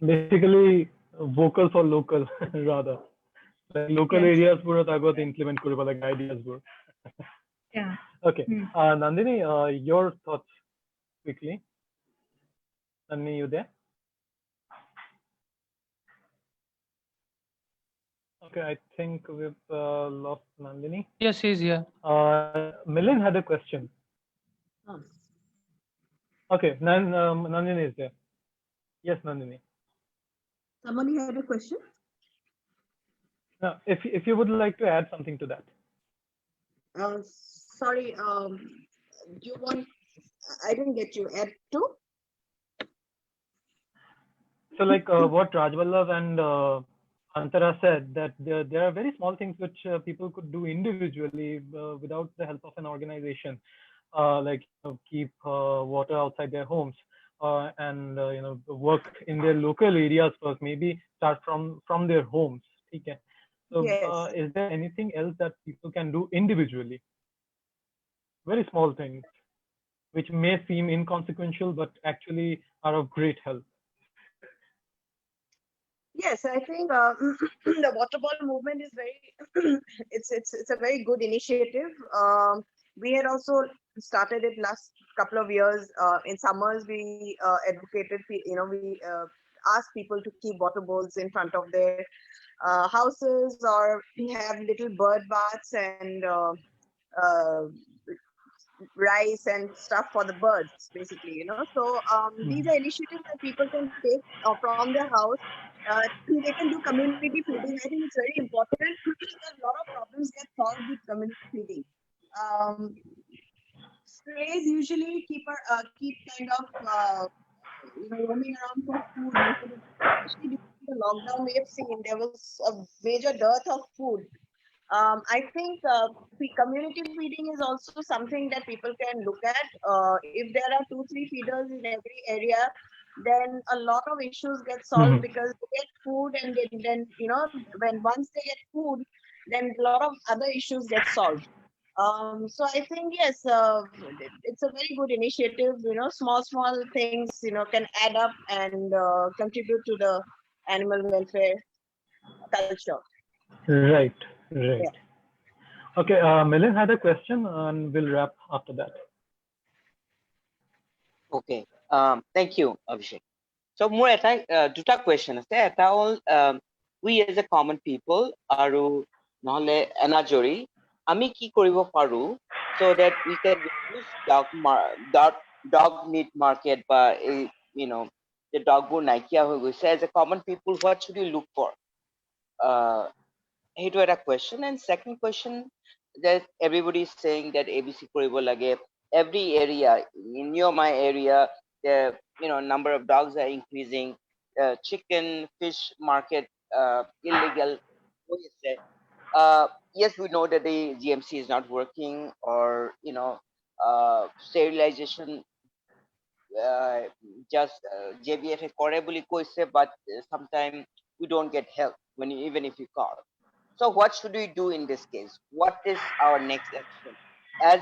Basically vocal for local rather local areas বোৰত আগত implement কৰিব লাগে ideas বোৰ okay Nandini, your thoughts quickly. Nandini, you there? Okay, I think we've lost Nandini. Yes, he's here. Milind had a question. Okay, Nandini is there. Yes, Nandini. Somebody had a question? No, if you would like to add something to that. Sorry, you want, I didn't get you, add to? So like what Rajvallav and Antara said, that there are very small things which people could do individually without the help of an organization, like keep water outside their homes and work in their local areas first, maybe start from their homes. Okay. So Yes. Is there anything else that people can do individually? Very small things which may seem inconsequential but actually are of great help. Yes, I think the water ball movement is very it's a very good initiative. We had also started it last couple of years. In summers we advocated, we asked people to keep water bowls in front of their houses, or we have little bird baths and uh, rice and stuff for the birds, basically, you know. So these are initiatives that people can take from their house. They can do community feeding. I think it's very important. A lot of problems get solved with community feeding. Um, Strays usually keep kind of roaming around for food. Especially during the lockdown, we have seen there was a major dearth of food. I think community feeding is also something that people can look at. If there are 2-3 feeders in every area, then a lot of issues get solved because they get food, and then when once they get food, then a lot of other issues get solved. So I think yes, it's a very good initiative. Small things can add up and contribute to the animal welfare culture. Right. Yeah. Okay, Milind had a question, and we'll wrap after that. Okay. Thank you, Abhishek. So more দুটা question আছে এটা হ'ল we as a common people আৰু নহলে এনাজৰি আমি কি কৰিব পাৰো so that we can reduce dog meat market বা the dog বোৰ নাইকিয়া হৈ গৈছে as a common people what should you look for সেইটো এটা question and second question that everybody is saying that ABC কৰিব লাগে every area in my area the number of dogs are increasing chicken fish market illegal yes we know that the GMC is not working or sterilization just JBF কৰে বুলি কৈছে but sometimes we don't get help even if you call. So what should we do in this case? What is our next action as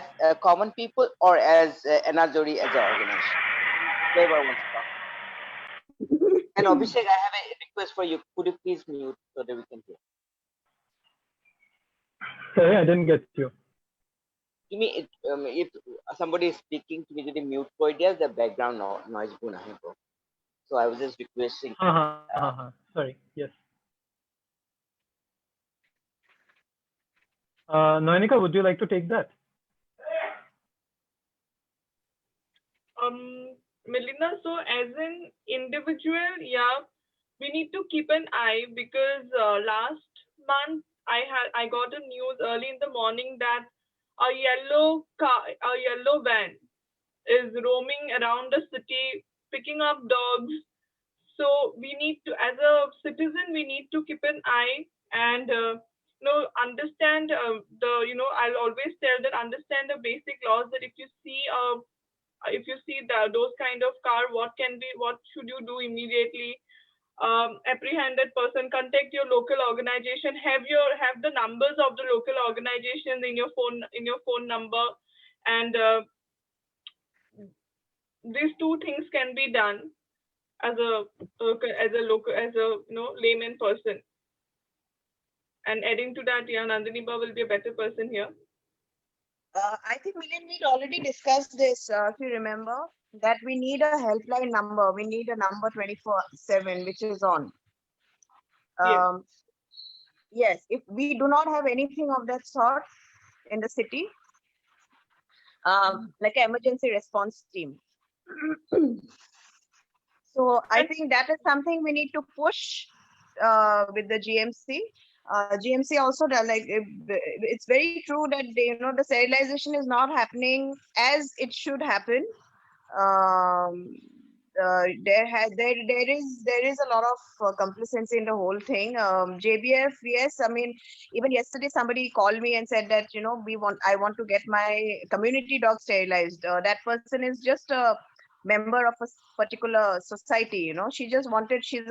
common people or as Enazori as an organization? Whoever wants to talk. And Abhishek, I have a request for you. Could you please mute so that we can hear? Sorry, I didn't get you. To me, if somebody is speaking to me, to mute for there's the background noise. So I was just requesting. Sorry. Yes. Noenika, would you like to take that? Melinda, so as an individual, yeah, we need to keep an eye because last month I got a news early in the morning that a yellow van is roaming around the city picking up dogs. So we need to, as a citizen, we need to keep an eye and understand I'll always tell that understand the basic laws, that if you see those kind of car, what should you do immediately? Apprehend that person, contact your local organization, have the numbers of the local organization in your phone number, and these two things can be done as a layman person. And adding to that, Nandini Ba will be a better person here. I think Milind, we'd already discussed this, if you remember, that we need a helpline number. We need a number 24/7, which is on. Yes, if we do not have anything of that sort in the city, like an emergency response team. So I think that is something we need to push with the GMC. GMC also it's very true that the sterilization is not happening as it should happen. There is a lot of complacency in the whole thing. JBF, yes, I mean, even yesterday somebody called me and said that I want to get my community dog sterilized. That person is just a member of a particular society. She's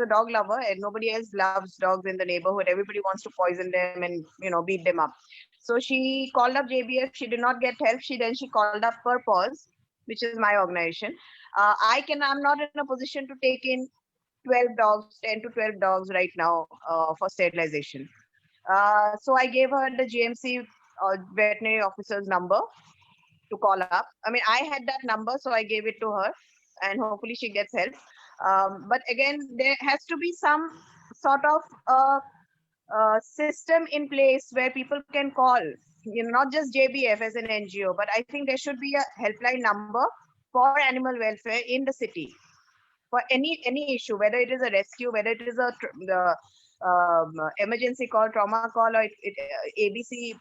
a dog lover, and nobody else loves dogs in the neighborhood. Everybody wants to poison them and beat them up. So she called up JBF. She did not get help. She called up Purpose, which is my organization. I'm not in a position to take in 10 to 12 dogs right now for sterilization. So I gave her the GMC veterinary officer's number to call up. I mean, I had that number, so I gave it to her, and hopefully she gets help. But again, there has to be some sort of system in place where people can call, not just JBF as an NGO, but I think there should be a helpline number for animal welfare in the city for any issue, whether it is a rescue, whether it is the emergency call, trauma call, or ABC,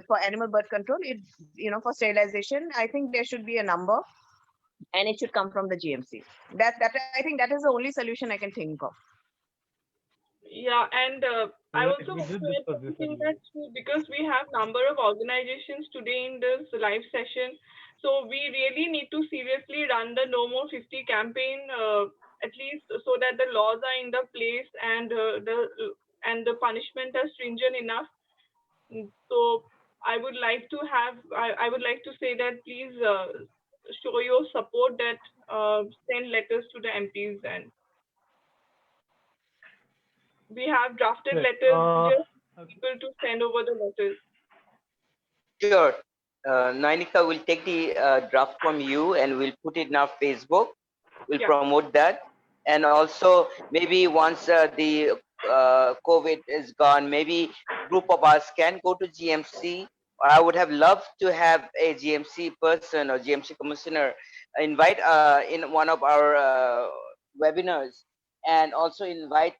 for animal birth control, for sterilization. I think there should be a number, and it should come from the GMC. That I think that is the only solution I can think of. Yeah, and I Right, also we want did to add discuss this something earlier. that because we have number of organizations today in this live session, so we really need to seriously run the No More 50 campaign, at least so that the laws are in the place and the punishment are stringent enough. So I would like to say that please show your support, that send letters to the MPs, and we have drafted Right. letters, just people to send over the letters. Sure. Nainika will take the draft from you and we'll put it in our Facebook. We'll Yeah. promote that. And also maybe once the COVID is gone, maybe group of us can go to GMC. Or I would have loved to have a GMC person or GMC commissioner invite in one of our webinars, and also invite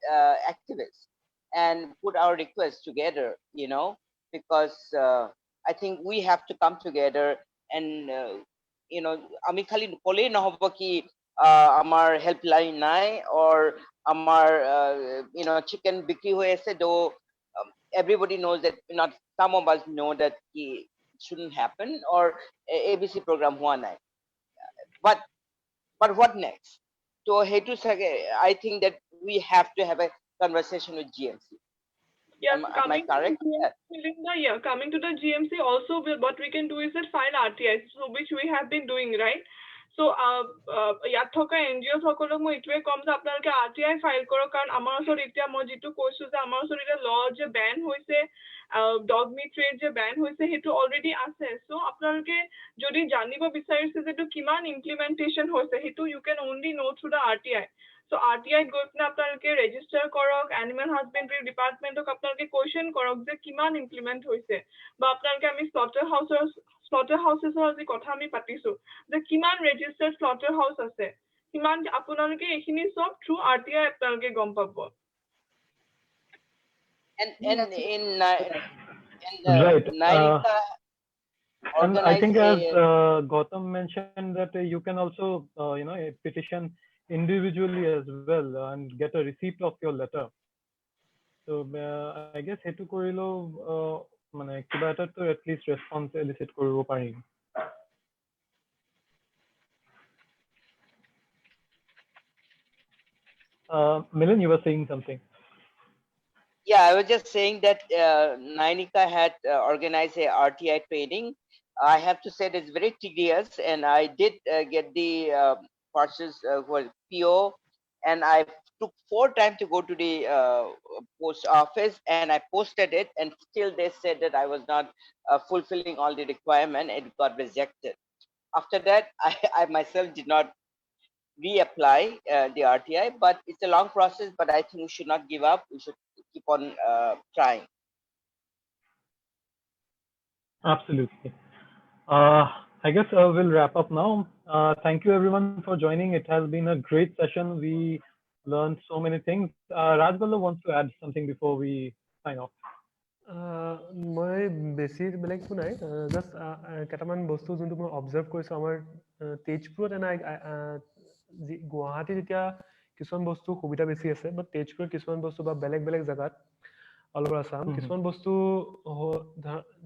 activists and put our requests together, because I think we have to come together and আমি খালি কলেই নহব কি আমার helpline নাই or আমার chicken বিক্রি হয়ে আছে, though everybody knows that, not some of us know that it shouldn't happen, or ABC program হোৱা নাই, but what next? So hetu sage I think that we have to have a conversation with GMC. Yes, Am I correct? Coming to the GMC also, what we can do is that file RTI, so which we have been doing, right? So ইয়াত থকা NGO সকলক মই ইটোৱে কম যে আপোনালোকে RTI file কৰক, কাৰণ আমাৰ ওচৰত এতিয়া মই যিটো কৈছো যে আমাৰ ওচৰত এতিয়া ল যে বেন হৈছে, ডগ মিট ট্ৰেড যে বেন হৈছে, সেইটো অলৰেডি আছে। সো আপোনালোকে যদি জানিব বিচাৰিছে যে এইটো কিমান ইমপ্লিমেন্টেশন হৈছে, সেইটো you can only know through the RTI। So RTI গৈ পিনে আপোনালোকে ৰেজিষ্টাৰ কৰক, এনিমেল হাজবেণ্ডাৰী ডিপাৰ্টমেণ্টক আপোনালোকে কোৱেশ্যন কৰক যে কিমান ইমপ্লিমেন্ট হৈছে, বা আপোনালোকে আমি স্লটাৰ হাউচেছৰ যি কথা আমি পাতিছো যে কিমান ৰেজিষ্টাৰ্ড স্লটাৰ হাউচ আছে, কিমান আপোনালোকে এইখিনি সব থ্ৰু RTI আপোনালোকে গম পাব। And in Right. Nainika And I think as organize Gautam mentioned that you can also, petition individually as well and get a receipt of your letter. So I guess hetu korilo mane kiba eta to at least response elicit koribo parim. Milind, you were saying something. Yeah, I was just saying that Nainika had organized a RTI training. I have to say that it's very tedious, and I did get the purchase for PO, and I took 4 times to go to the post office, and I posted it, and still they said that I was not fulfilling all the requirement. It got rejected. After that, I myself did not reapply the RTI, but it's a long process. But I think we should not give up. We should keep on trying. Absolutely. I guess we'll wrap up now. Thank you everyone for joining. It has been a great session. We learned so many things. Rajballo wants to add something before we sign off. মই বেছি বেলেগ একো নাই, just কেইটামান বস্তু যোনটো মই observe কৰিছোঁ আমাৰ তেজপুৰত গুৱাহাটীত এতিয়া কিছুমান বস্তু সুবিধা বেছি আছে, বাট তেজপুৰত কিছুমান বস্তু বা বেলেগ বেলেগ জেগাত অল অভাৰ আছাম কিছুমান বস্তু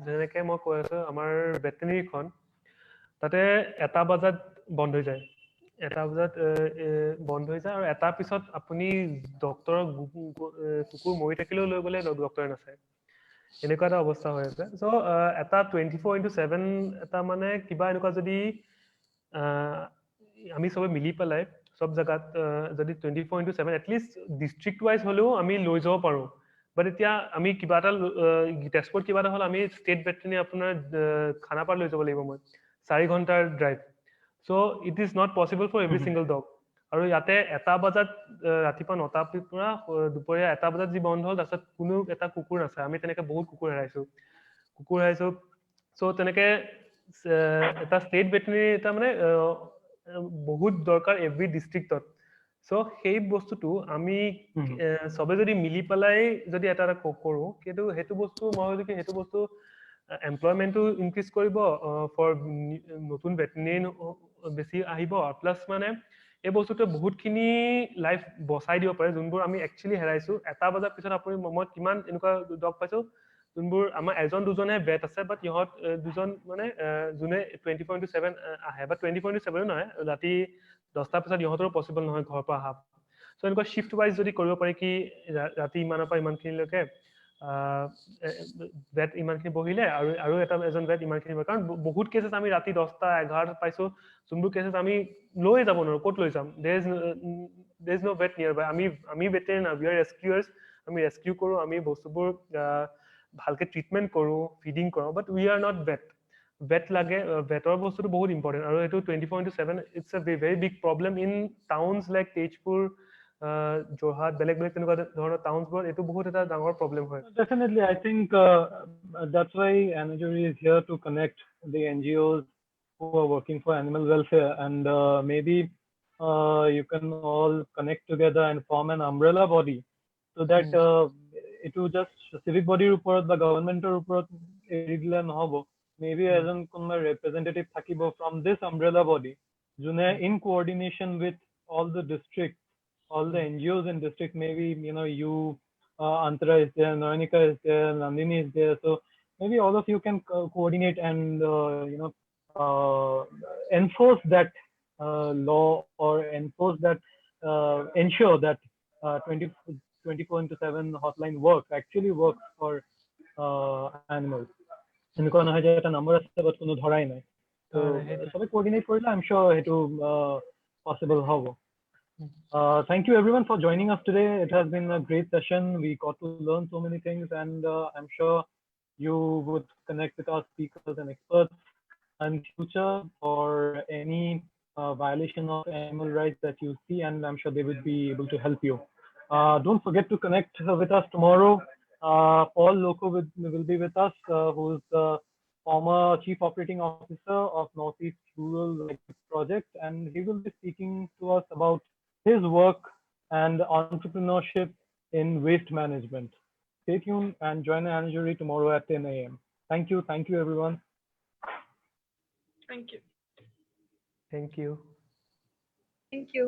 যেনেকৈ মই কৈ আছোঁ, আমাৰ ভেটেনেৰীখন তাতে 1টা বজাত বন্ধ হৈ যায়, 1টা বজাত বন্ধ হৈ যায়, আৰু এটাৰ পিছত আপুনি ডক্তৰৰ কুকুৰ মৰি থাকিলেও লৈ গ'লে ডক্তৰে নাচায়, এনেকুৱা এটা অৱস্থা হৈ আছে। চ' এটা 24/7 এটা মানে কিবা এনেকুৱা যদি আমি চবে মিলি পেলাই সব জেগাত যদি 24/7 এটলিষ্ট ডিষ্ট্ৰিক্ট ৱাইজ হ'লেও আমি লৈ যাব পাৰোঁ। বাট এতিয়া আমি কিবা এটা তেজপুৰত কিবা এটা হ'ল, আমি ষ্টেট ভেটেনেৰী আপোনাৰ খানাপাৰা লৈ যাব লাগিব, মই 4 ঘণ্টাৰ drive. So' it is not possible for every single dog. আৰু ইয়াতে 1টা বজাত ৰাতিপুৱা 9টাৰ পৰা দুপৰীয়া 1টা বজাত যি বন্ধ হ'ল তাৰপিছত কোনো এটা কুকুৰ আছে আমি তেনেকে বহুত কুকুৰ হেৰাইছো সো তেনেকে এটা ষ্টেট ভেটেৰিনেৰী এটা মানে বহুত দৰকাৰ এভৰি ডিস্ট্ৰিক্টত সো সেই বস্তুটো আমি সবে যদি মিলি পেলাই যদি এটা কৰো কিন্তু হেতু বস্তু মই যদি হেতু বস্তু এমপ্লয়মেন্টটো ইনক্ৰিজ কৰিব ফৰ নতুন ভেটেৰিনেৰী বেছি আহিব প্লাস মানে এই বস্তুটো বহুতখিনি লাইফ বচাই দিব পাৰে যোনবোৰ আমি একচুয়ালি হেৰাইছো 1টা বজাৰ পিছত আপুনি মই কিমান এনেকুৱা ডগ পাইছো যোনবোৰ আমাৰ এজন দুজনে বেট আছে বাট ইহঁত দুজন মানে যোনে 24/7 আহে বা 24/7 নহয় ৰাতি 10টাৰ পিছত ইহঁতৰো পসিবল নহয় ঘৰৰ পৰা আহা সো এনেকুৱা শিফট ওয়াইজ যদি কৰিব পাৰি কি ৰাতি ইমানৰ পৰা ইমানখিনিলৈকে বেট ইমানখিনি বহিলে আৰু এটা এজন বেট ইমানখিনি কাৰণ বহুত কেছেছ আমি ৰাতি 10টা 11 পাইছো যোনবোৰ কেছেছ আমি লৈ যাব নোৱাৰো ক'ত লৈ যাম there is no vet nearby আমি ভেটেৰিনাৰ we are rescuers আমি ৰেস্কিউ কৰো আমি বস্তুবোৰ ভালকে ট্ৰিটমেন্ট কৰো ফিডিং কৰো but we are not vet লাগে ভেটৰ বস্তুটো বহুত ইম্পৰ্টেন্ট আৰু এটো 24/7 it's a very big problem in towns like Tejpur Jorhat বেলেগ তেনেকুৱা ধৰণৰ টাউনছবোৰ এটো বহুত এটা ডাঙৰ প্ৰবলেম হয় Definitely, I think that's why Anajuri is here to connect the NGOs who are working for animal welfare, and maybe you can all connect together and form an umbrella body so that it will just civic body report the government report regular নহব maybe এজন কোনোবা representative থাকিব from this umbrella body যোনে in coordination with all the districts all the NGOs in district maybe you Antara is there, Nayanika is there, Nandini is there. So maybe all of you can coordinate and enforce that law or enforce that ensure that 24/7 hotline actually works for animals. এনেকুৱা নহয় যে এটা number আছে but কোনো ধৰাই নাই তো সবে কোঅৰ্ডিনেট কৰিলে I'm sure সেইটো possible হ'ব thank you everyone for joining us today. It has been a great session. We got to learn so many things, and I'm sure you would connect with our speakers and experts in future for any violation of animal rights that you see, and I'm sure they would be able to help you. Don't forget to connect with us tomorrow. Paul Loco will be with us, who's the former Chief Operating Officer of Northeast Rural Project, and he will be speaking to us about his work and entrepreneurship in waste management. Stay tuned and join Anajuri tomorrow at 10 a.m. Thank you everyone. Thank you. Thank you. Thank you.